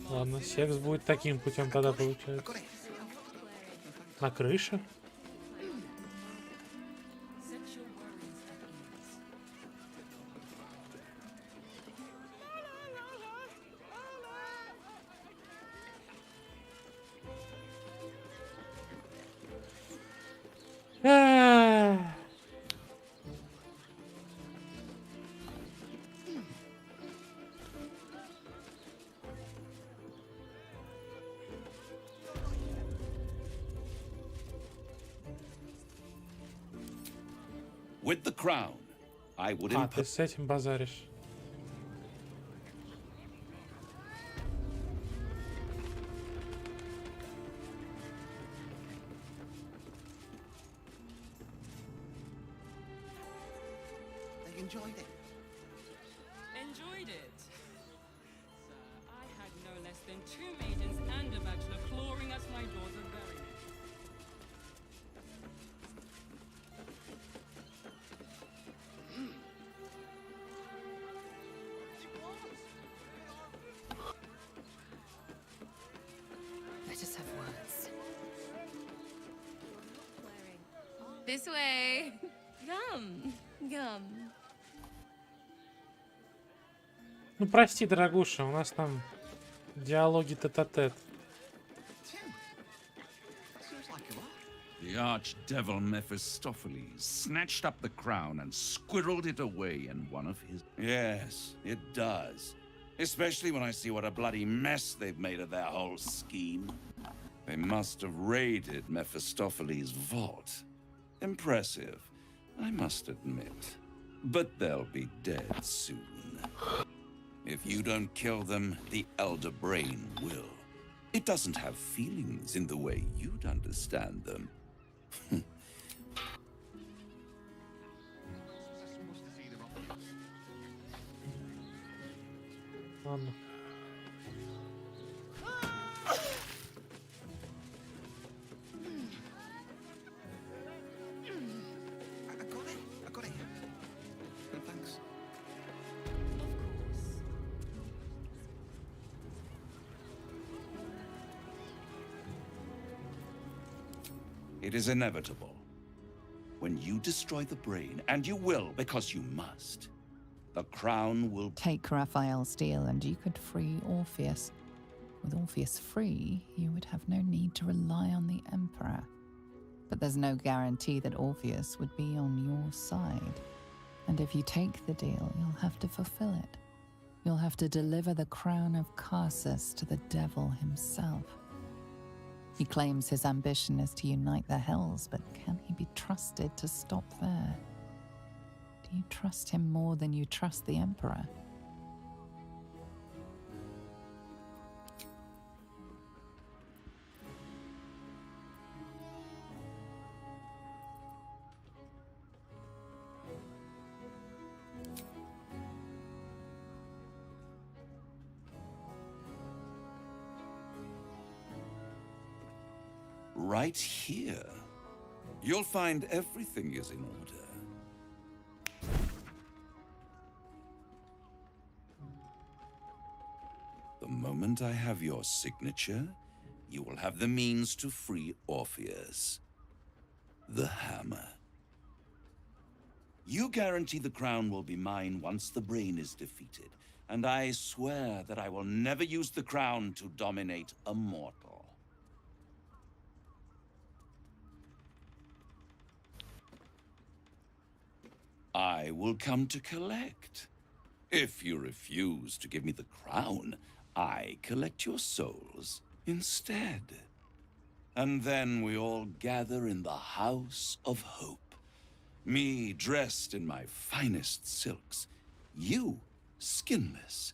Ладно, секс будет таким путем тогда получается. На крыше? With the crown, I would А, ты с этим базаришь. They enjoyed it. Enjoyed it? Sir, I had no less than 2 maidens and a bachelor clawing at my door the very next. Let us have words. This way. Come. Come. Ну прости, дорогуша, у нас там диалоги тет-а-тет. The archdevil Mephistopheles snatched up the crown and squirreled it away in one of his... Yes, it does. Especially when I see what a bloody mess they've made of their whole scheme. They must have raided Mephistopheles' vault. Impressive, I must admit. But they'll be dead soon. If you don't kill them, the Elder Brain will. It doesn't have feelings in the way you'd understand them. Ладно. I got it. No, thanks. It is inevitable. When you destroy the brain, and you will because you must, the crown will... Take Raphael's deal and you could free Orpheus. With Orpheus free, you would have no need to rely on the Emperor. But there's no guarantee that Orpheus would be on your side. And if you take the deal, you'll have to fulfill it. You'll have to deliver the crown of Carsus to the devil himself. He claims his ambition is to unite the Hells, but can he be trusted to stop there? Do you trust him more than you trust the Emperor? right here. You'll find everything is in order. The moment I have your signature, you will have the means to free Orpheus. The hammer. You guarantee the crown will be mine once the brain is defeated, and I swear that I will never use the crown to dominate a mortal. I will come to collect. If you refuse to give me the crown, I collect your souls instead. And then we all gather in the House of Hope. Me dressed in my finest silks, you skinless,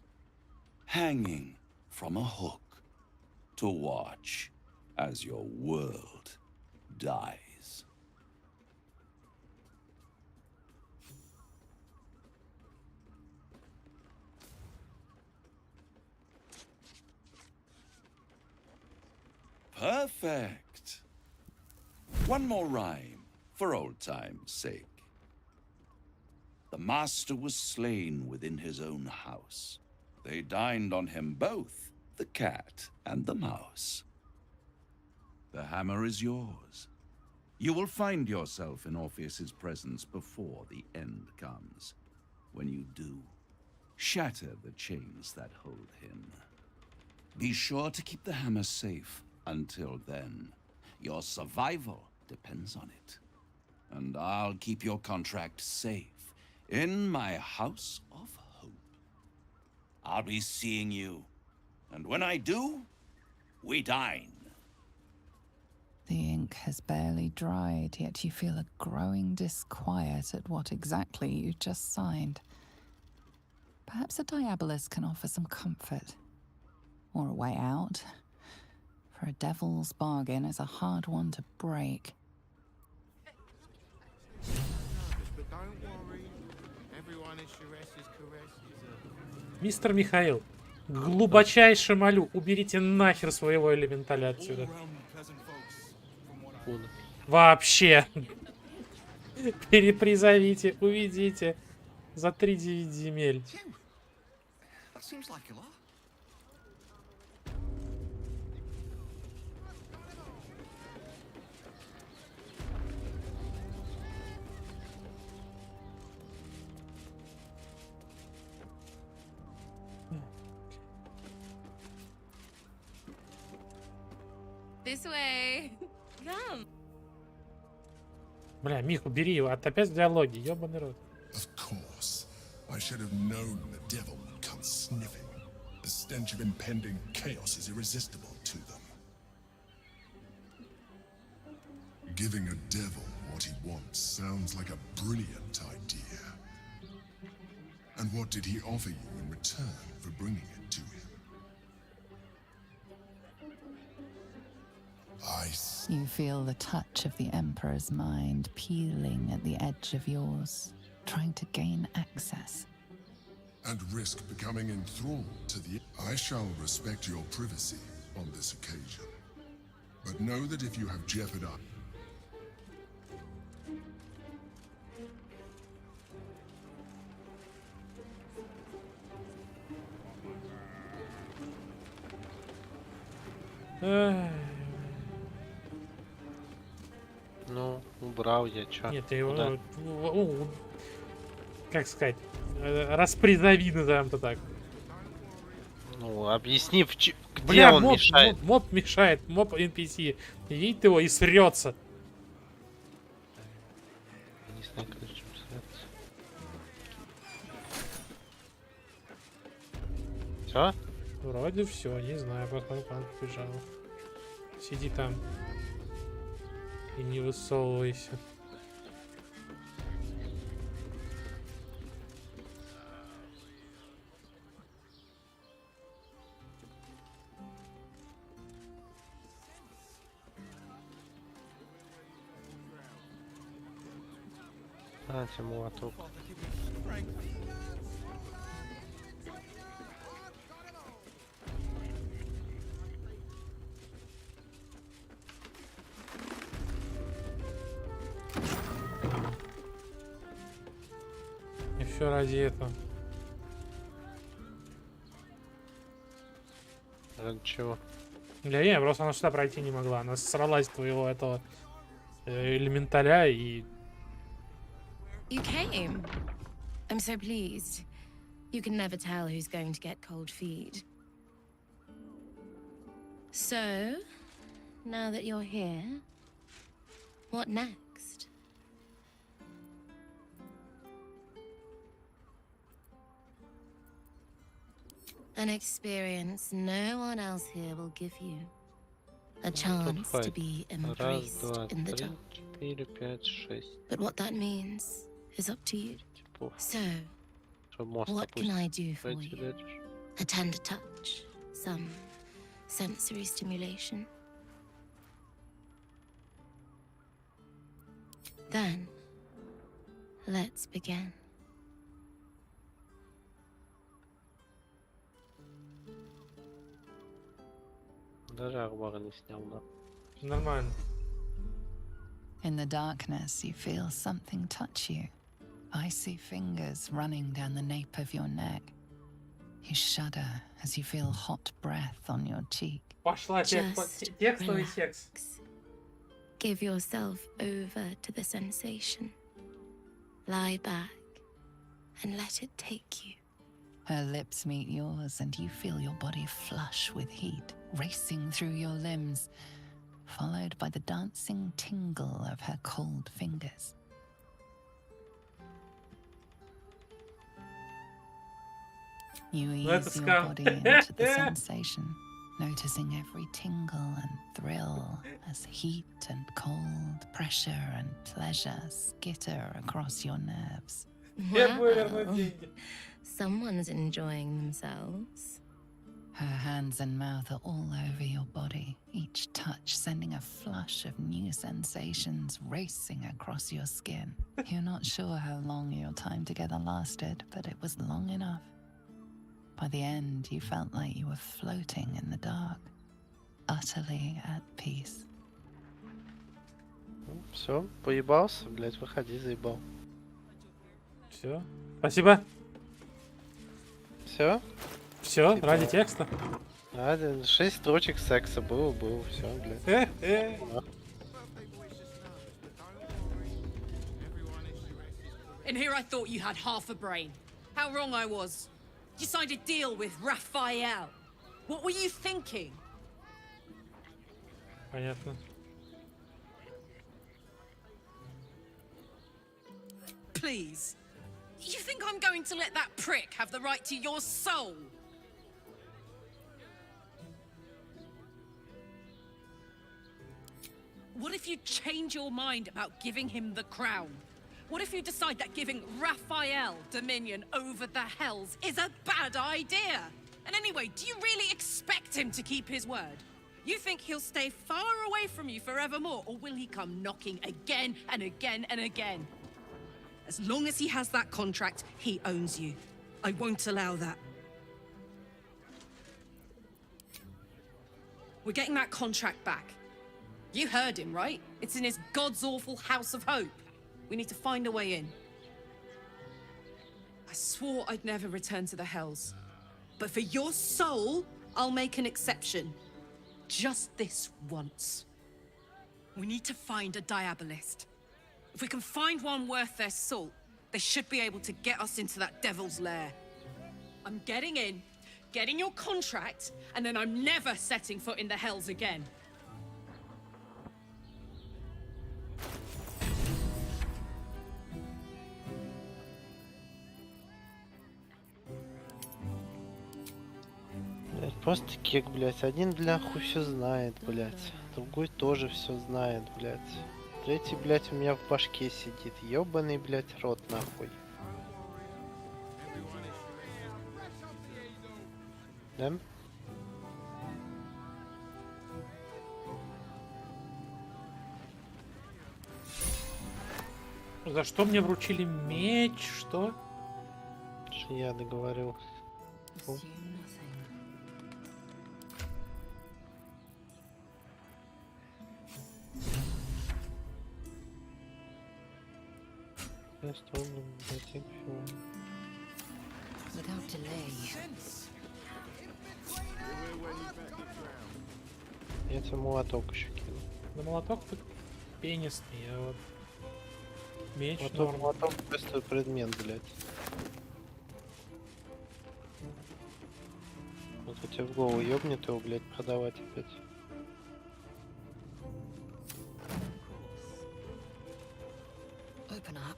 hanging from a hook to watch as your world dies. Perfect. One more rhyme, for old time's sake. The master was slain within his own house. They dined on him both, the cat and the mouse. The hammer is yours. You will find yourself in Orpheus's presence before the end comes. When you do, shatter the chains that hold him. Be sure to keep the hammer safe until then. Your survival depends on it. And I'll keep your contract safe in my House of Hope. I'll be seeing you. And when I do, we dine. The ink has barely dried, yet you feel a growing disquiet at what exactly you just signed. Perhaps a diabolus can offer some comfort. Or a way out. For a devil's bargain is a hard one to break. But don't worry. Everyone is Shire's caress is a... Мистер Михаил, глубочайше молю, уберите нахер своего элементаля отсюда. Вообще. Перепризовите, уведите. За 3-9 земель. This way. Come. Бля, Мих, убери его, а опять в диалоге, ёбаный рот. Of course. I should have known the devil would come sniffing. The stench of impending chaos is irresistible to them. Giving a devil what he wants sounds like a brilliant idea. And what did he offer you in return for bringing it to him? You feel the touch of the Emperor's mind peeling at the edge of yours, trying to gain access. And risk becoming enthralled to the... I shall respect your privacy on this occasion. But know that if you have jeopardized... Ну, убрал я, чё? Нет, ты его... Куда? Как сказать? Распризови, назовем-то так. Ну, объясни, где Бля, он мешает. Моб мешает, моб NPC. Видит его и срется. Не знаю, как чем сраться. Все? Вроде все, не знаю, посмотрим, куда он побежал. Сиди там. И не высовывайся. А, тебе молоток. все ради этого. Чего? Я просто она сюда пройти не могла. Она сорвалась твоего этого элементаля и... You came. I'm so pleased. You can never tell who's going to get cold feet. So, now that you're here, what next? An experience no one else here will give you. A chance to be embraced in the dark. 4, 5, 6. But what that means is up to you. So, what can I do for you? A tender touch, some sensory stimulation. Then, let's begin. Даже арбора не снял, да? Нормально. In the darkness, you feel something touch you. Icy fingers running down the nape of your neck. You shudder as you feel hot breath on your cheek. Пошла текстовый текст. Give yourself over to the sensation. Lie back and let it take you. Her lips meet yours and you feel your body flush with heat, racing through your limbs, followed by the dancing tingle of her cold fingers. You ease your body into the sensation, noticing every tingle and thrill as heat and cold, pressure and pleasure skitter across your nerves. Wow. Someone's enjoying themselves. Her hands and mouth are all over your body, each touch sending a flush of new sensations racing across your skin. You're not sure how long your time together lasted, but it was long enough. By the end, you felt like you were floating in the dark, utterly at peace. Все, поебался, блять, выходи, заебал. Все. Спасибо. Все? Все, ради текста. Ради 6 строчек секса было, все, блядь. In here I thought you had half a brain. How wrong I was. You signed a deal with Raphael. What were you thinking? Понятно. Please. You think I'm going to let that prick have the right to your soul? What if you change your mind about giving him the crown? What if you decide that giving Raphael dominion over the Hells is a bad idea? And anyway, do you really expect him to keep his word? You think he'll stay far away from you forevermore, or will he come knocking again and again and again? As long as he has that contract, he owns you. I won't allow that. We're getting that contract back. You heard him, right? It's in his god's-awful House of Hope. We need to find a way in. I swore I'd never return to the Hells. But for your soul, I'll make an exception. Just this once. We need to find a Diabolist. If we can find one worth their salt, they should be able to get us into that devil's lair. I'm getting in, getting your contract, and then I'm never setting foot in the Hells again. Блять, просто кек, блять. Один бляху все знает, блять. Другой тоже все знает, блять. Третий, блять, у меня в башке сидит. Ёбаный, блять, рот нахуй. Да? За что мне вручили меч? Что? Я договорил. Without delay. Я тебе молоток еще кину. Да молоток тут пенистый, а вот меч Молоток, молоток просто предмет, блядь. Вот у тебя в голову ёбнет его, блядь, продавать опять. Open up.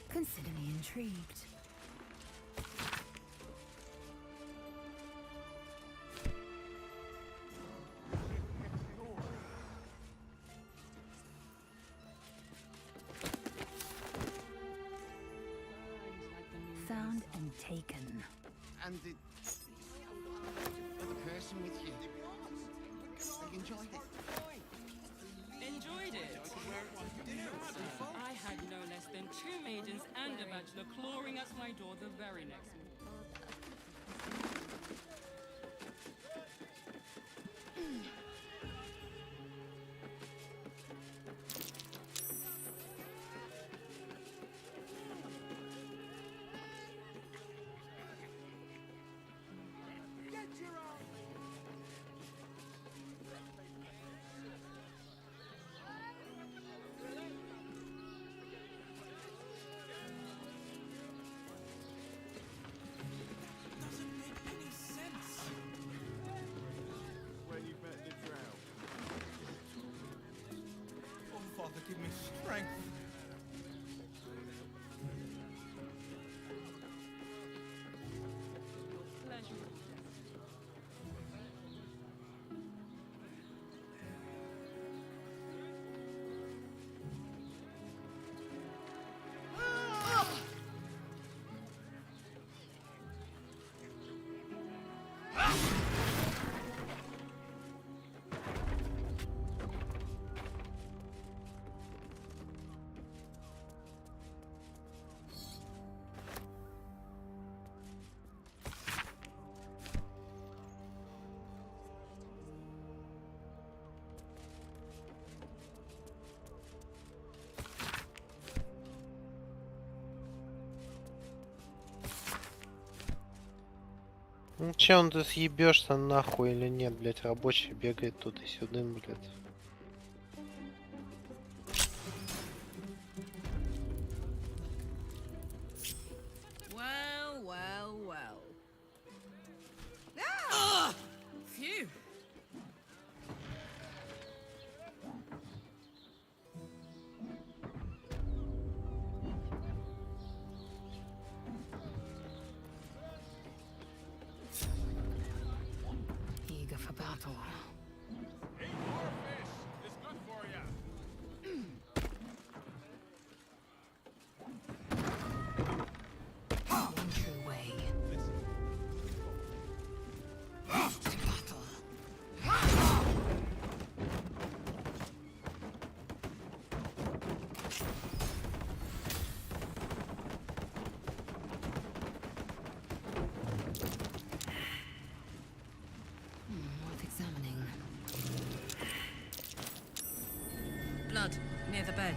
Consider me intrigued. Found and taken. And the person with you, they enjoyed it. Enjoyed it? I had no less than 2 maidens and a bachelor clawing at my door the very next morning. Father, give me strength. Ну че, он ты съебешься нахуй или нет, блять, рабочий бегает тут и сюда, блять. Well, well, well. Ah! Phew. Eager for battle. Eat more fish. It's good for you. One true way. To battle. Worth examining. Blood near the bed.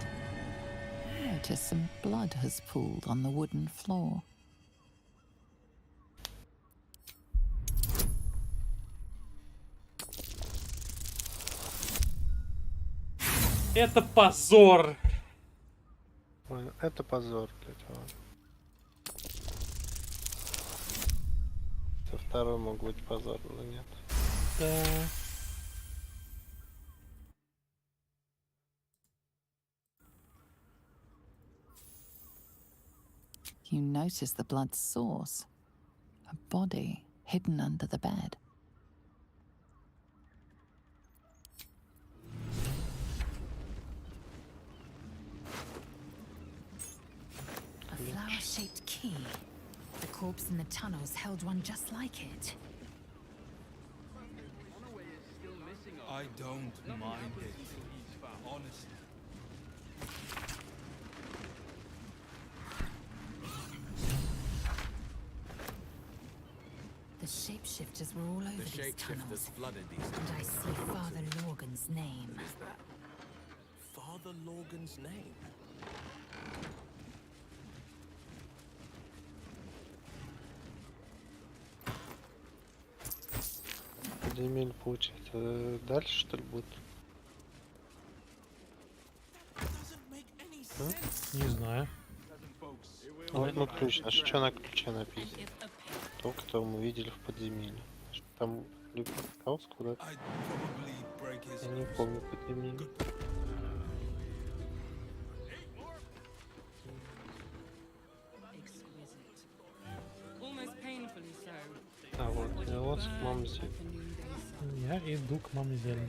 Notice some blood has pooled on the wooden floor. Это позор! Ой, это позор, блять, вот. Это второй мог быть позор, но нет. Да. You notice the blood's source. A body hidden under the bed. A flower-shaped key. The corpse in the tunnels held one just like it. I don't mind it. honestly. The shapeshifters were all over The these tunnels, shapeshifters flooded these and I see Father Lorgan's name. Is that Father Lorgan's name? Земель получается дальше, что ли, будет? Не знаю. Ну, ключ. А что на ключе написано? То, которое мы видели в подземелье. Там хаос куда-то. Я не помню подземелье. А вот, вот мамзель. Я иду к мамзеле.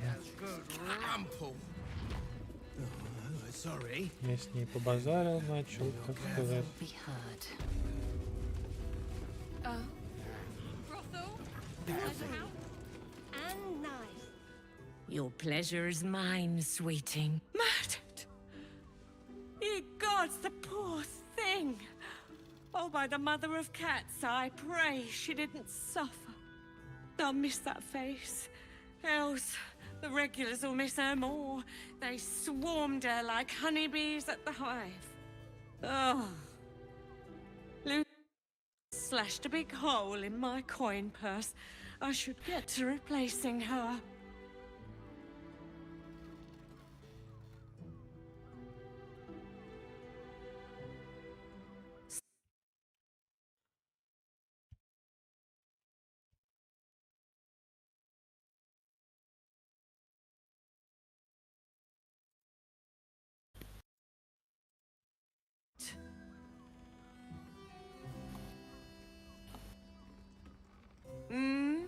Я с ней побазарил, начал, так сказать. Your pleasure is mine, sweeting. Murdered! Ye gods, the poor thing! Oh, by the mother of cats, I pray she didn't suffer. I'll miss that face. Else, the regulars will miss her more. They swarmed her like honeybees at the hive. Oh. Luke slashed a big hole in my coin purse. I should get to replacing her. Hmm?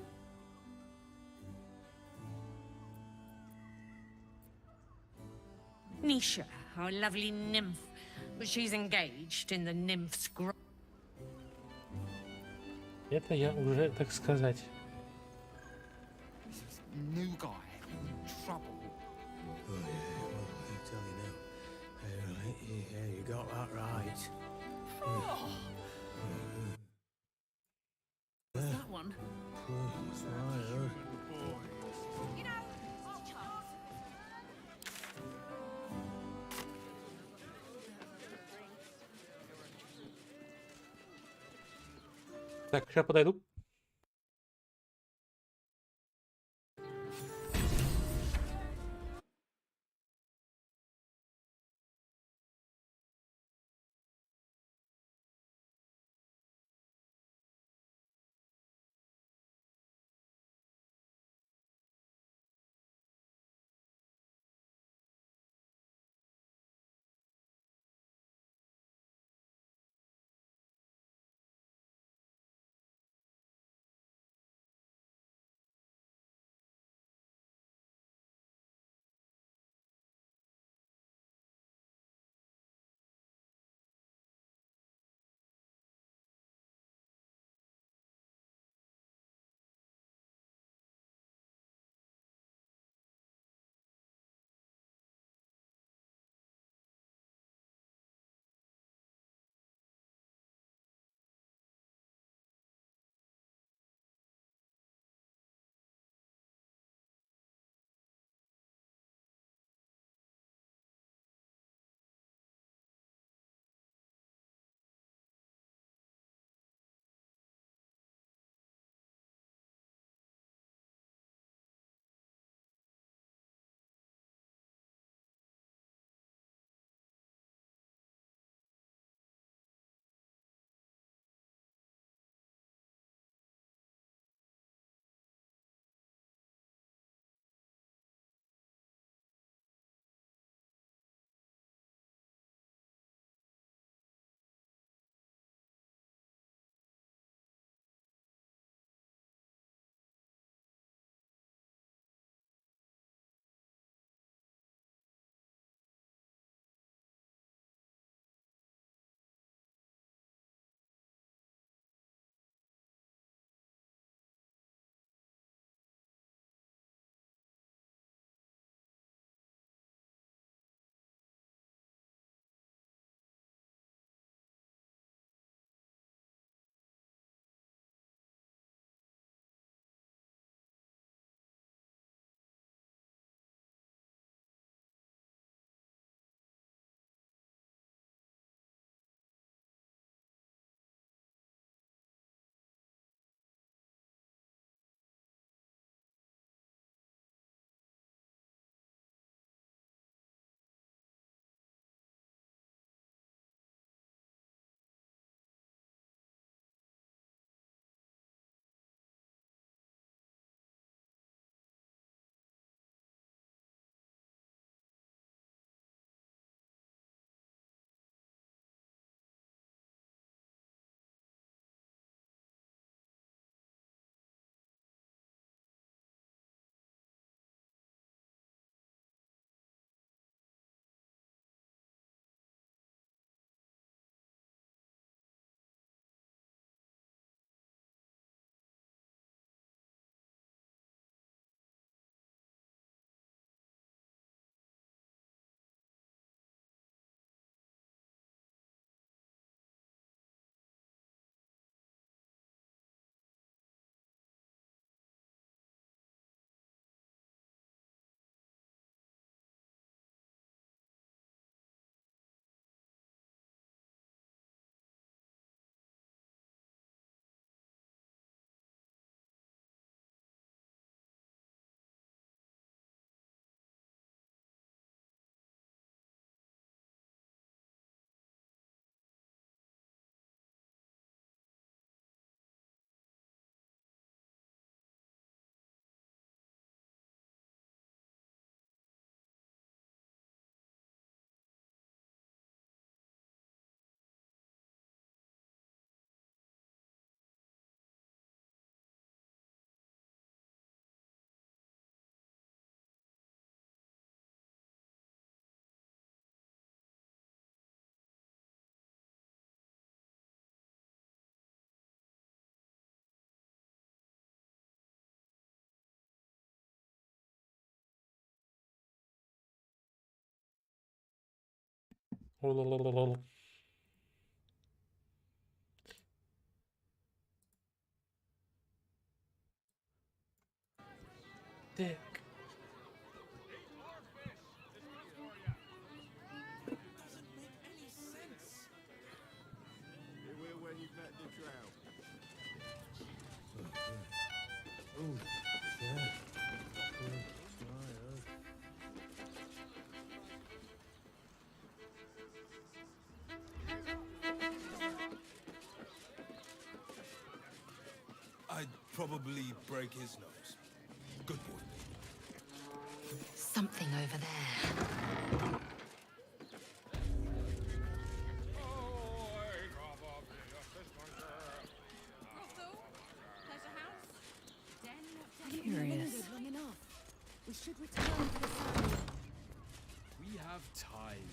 Nisha, our lovely nymph. But she's engaged in the nymph's grove. Это я уже, так сказать. New guy in trouble. Oh yeah, well, I tell you now. Yeah, you got that right. What's that one? That's right, You know, Так, сейчас подойду. Лолололол. Так. I'd probably break his nose. Good boy. Something over there. Curious. We should return to the ceremony. We have time.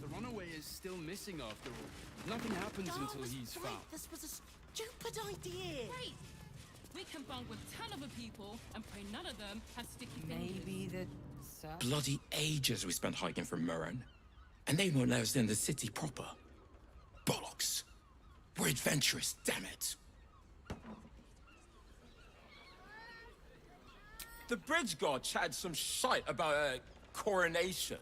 The runaway is still missing after all. Nothing happens until he's found. This was a stupid idea. Great! We can bond with 10 other people and pray none of them have sticky fingers. Maybe the... Bloody ages we spent hiking from Murren. And they won't let us in the city proper. Bollocks. We're adventurous, damn it. The bridge god chatted some shite about a coronation.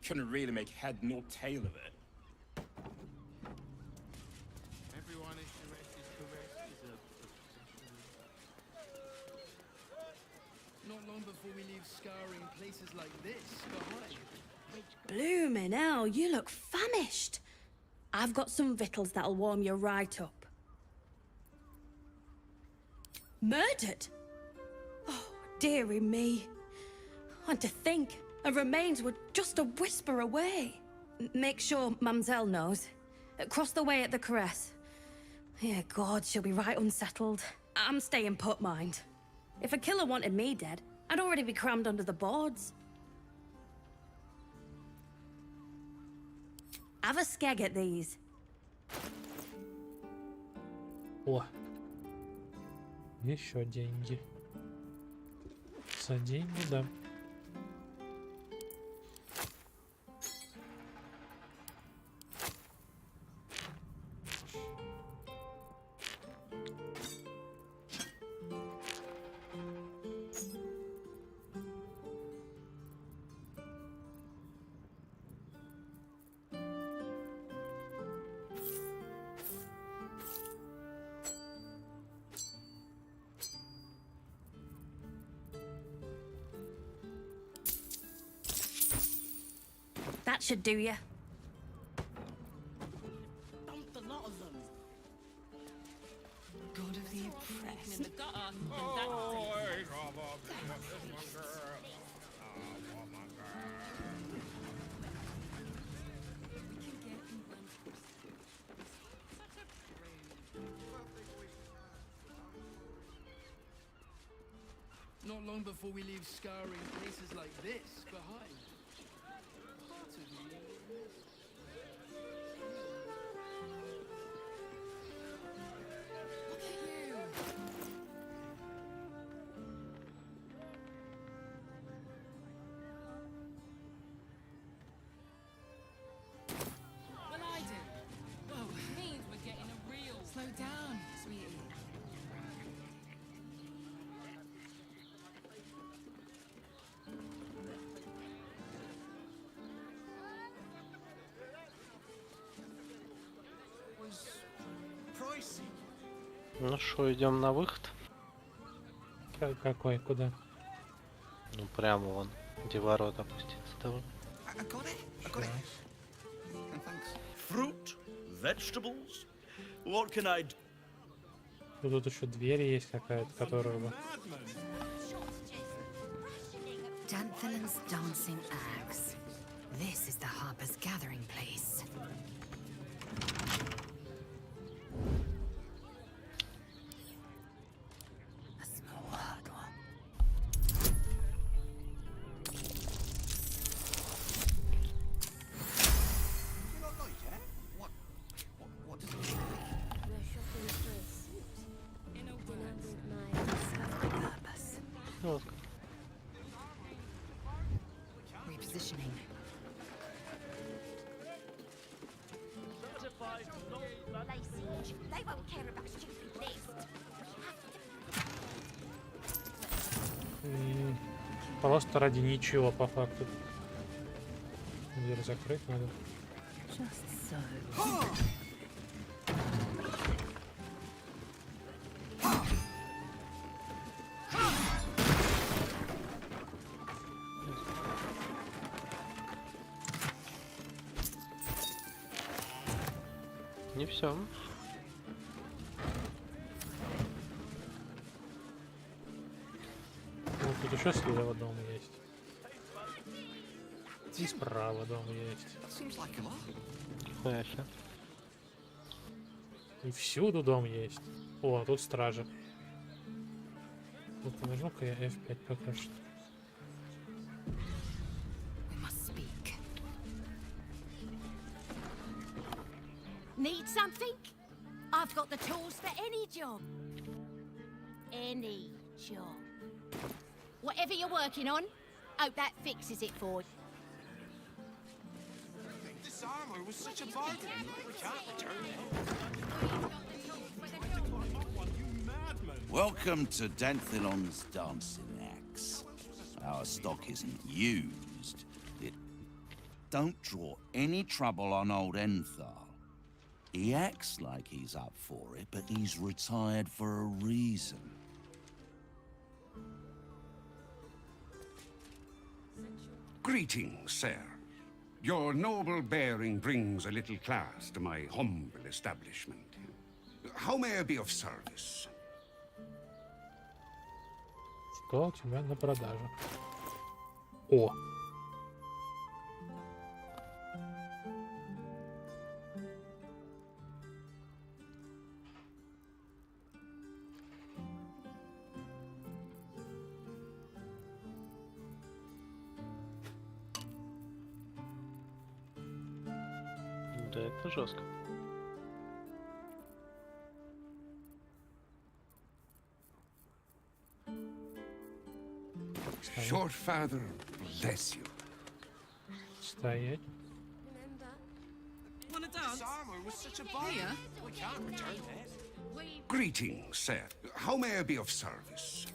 Couldn't really make head nor tail of it. Everyone is caress is Not long before we leave scouring places like this behind. Bloomin' hell, you look famished. I've got some victuals that'll warm you right up. Murdered? Oh, dearie me. And to think, her remains were just a whisper away. Make sure Mamselle knows. Across the way at the caress. Yeah, God, she'll be right unsettled. I'm staying put, mind. If a killer wanted me dead, I'd already be crammed under the boards. Have a skeg at these. О. Еще деньги. За деньги, да. That should do ya. Dumped a lot of them. God of the oppressed. In the gutter, and Not long before we leave scouring places like this behind. Part of me. Look at you. Well, I do. Whoa, means we're getting a real. Slow down, sweetie. pricey. Ну что, идем на выход? Какой? Куда? Ну прямо вон, где ворота опуститься. Давай. I got it. I got it. And thanks. Fruit, vegetables. What can I do? Тут еще дверь есть какая-то, которую бы... Danthalan's dancing axe. This is the harbor's gathering place. A small hurdle. You not like that? What does it look like? We're shopping for a suit. In a Dinner word. with my Purpose. Вот. Repositioning. Просто ради ничего, по факту. Дверь закрыть надо. Just so. Не все. Ну, тут еще слева дом есть. И справа дом есть. Нихуя себе. И всюду дом есть. О, тут стражи. Вот нажму-ка я F5 пока что. We must speak. Need something? I've got the tools for any job. Any job. Whatever you're working on, hope that fixes it for you. This armor was such a bargain. We can't return it. Welcome to Danthilon's Dancing Axe. Our stock isn't used. Don't draw any trouble on old Enthal. He acts like he's up for it, but he's retired for a reason. Greetings, sir. Your noble bearing brings a little class to my humble establishment. How may I be of service? Что у тебя на продажу? О! Да, это жестко. Your father bless you. Стоять. Wanna dance? This armor was such a bargain. Here? We can't return it. Greetings, sir. How may I be of service?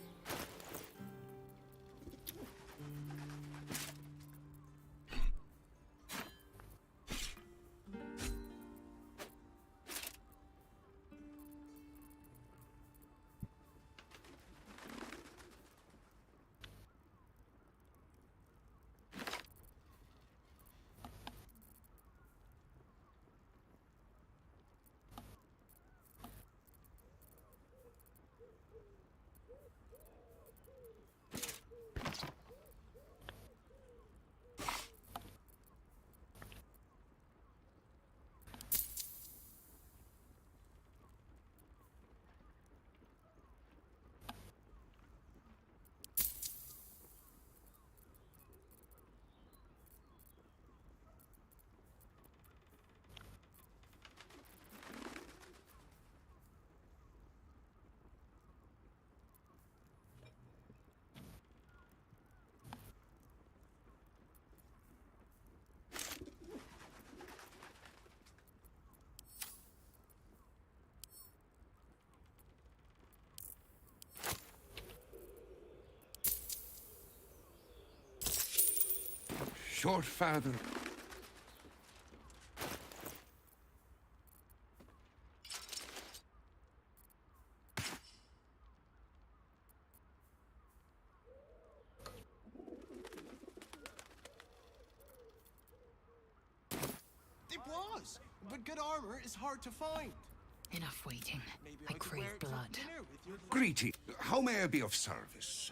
Your father. It was, but good armor is hard to find. Enough waiting. I crave blood. Greeting. How may I be of service?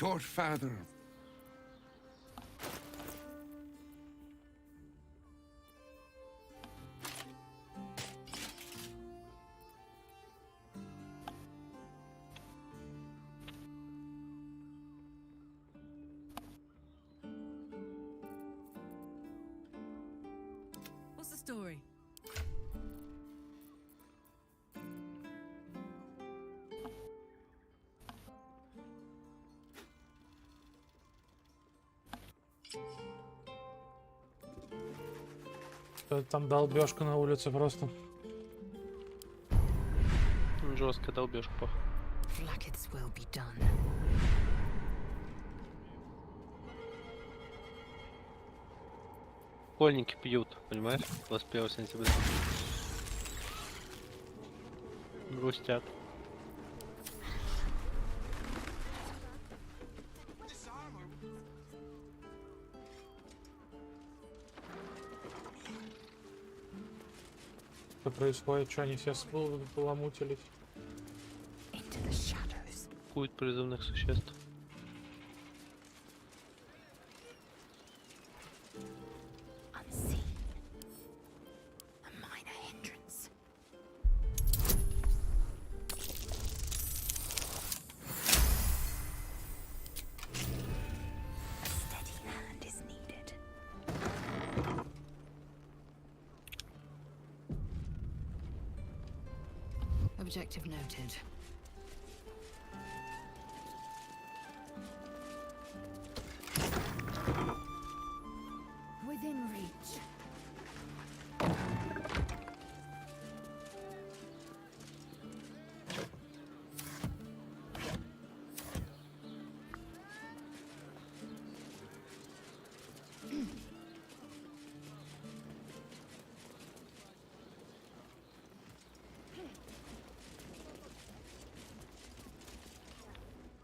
your father. What's the story? Там долбежка на улице просто. Жесткая долбежка. Blackets will be done. Школьники пьют, понимаешь? 21 сентября. Грустят. Что происходит? Что они все поломутились? Культ призывных существ. Objective noted. Within reach.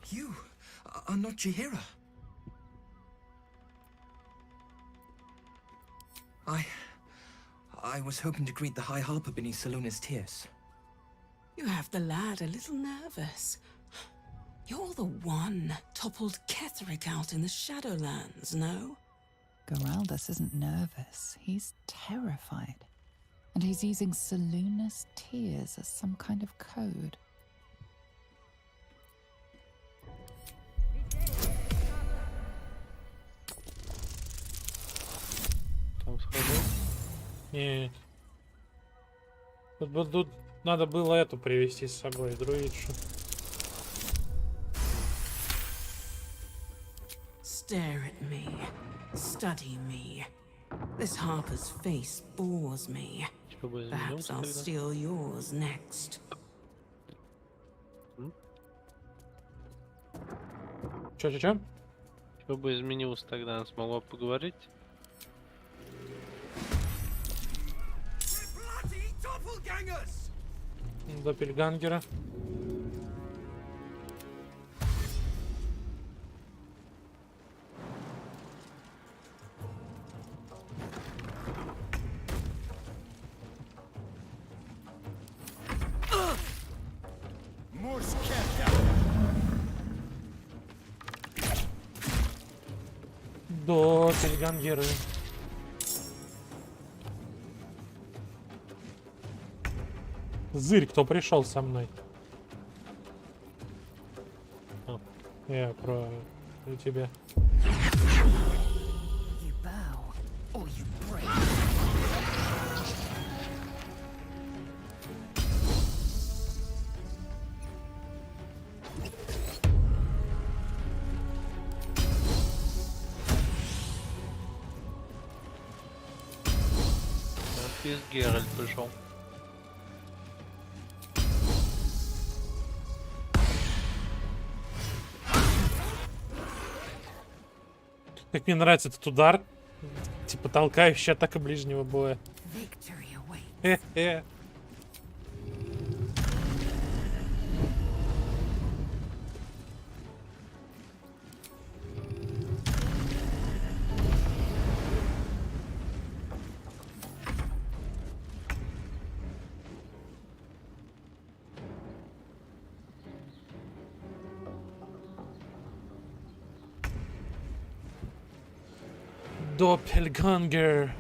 You are not Chihira. I was hoping to greet the High Harper beneath Salona's tears. You have the lad a little nervous. You're the one toppled Ketherick out in the Shadowlands, no? Geraldus isn't nervous. He's terrified. And he's using Salona's tears as some kind of code. Нет. Тут надо было эту привезти с собой, друидшу. Stare at me. Study me. This Harper's face bores me. Perhaps I'll steal yours next. Чё? Что бы изменилось тогда? Она смогла поговорить? Доппельгангера. Доппельгангеры. Зырь, кто пришел со мной? Я про тебя. Геральт пришел. Как мне нравится этот удар, типа толкающая атака ближнего боя. Doppelganger.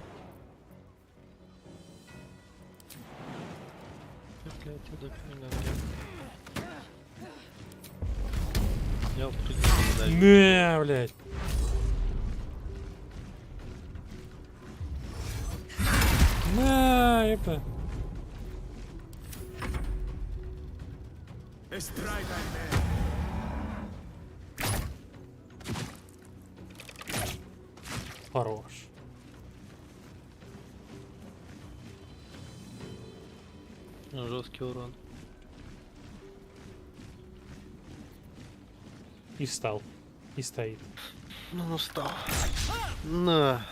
Я в Не, блядь. На, это. Хорош. Жесткий урон. И встал. И стоит. Ну, устал. На.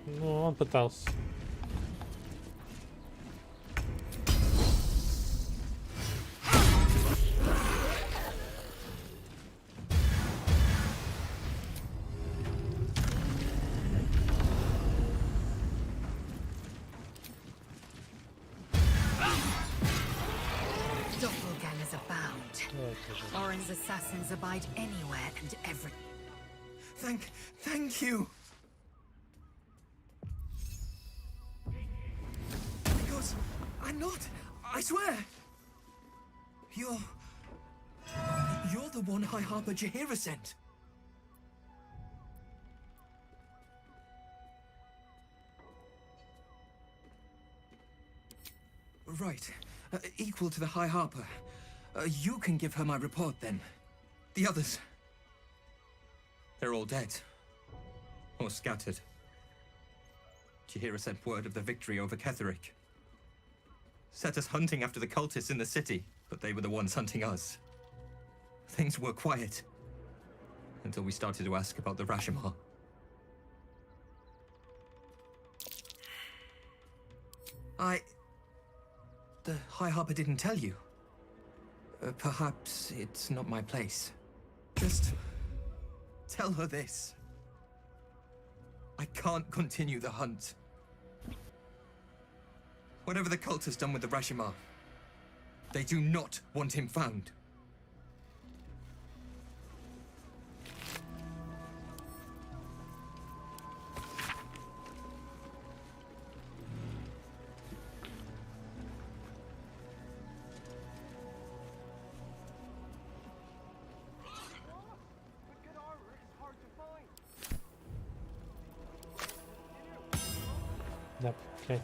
Ну, он пытался. Doppelgangers abound. Orin's assassins abide anywhere and every. Thank you. Because I'm not. I swear. You're the one High Harper Jaheira sent. Right. Equal to the High Harper. You can give her my report then. The others. They're all dead. Or scattered. Jaheira sent word of the victory over Ketheric. Set us hunting after the cultists in the city, but they were the ones hunting us. Things were quiet. Until we started to ask about the Rashomon. The High Harper didn't tell you. Perhaps it's not my place. Just tell her this. I can't continue the hunt. Whatever the cult has done with the Rashomon, they do not want him found. Да, окей.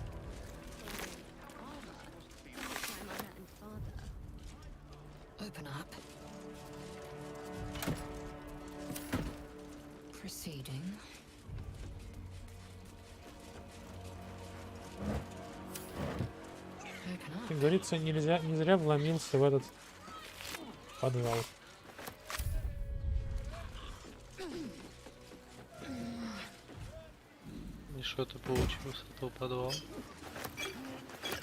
Open up. Proceeding. Как говорится, не зря вломился в этот подвал. И что ты получил с этого подвала?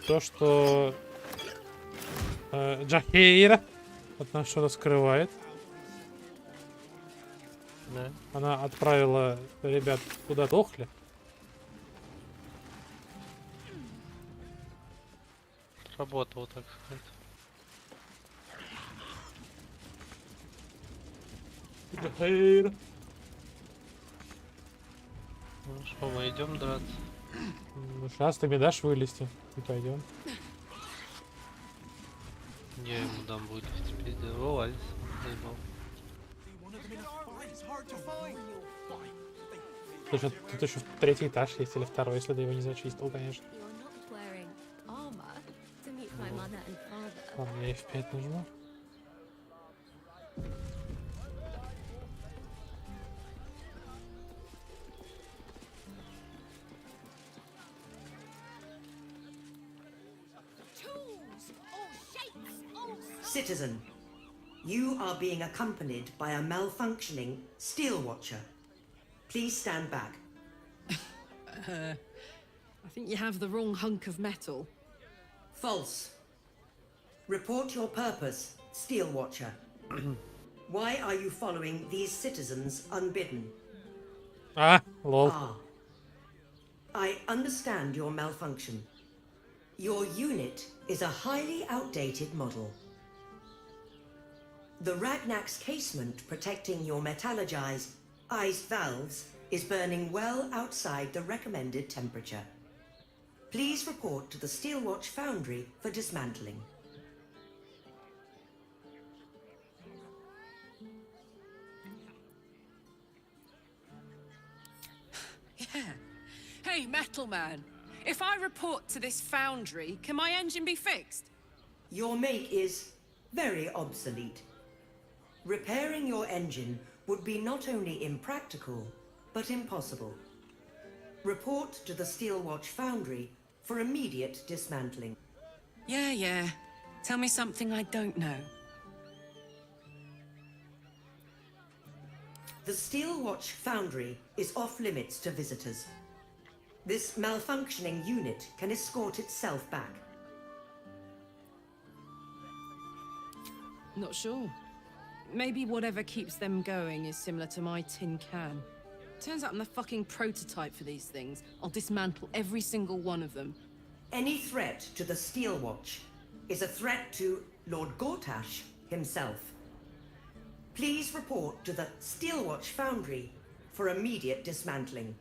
То, что Джахейра от нас что-то скрывает. Да. Она отправила ребят куда дохли. Работал, так сказать. Джахейра. Ну что, мы идем драться? Ну, сейчас ты мне дашь вылезти. И пойдем. Не, ему дам вылезти, пиздец. Вылазь. Заебал. Тут еще третий этаж есть или второй, если ты его не зачистил, конечно. Ладно, я F5 нажму. Citizen, you are being accompanied by a malfunctioning steel watcher. Please stand back. I think you have the wrong hunk of metal. False. Report your purpose, steel watcher. Why are you following these citizens unbidden? Lol. I understand your malfunction. Your unit is a highly outdated model. The Ragnak's casement protecting your metallurgized iced valves is burning well outside the recommended temperature. Please report to the Steelwatch Foundry for dismantling. Yeah. Hey, Metal Man. If I report to this foundry, can my engine be fixed? Your make is very obsolete. Repairing your engine would be not only impractical, but impossible. Report to the Steelwatch Foundry for immediate dismantling. Yeah. Tell me something I don't know. The Steelwatch Foundry is off limits to visitors. This malfunctioning unit can escort itself back. Not sure. Maybe whatever keeps them going is similar to my tin can. Turns out I'm the fucking prototype for these things. I'll dismantle every single one of them. Any threat to the Steelwatch is a threat to Lord Gortash himself. Please report to the Steelwatch Foundry for immediate dismantling.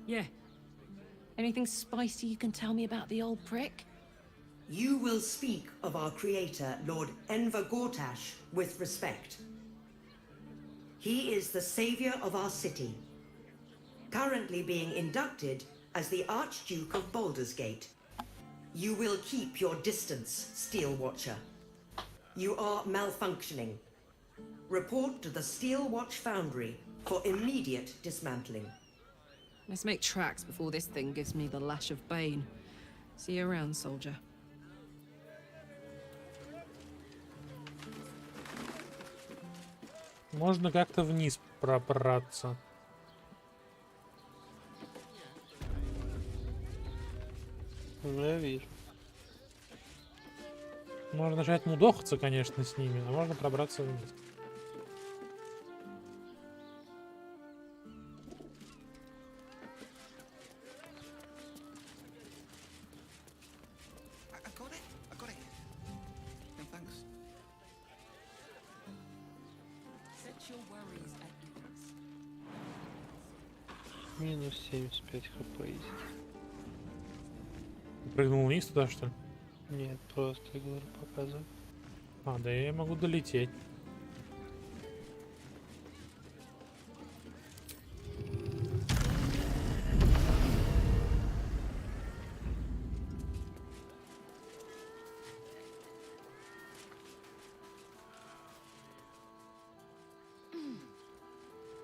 Yeah. Anything spicy you can tell me about the old prick? You will speak of our creator, Lord Enver Gortash, with respect. He is the savior of our city, currently being inducted as the Archduke of Baldur's Gate. You will keep your distance, Steel Watcher. You are malfunctioning. Report to the Steel Watch Foundry for immediate dismantling. Let's make tracks before this thing gives me the lash of Bane. See you around, soldier. Можно как-то вниз пробраться. Ну, я вижу. Можно начать мудохаться, конечно, с ними, а можно пробраться вниз. Минус 75 хп есть. Прыгнул вниз туда, что ли? Нет, просто, я говорю, показываю. А, да я могу долететь.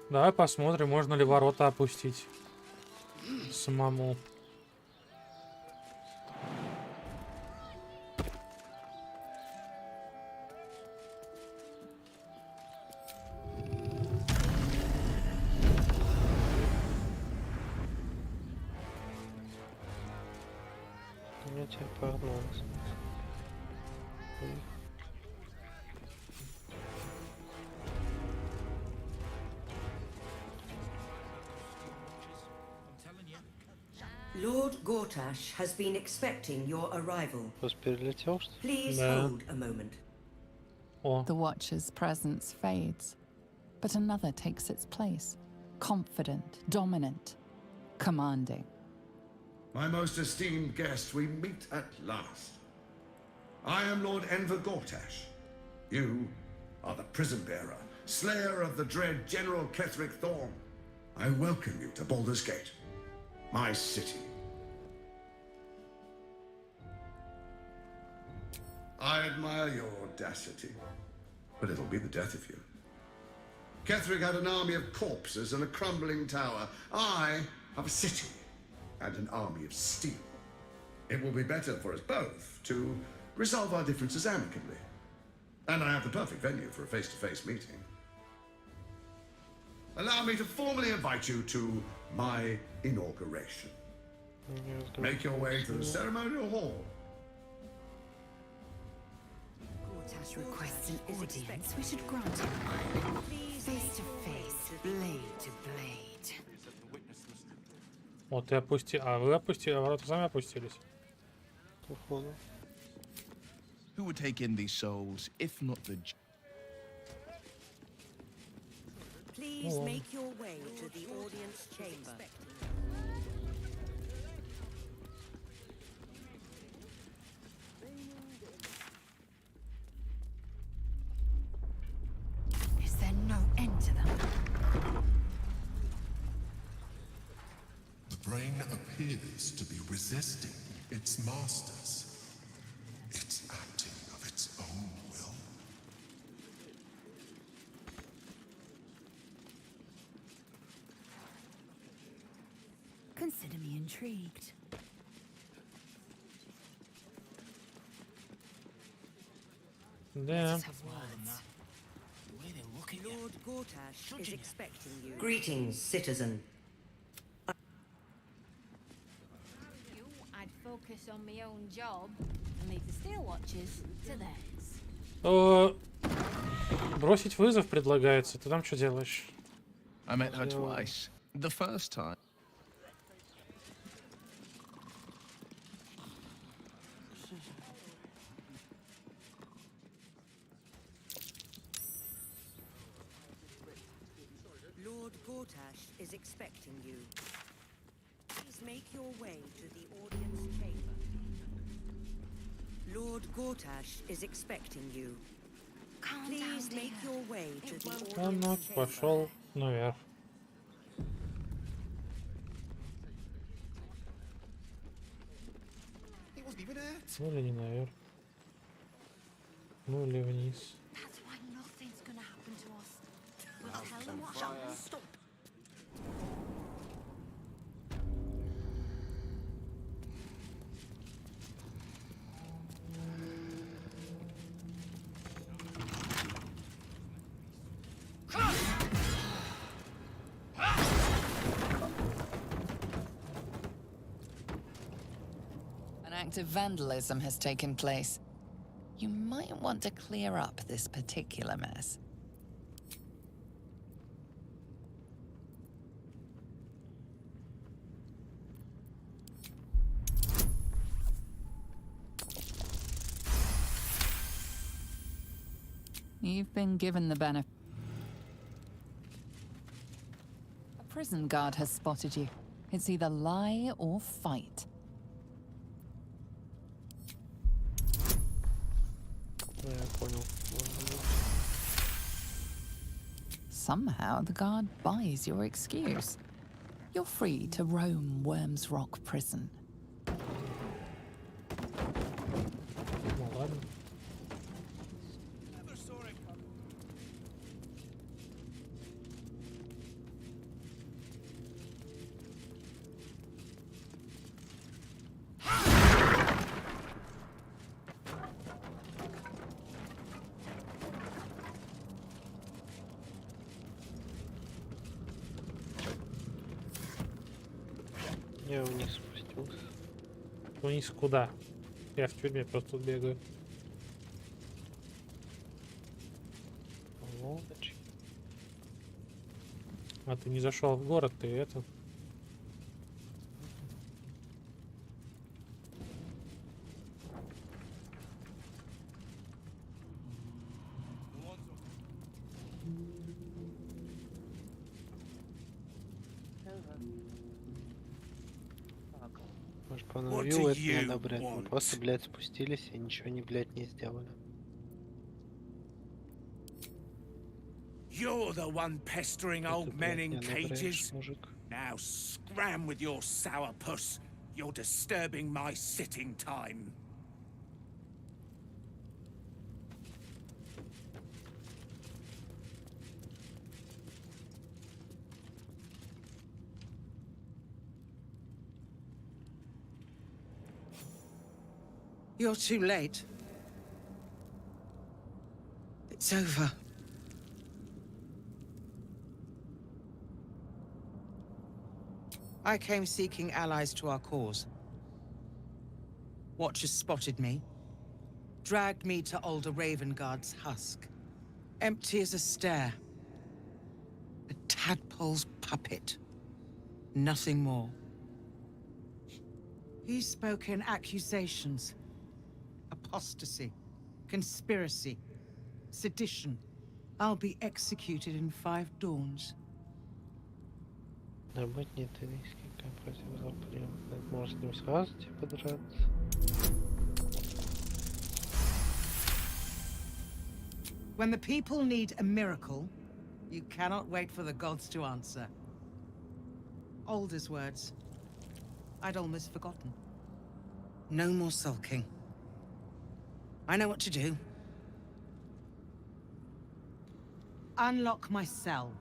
Давай посмотрим, можно ли ворота опустить самому. Я тебя погнал. Lord Gortash has been expecting your arrival. Please hold a moment. The Watcher's presence fades, but another takes its place. Confident, dominant, commanding. My most esteemed guest, we meet at last. I am Lord Enver Gortash. You are the prison bearer, slayer of the dread General Ketheric Thorn. I welcome you to Baldur's Gate, my city. I admire your audacity, but it'll be the death of you. Ketheric had an army of corpses and a crumbling tower. I have a city and an army of steel. It will be better for us both to resolve our differences amicably. And I have the perfect venue for a face-to-face meeting. Allow me to formally invite you to my inauguration. Make your way to the ceremonial hall. Gortash requests an audience. We should grant him. Face to face, blade to blade. Вот ты опусти. А вы опустили, а ворота сами опустились. Who would take in these souls, if not the... Please make your way to the audience chamber. Is there no end to them? The brain appears to be resisting its masters. It's acting of its own will. Consider me intrigued. Да. Lord Gortash is expecting you. Greetings, citizen. I'd focus on my own job and leave the steel watchers to theirs. Бросить вызов предлагается. Ты там что делаешь? I met her twice. The first time. Lord Gortash is expecting you. Please make your way to the audience chamber. Lord Gortash is expecting you. Please make your way to the Он audience chamber. пошел наверх. Ну или не наверх. Ну или вниз. That's why nothing's gonna happen to us. We'll tell them what happened. Stop. An act of vandalism has taken place. You might want to clear up this particular mess. You've been given the benefit. A prison guard has spotted you. It's either lie or fight. Я понял. Somehow the guard buys your excuse. You're free to roam Worm's Rock Prison. Ну ладно. Я вниз спустился. Вниз куда? Я в тюрьме просто тут бегаю. Лодочки. А ты не зашел в город, ты это. Может, поновил это не одобрять. Мы просто, блядь, спустились и ничего не, блядь, не сделали. You're the one pestering old men in cages. Now scram with your sourpuss. You're disturbing my sitting time. You're too late. It's over. I came seeking allies to our cause. Watchers spotted me, dragged me to Older Ravengard's husk. Empty as a stare. A tadpole's puppet. Nothing more. He spoke in accusations. Apostasy, conspiracy, sedition. I'll be executed in 5 dawns. Добыть нетарийский против запрета. Может с ним сразу типа драться? When the people need a miracle, you cannot wait for the gods to answer. Old as words. I'd almost forgotten. No more sulking. I know what to do. Unlock my cell.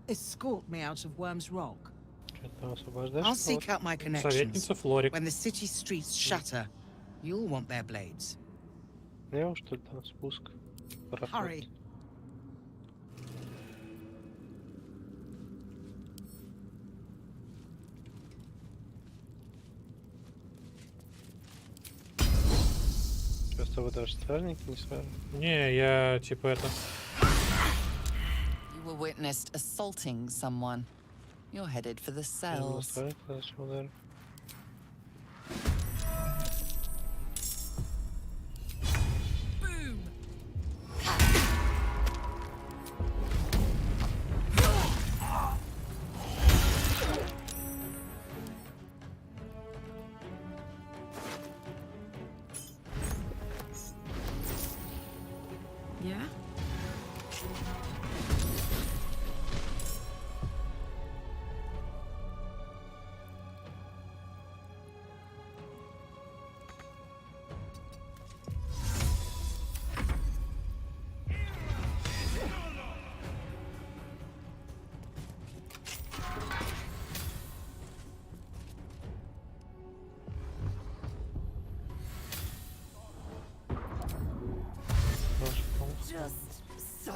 Escort me out of Worm's Rock. I'll seek out my connections. When the city streets shatter, you'll want their blades. Я уж тут там спуск. Hurry. Что, с тобой даже стражники не связаны? Не, я типа это... You were witnessed assaulting someone. You're headed for the cells. Boom! Yeah? Just so.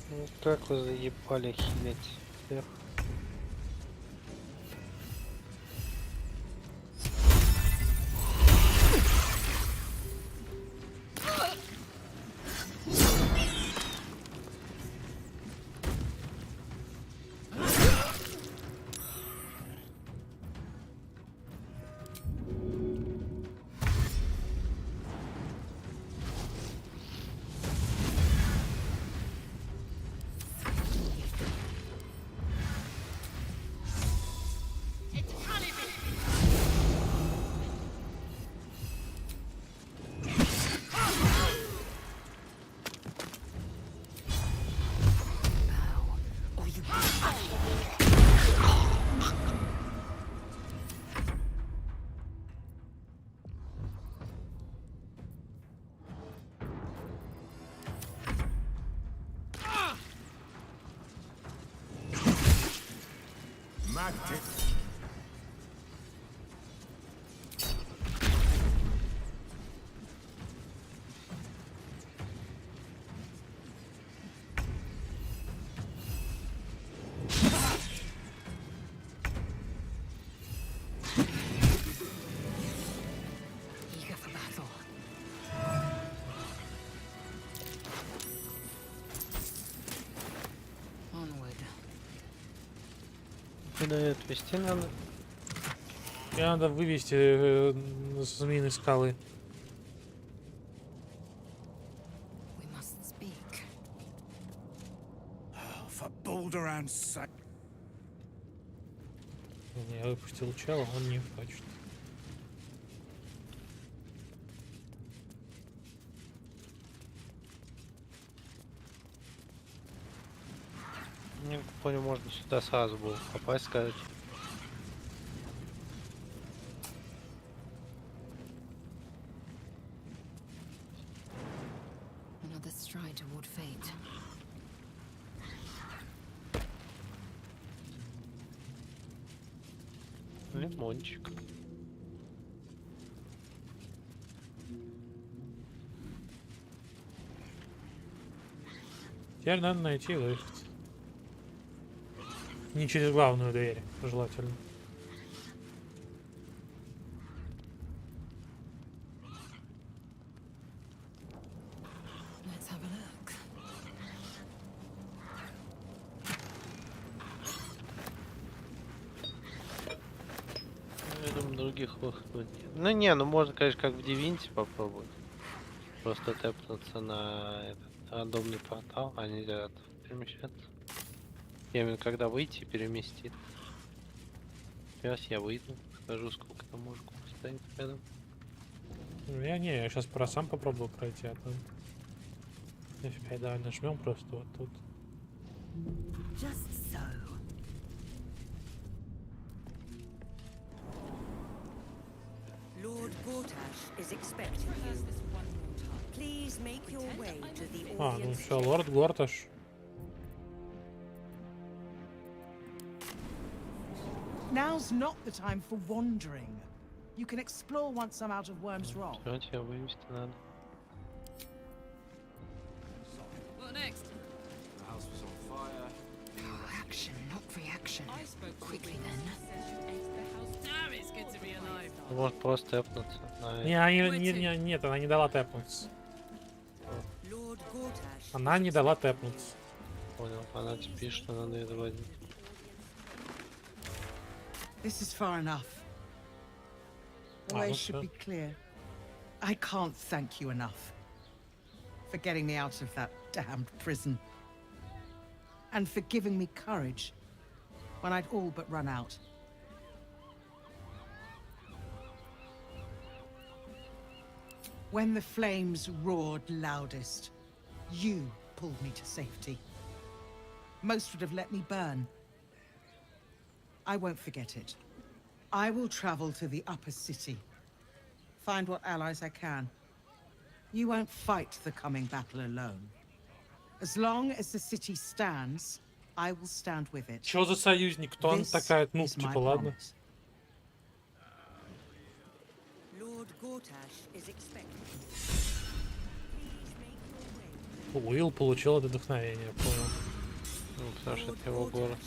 Ну как вы заебали хилить всех? Куда отвезти надо? Мне надо вывести с змеиной скалы. We must speak. For Baldur and sake. Я выпустил чела, он не хочет. Не понял, можно сюда сразу было попасть, скажете. Another stride toward fate. Лимончик. Теперь надо найти выход. Не через главную дверь, желательно. Let's have a look. других выходов нет. Ну не, ну можно, конечно, как в Дивинте попробовать. Просто тэпнуться на этот рандомный портал, а нельзя перемещаться. Я именно когда выйти, переместит. Сейчас я выйду, скажу, сколько там мужиков стоит рядом. Я сейчас сам попробую пройти, а там F5 давай нажмем просто вот тут. Just so. Lord Gortash is expecting you. Please make your way to the А, ну audience. все, лорд Горташ. Now's not the time for wandering. You can explore once I'm out of Worm's Rock. Все, тебя вывести надо. What next? The house was on fire. Action, not reaction. I spoke Quickly then. Damn, it's good to be alive. Может просто тэпнуться на Нет, она не дала тэпнуться. Она не дала тэпнуться. Понял, она тебе пишет, что надо это водить. This is far enough. The way should be clear. I can't thank you enough for getting me out of that damned prison. And for giving me courage when I'd all but run out. When the flames roared loudest, you pulled me to safety. Most would have let me burn. I won't forget it. I will travel to the upper city. Find what allies I can. You won't fight the coming battle alone. As long as the city stands, I will stand with it. Чё за союзник? Кто он такая? Ну, типа, ладно. Lord Gortash is expecting. Уилл получил это вдохновение, понял. Ну, потому что это его город.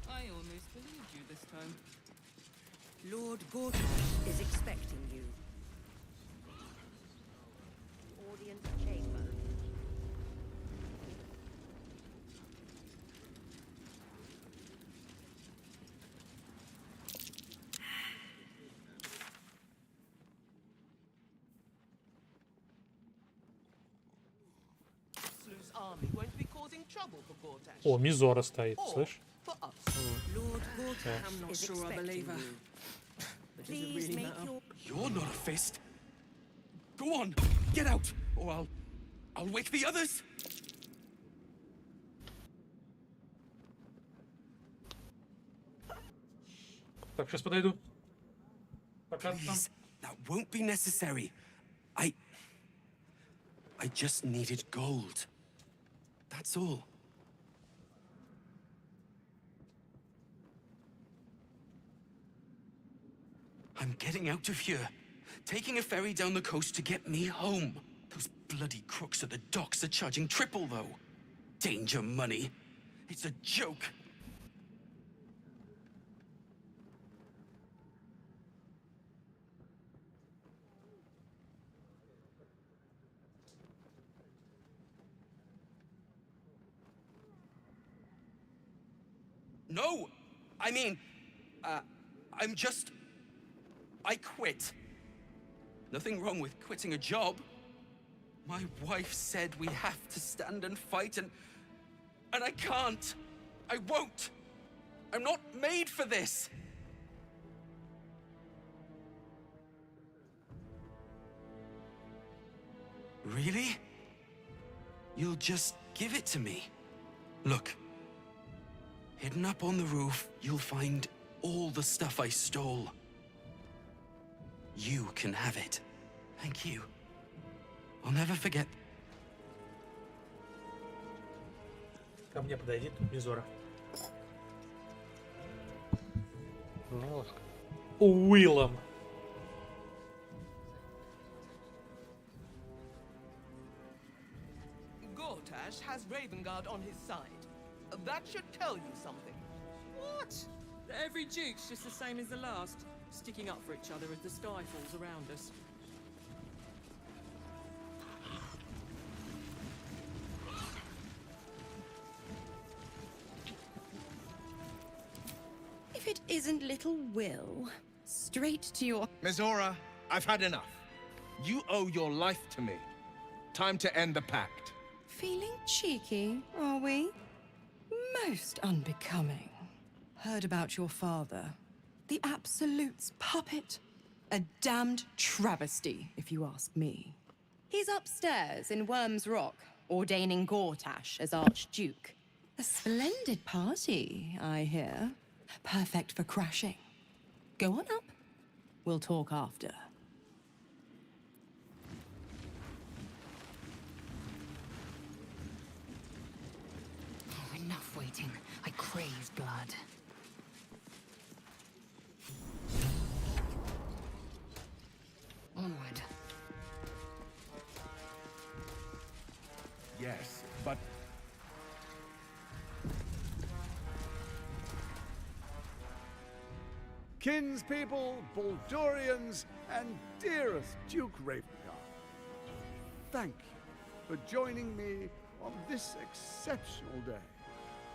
I almost believed you this time. Lord Gortash is expecting you. Audience chamber. Army won't be causing trouble for Gortash. О, Мизора стоит, слышь? For us. Lord Gortash I'm not is sure I expecting believe her. you. But does it Please really make matter? your You're not a fist. Go on, get out, or I'll wake the others. Так, сейчас подойду. Пока там. Please, that won't be necessary. I just needed gold. That's all. I'm getting out of here. Taking a ferry down the coast to get me home. Those bloody crooks at the docks are charging triple, though. Danger money. It's a joke. No! I mean, I quit. Nothing wrong with quitting a job. My wife said we have to stand and fight, and I can't. I won't. I'm not made for this. Really? You'll just give it to me? Look. Hidden up on the roof, you'll find all the stuff I stole. You can have it. Thank you. I'll never forget. Ко мне подойди, тут Мизора. Уиллом. Gortash has Ravengard on his side. That should tell you something. What? Every duke's just the same as the last, sticking up for each other as the sky falls around us. If it isn't little Will straight to your... Mizora, I've had enough. You owe your life to me. Time to end the pact. Feeling cheeky, are we? Most unbecoming. Heard about your father. The Absolute's puppet. A damned travesty, if you ask me. He's upstairs in Worm's Rock, ordaining Gortash as Archduke. A splendid party, I hear. Perfect for crashing. Go on up. We'll talk after. Oh, enough waiting. I crave blood. Onward. Yes, but... Kinspeople, Baldurians, and dearest Duke Ravengard, thank you for joining me on this exceptional day.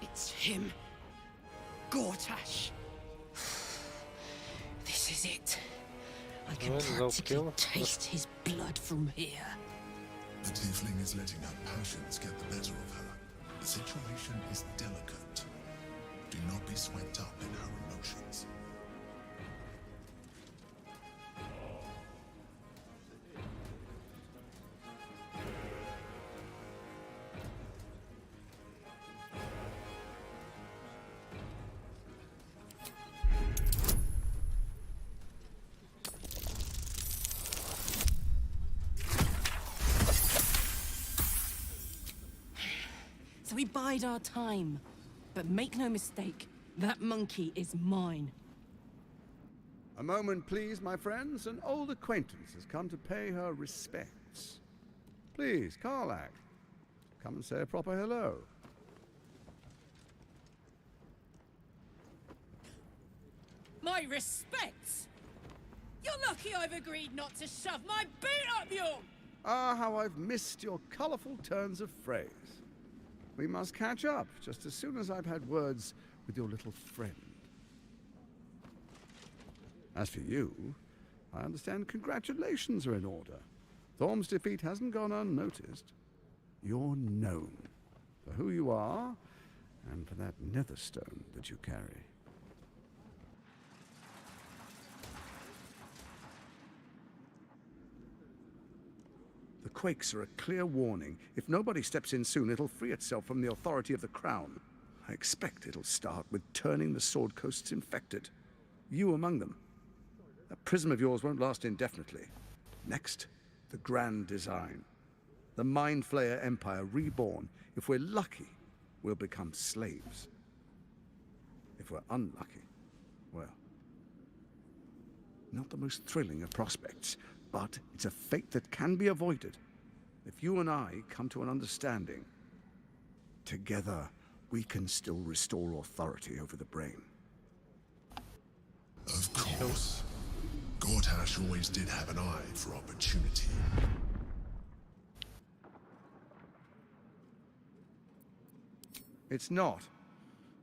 It's him. Gortash. This is it. I can practically taste his blood from here. The tiefling is letting her passions get the better of her. The situation is delicate. Do not be swept up in her emotions. So we bide our time. But make no mistake, that monkey is mine. A moment, please, my friends. An old acquaintance has come to pay her respects. Please, Karlak, come and say a proper hello. My respects? You're lucky I've agreed not to shove my boot up you! Ah, how I've missed your colourful turns of phrase. We must catch up just as soon as I've had words with your little friend. As for you, I understand congratulations are in order. Thorm's defeat hasn't gone unnoticed. You're known for who you are and for that netherstone that you carry. The quakes are a clear warning. If nobody steps in soon, it'll free itself from the authority of the Crown. I expect it'll start with turning the Sword Coasts infected. You among them. That prism of yours won't last indefinitely. Next, the grand design. The Mind Flayer Empire reborn. If we're lucky, we'll become slaves. If we're unlucky, well, not the most thrilling of prospects, but it's a fate that can be avoided. If you and I come to an understanding, together we can still restore authority over the brain. Of course. Gortash always did have an eye for opportunity. It's not,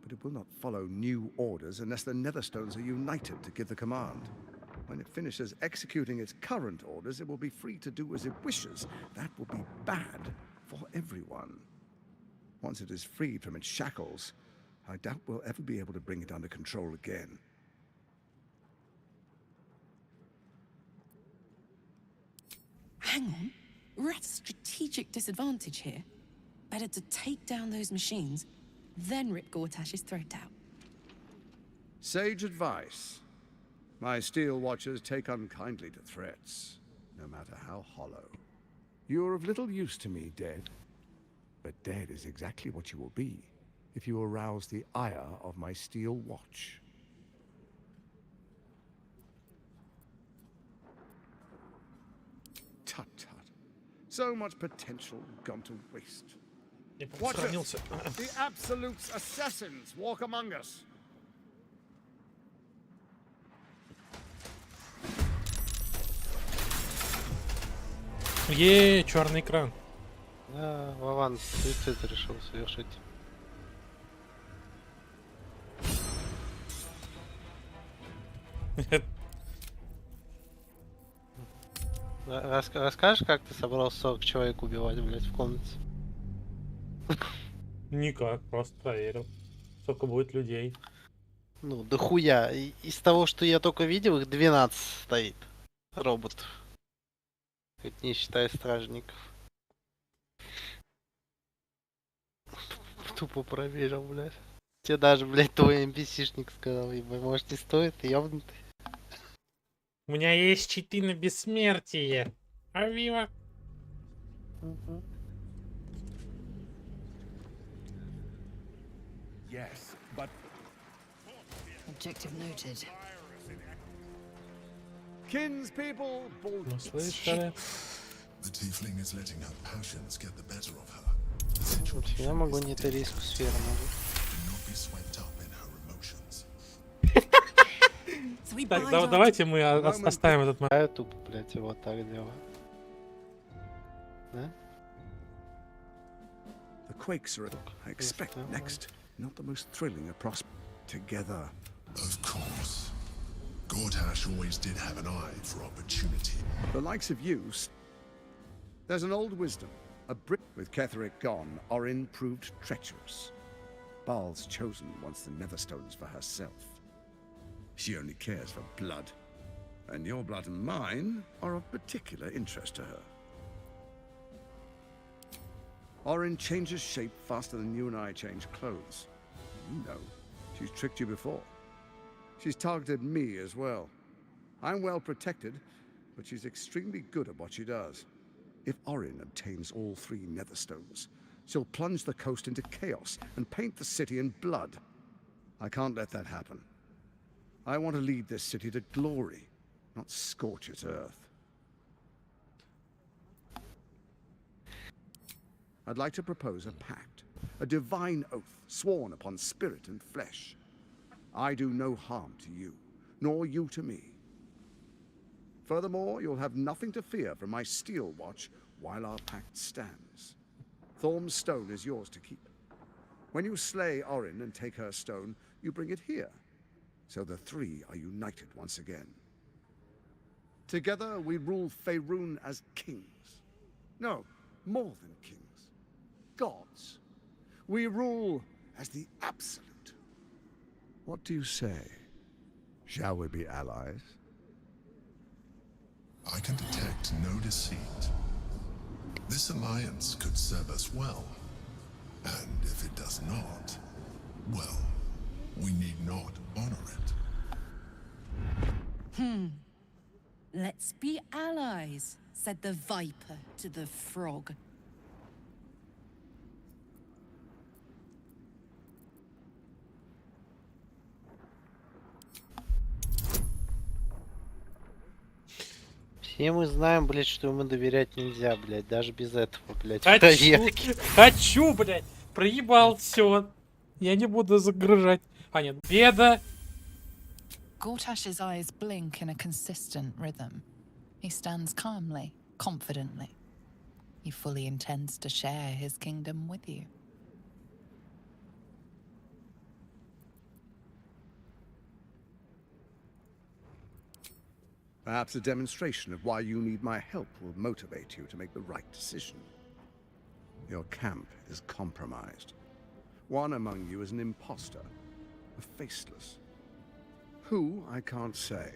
but it will not follow new orders unless the Netherstones are united to give the command. When it finishes executing its current orders, it will be free to do as it wishes. That will be bad for everyone. Once it is freed from its shackles, I doubt we'll ever be able to bring it under control again. Hang on. We're at a strategic disadvantage here. Better to take down those machines, then rip Gortash's throat out. Sage advice. My steel watchers take unkindly to threats, no matter how hollow. You're of little use to me, dead. But dead is exactly what you will be if you arouse the ire of my steel watch. Tut tut. So much potential gone to waste. Watchers, the Absolute's assassins walk among us. Черный экран. Да, Вован, ты это решил совершить. Расскажешь, как ты собрал 40 человек убивать, блядь, в комнате? Никак, просто проверил. Сколько будет людей. Ну, дохуя. Из того, что я только видел, их 12 стоит. Роботов. Хоть не считая стражников. Тупо проверил, блядь. Тебе даже, блядь, твой NPC-шник сказал, ебать, может не стоит, ёбнутый. У меня есть читы на бессмертие. Авива. Yes, but Objective noted. Kinspeople, Ну, слышали? The tiefling is letting her passions get the better of her. The situation Я могу не тарийскую сферу, могу. do not be swept up in her emotions. Так, давайте мы оставим этот момент. Я тупо, блядь, вот так делаю. Да? The quakes are, I expect, next. Not the most thrilling of prospects. Together. Of course. Gortash always did have an eye for opportunity. The likes of you. There's an old wisdom. A Brit with Ketheric gone, Orin proved treacherous. Baal's chosen wants the Netherstones for herself. She only cares for blood. And your blood and mine are of particular interest to her. Orin changes shape faster than you and I change clothes. You know, she's tricked you before. She's targeted me as well. I'm well protected, but she's extremely good at what she does. If Orin obtains all 3 Netherstones, she'll plunge the coast into chaos and paint the city in blood. I can't let that happen. I want to lead this city to glory, not scorch its earth. I'd like to propose a pact, a divine oath sworn upon spirit and flesh. I do no harm to you, nor you to me. Furthermore, you'll have nothing to fear from my steel watch while our pact stands. Thorm's stone is yours to keep. When you slay Orin and take her stone, you bring it here, so the 3 are united once again. Together we rule Faerun as kings. No, more than kings. Gods. We rule as the absolute. What do you say? Shall we be allies? I can detect no deceit. This alliance could serve us well. And if it does not, well, we need not honor it. Let's be allies, said the viper to the frog. Все мы знаем, блядь, что ему доверять нельзя, блядь, даже без этого, блядь. Хочу, блядь. Проебал все. Я не буду загружать. А нет, беда. Gortash's eyes blink in a consistent rhythm. He stands calmly, confidently. He fully intends to share his kingdom with you. Perhaps a demonstration of why you need my help will motivate you to make the right decision. Your camp is compromised. One among you is an imposter, a faceless. Who, I can't say.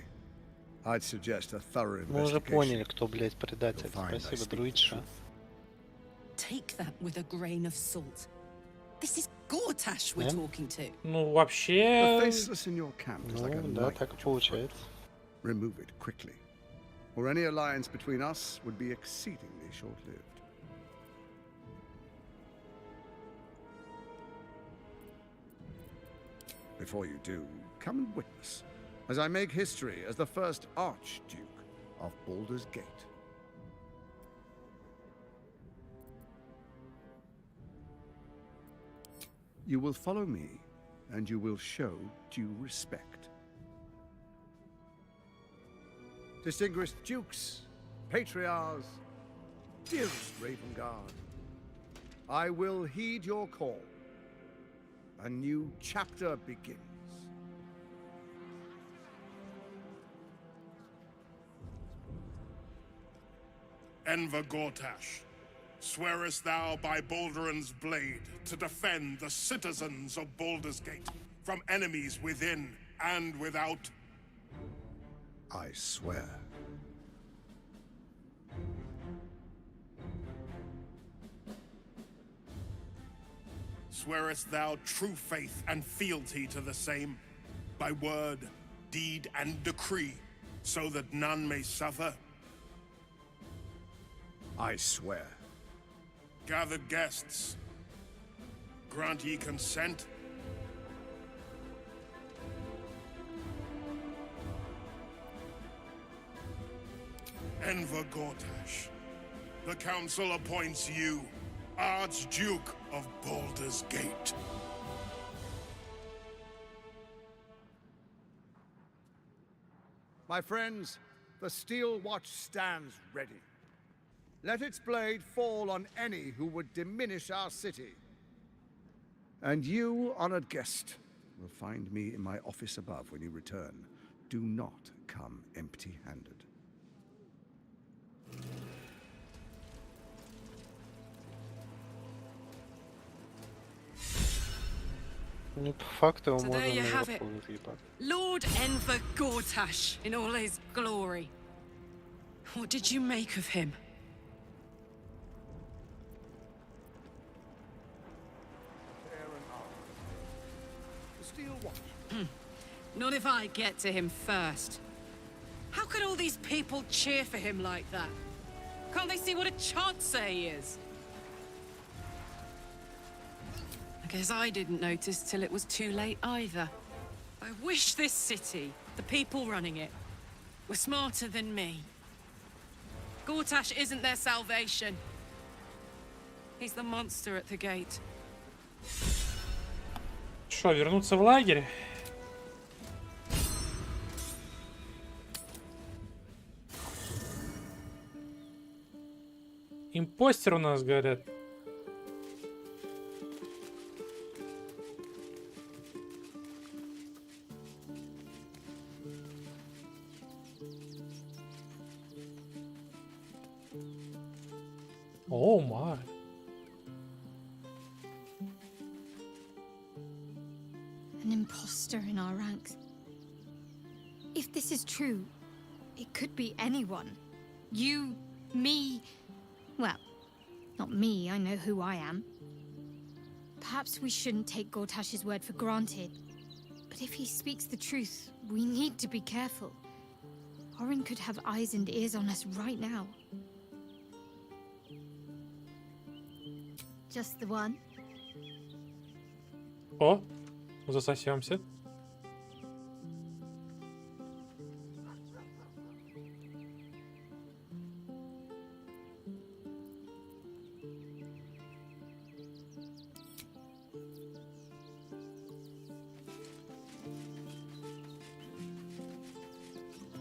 I'd suggest a thorough investigation. Мы уже поняли, кто, блядь, предатель. Спасибо, друидша. Take that with a grain of salt. This is Gortash we're talking to. Ну, вообще... The faceless in your camp is like a да, knife так и at your throat. получается. Remove it quickly, or any alliance between us would be exceedingly short-lived. Before you do, come and witness, as I make history as the first Archduke of Baldur's Gate. You will follow me, and you will show due respect. Distinguished dukes, patriarchs, dearest Ravengard, I will heed your call. A new chapter begins. Enver Gortash, swearest thou by Baldur's blade to defend the citizens of Baldur's Gate from enemies within and without? I swear. Swearest thou true faith and fealty to the same, by word, deed, and decree, so that none may suffer? I swear. Gathered guests, grant ye consent? Enver Gortash, the Council appoints you Archduke of Baldur's Gate. My friends, the steel watch stands ready. Let its blade fall on any who would diminish our city. And you, honored guest, will find me in my office above when you return. Do not come empty-handed. Ну, по факту его So можно there you на have it. Aerocool въебать. Lord Enver Gortash in all his glory. What did you make of him? The steel watch. Not if I get to him first. How could all these people cheer for him like that? Can't they see what a chance he is? I guess I didn't notice till it was too late either. I wish this city, the people running it, were smarter than me. Gortash isn't their salvation. He's the monster at the gate. Что, вернуться в лагерь? Импостер у нас, говорят. О, май. An imposter in our ranks. If this is true, it could be anyone. You, me. Well, not me, I know who I am. Perhaps we shouldn't take Gortash's word for granted. But if he speaks the truth, we need to be careful. Orin could have eyes and ears on us right now. Just the one? О, засосемся.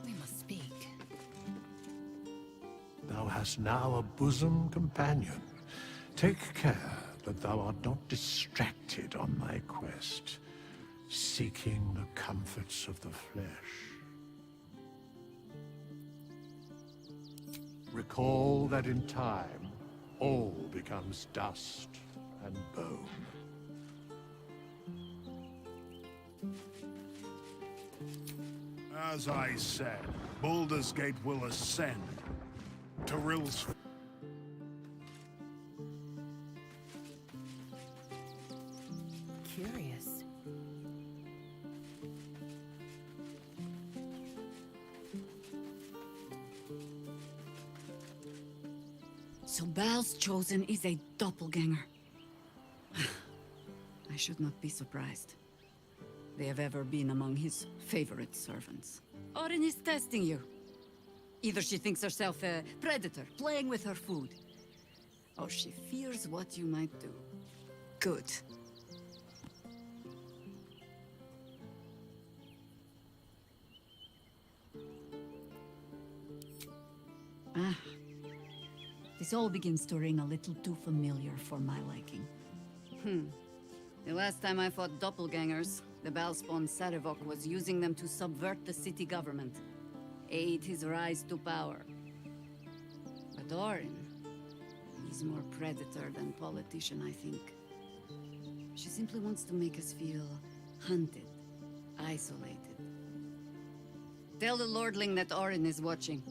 We must speak. Thou hast now a bosom companion. Take care that thou art not distracted on thy quest, seeking the comforts of the flesh. Recall that in time, all becomes dust and bone. As I said, Baldur's Gate will ascend. Tyrill's... Curious. So Baal's chosen is a doppelganger. I should not be surprised. They have ever been among his favorite servants. Orin is testing you. Either she thinks herself a predator, playing with her food, or she fears what you might do. Good. Ah. This all begins to ring a little too familiar for my liking. The last time I fought doppelgangers, the Baalspawn Sarevok was using them to subvert the city government, aid his rise to power. But Orin, he's more predator than politician, I think. She simply wants to make us feel hunted, isolated. Tell the Lordling that Orin is watching.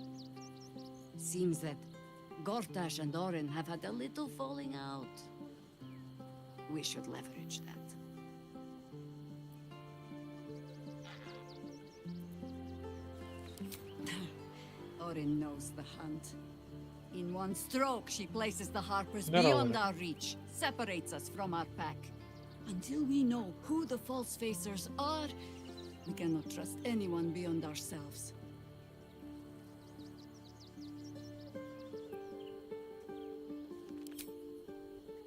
Seems that Gortash and Orin have had a little falling out. We should leverage that. Orin knows the hunt. In one stroke, she places the Harpers beyond our reach, separates us from our pack. Until we know who the false facers are, we cannot trust anyone beyond ourselves.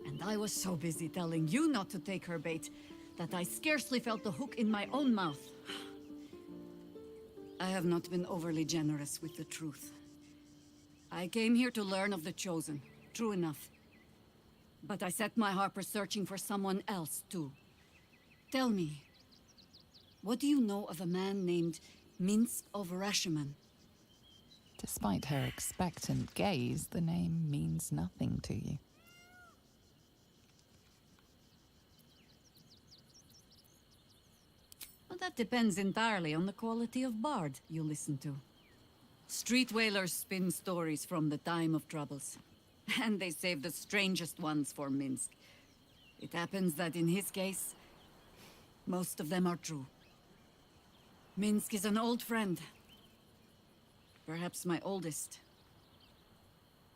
And I was so busy telling you not to take her bait that I scarcely felt the hook in my own mouth. I have not been overly generous with the truth. I came here to learn of the Chosen, true enough. But I set my Harpers searching for someone else, too. Tell me, what do you know of a man named Minsk of Rashiman? Despite her expectant gaze, the name means nothing to you. Well, that depends entirely on the quality of bard you listen to. Street whalers spin stories from the time of troubles. And they save the strangest ones for Minsk. It happens that in his case, most of them are true. Minsk is an old friend. Perhaps my oldest.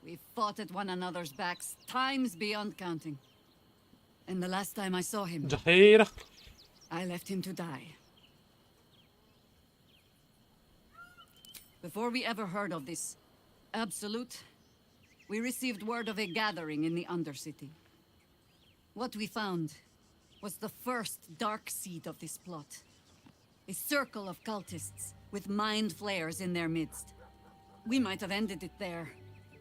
We've fought at one another's backs times beyond counting. And the last time I saw him, I left him to die. Before we ever heard of this Absolute, we received word of a gathering in the Undercity. What we found was the first dark seed of this plot. A circle of cultists with mind flayers in their midst. We might have ended it there,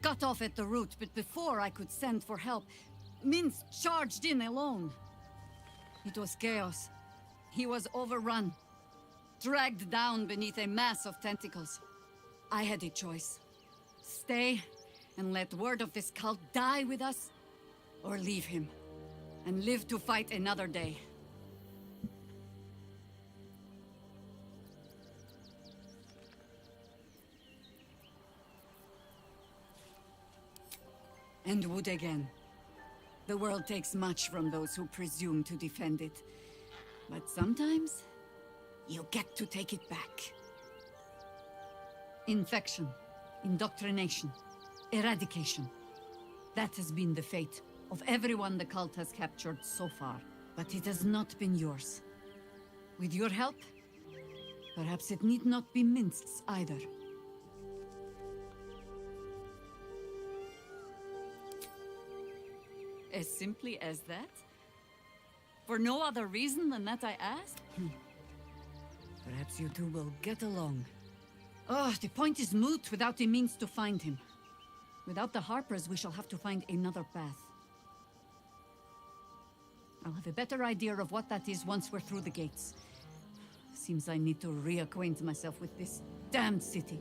cut off at the root, but before I could send for help, Minsk charged in alone. It was chaos. He was overrun, dragged down beneath a mass of tentacles. I had a choice. Stay and let word of this cult die with us, or leave him and live to fight another day. And would again. The world takes much from those who presume to defend it. But sometimes, you get to take it back. Infection, indoctrination, eradication. That has been the fate of everyone the cult has captured so far. But it has not been yours. With your help, perhaps it need not be Minsk's either. As simply as that? For no other reason than that I asked? Perhaps you two will get along. Oh, the point is moot without a means to find him. Without the Harpers, we shall have to find another path. I'll have a better idea of what that is once we're through the gates. Seems I need to reacquaint myself with this damned city.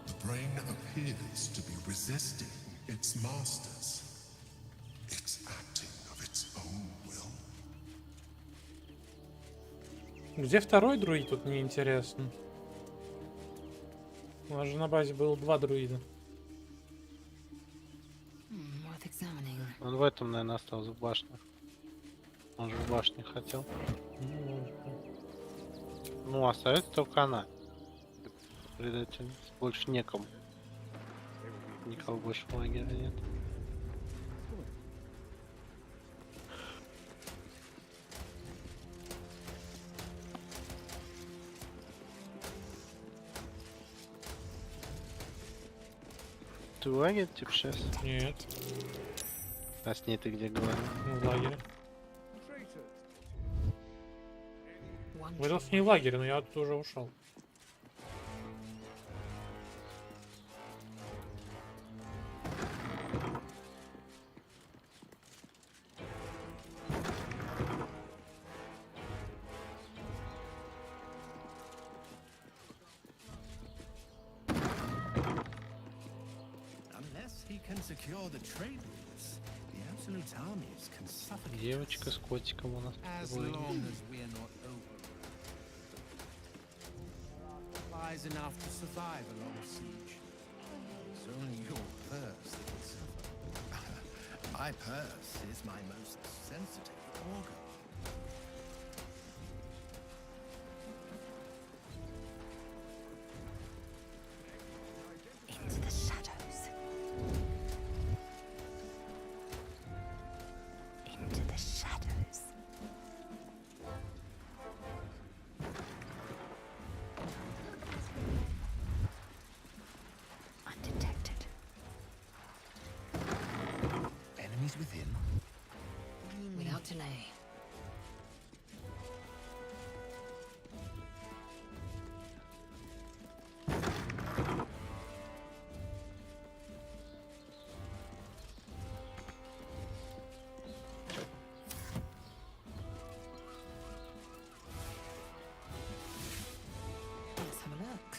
The brain appears to be resisting its masters. It's acting of its own will. Где второй друид, тут мне интересно. У нас же на базе было 2 друида. Он в этом, наверное, остался в башнях. Он же в башне хотел. Ну, остается только она. Предатель. Больше некому. Никого больше в лагере нет. Ты в лагере, типа, сейчас? Нет. А с ней ты где говорил? В лагере. Выдал с ней лагерь, но я оттуда уже ушел. Девочка с котиком у нас. Supplies enough to survive a long siege. It's only your purse that will suffer. My purse is my most sensitive organ. Into the shadows. Into the shadows. Undetected. Enemies within. Without delay. Let's have a look.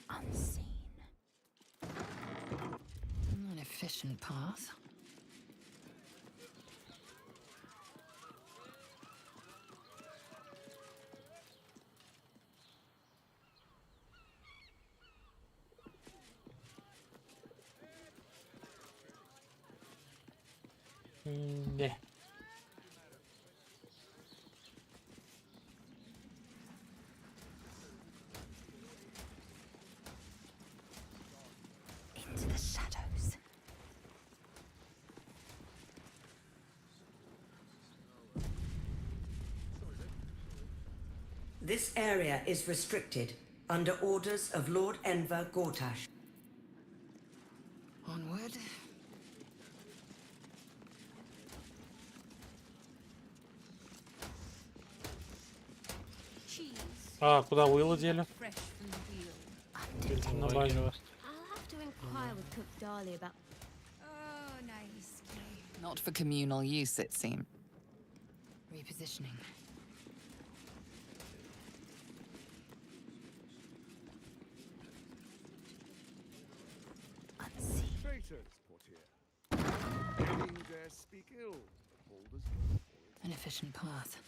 Unseen. An efficient path. Не. Into the shadows. This area is restricted under orders of Lord Enver Gortash. Onward. А, куда Уилла дели? Fresh from the wheel. На базе. I'll have to inquire with Cook Darley about. Oh, no, he's scary. Not for communal use, it seems. Repositioning. Unseen. Traitors, Portier. Any who dare speak ill of Baldur's Gate. An efficient path.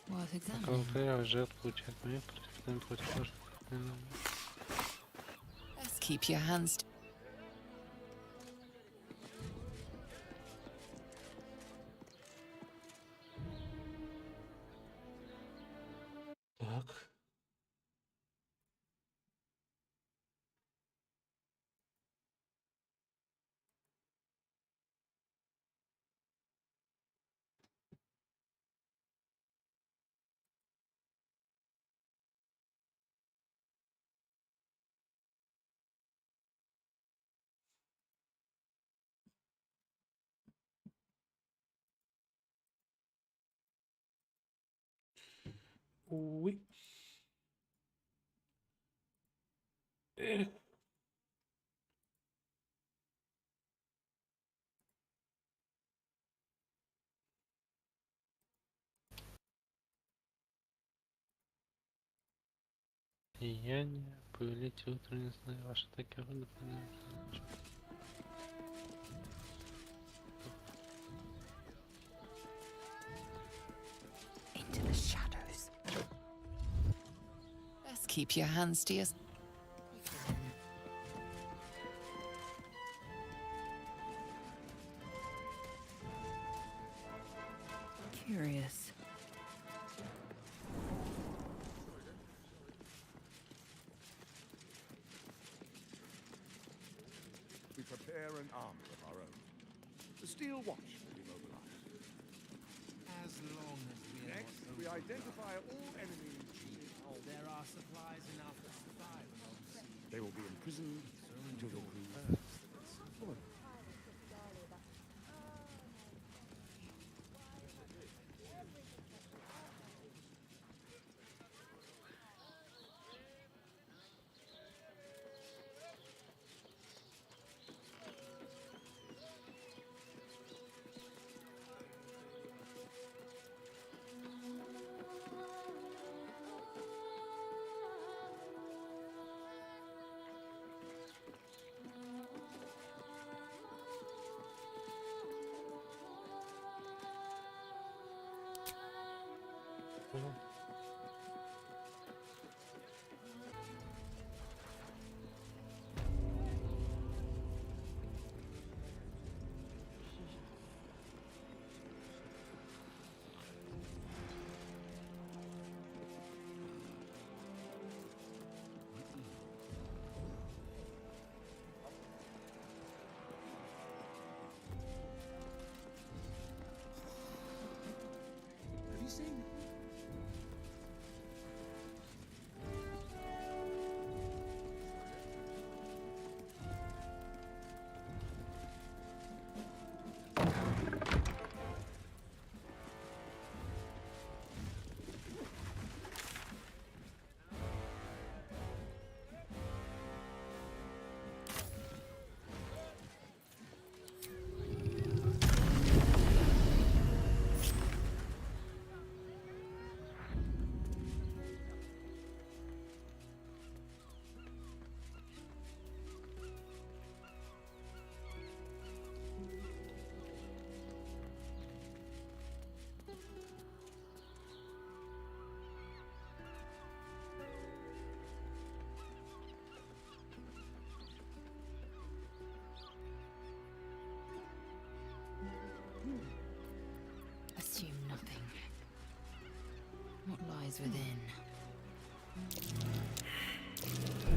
Worth examining. Контейнер жертв получает мои против. Best keep your hands. Так. Уй. Эх. Сияние, повелите утро, не знаю, ваши атаки рода. Into the shadows. Best keep your hands to yourself. Curious. We prepare an army of our own. The Steel Watch will be mobilized. As long as we are Next, we identify all enemies. There are supplies enough to survive along the siege. They will be imprisoned until they prove full. Have you seen? Assume nothing. What lies within?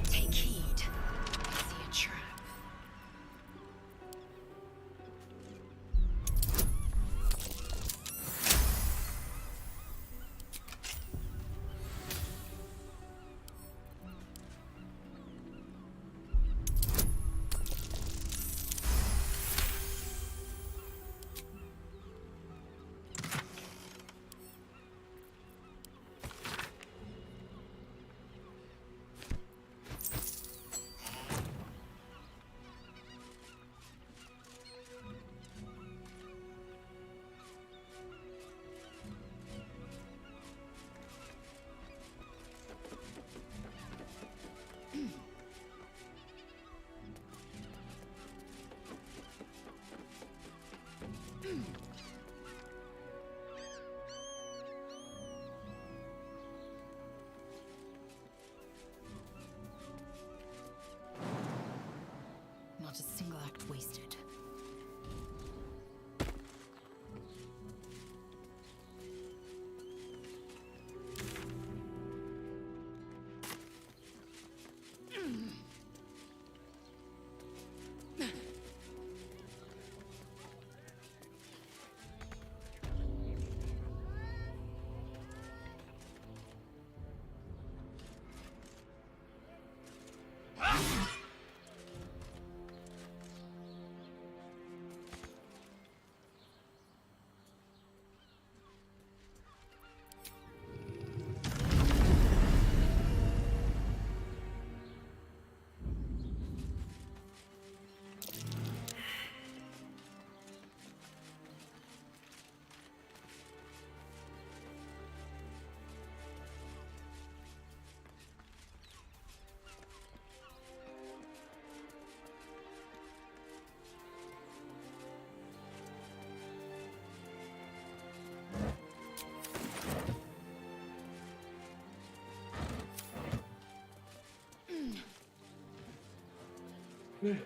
Take heed. I see a trap. Not a single act wasted.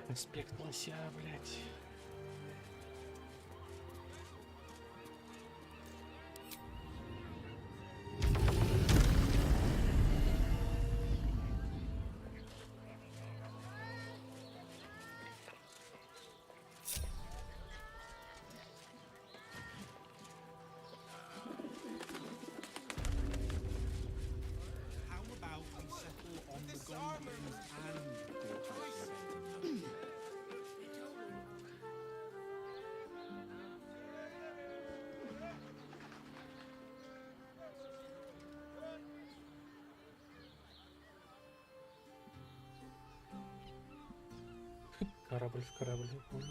Аспект лося, блядь. корабль, я понял.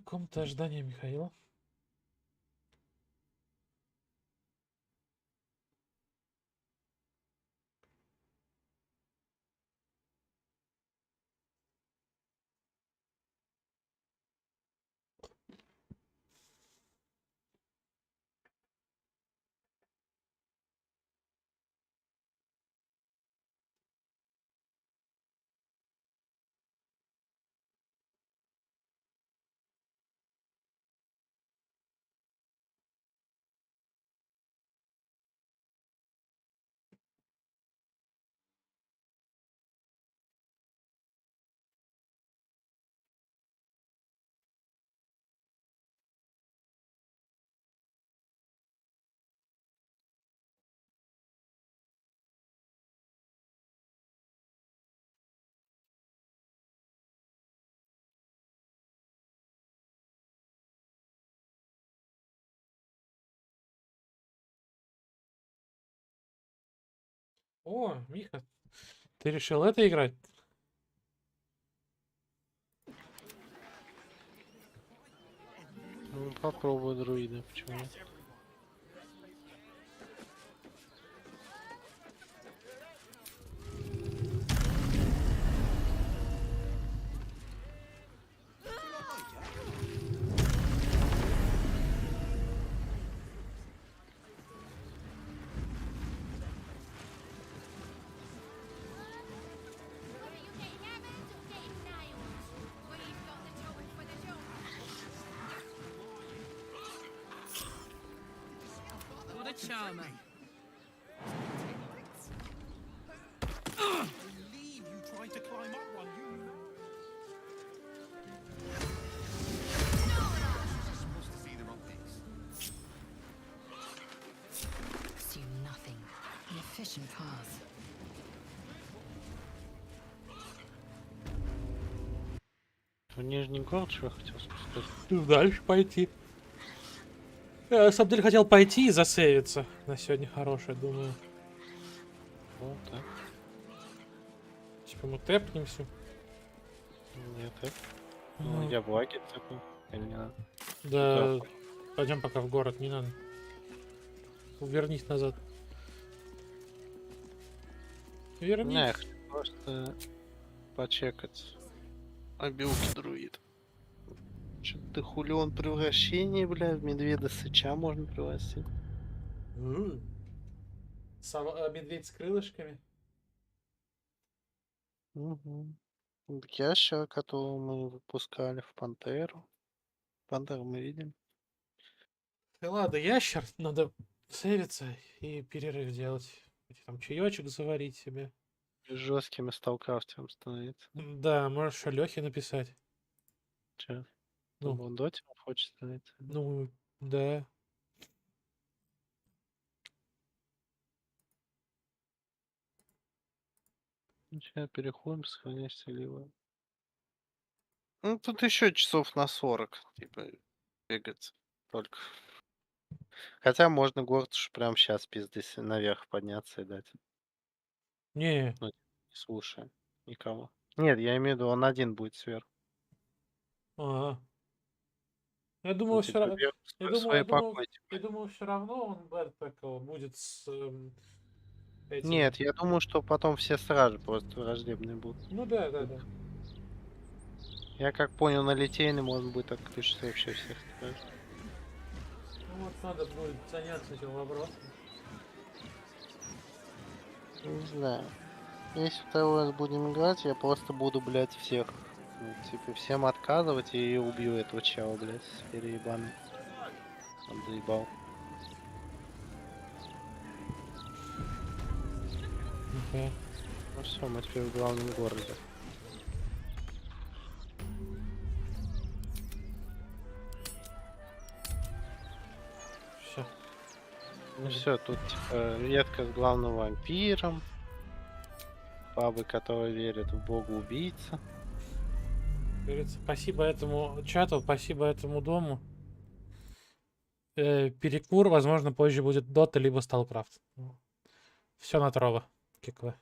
Комната ожидания Михаила. О, Миха, ты решил это играть? Ну, попробуй друида, почему нет? What a charmer. Believe you tried to climb up one, you. Supposed to see the wrong things. Assume nothing. An efficient path. В Нижний город, что я хотел спускаться? Дальше пойти. Я, на самом деле, хотел пойти и засейвиться на сегодня хорошее, думаю. Вот так. Типа мы тэпнемся. Нет, так. Ну, я в лагерь такой. Или не надо? Да, пойдем пока в город, не надо. Вернись назад. Вернись. Не, я хочу просто почекать обилки друид. Чё ты хули он превращение, бля, в медведя сыча можно превратить. Медведь с крылышками. Угу. Ящера, которого мы выпускали в Пантеру. Пантеру мы видим. Ладно, ящер, надо сейвиться и перерыв делать. Там чаечек заварить себе. Жестким и сталкрафтером становится. Да, можешь Лехе написать. Че? Ну. Он дотим хочет становиться. Ну, да. Сейчас переходим, сохраняйся либо. Ну, тут еще часов на 40, типа, бегать только. Хотя можно город уж прямо сейчас пиздец наверх подняться и дать. Не. Ну, не слушай никого. Нет, я имею в виду, он один будет сверху. Ага. Я думаю, Ну, все типа, равно. вверх Я свои думаю, покои, типа. я думаю, все равно он такого будет с этим. Нет, я думаю, что потом все стражи просто враждебные будут. Ну да, да, да. Я как понял, на Литейный можно будет отключить вообще всех стражей. Ну вот надо будет заняться этим вопросом. Не знаю. Если второй раз будем играть, я просто буду, блядь, всех. Ну, типа, всем отказывать и убью этого чела, блядь, переебаный. Он заебал. Okay. Ну все, мы теперь в главном городе. Все. Ну все, тут типа ветка с главным вампиром. Бабы, которые верят в бога убийца. Спасибо этому чату, спасибо этому дому. Перекур, возможно, позже будет Дота либо Сталкрафт. Все на Трова. Как вы.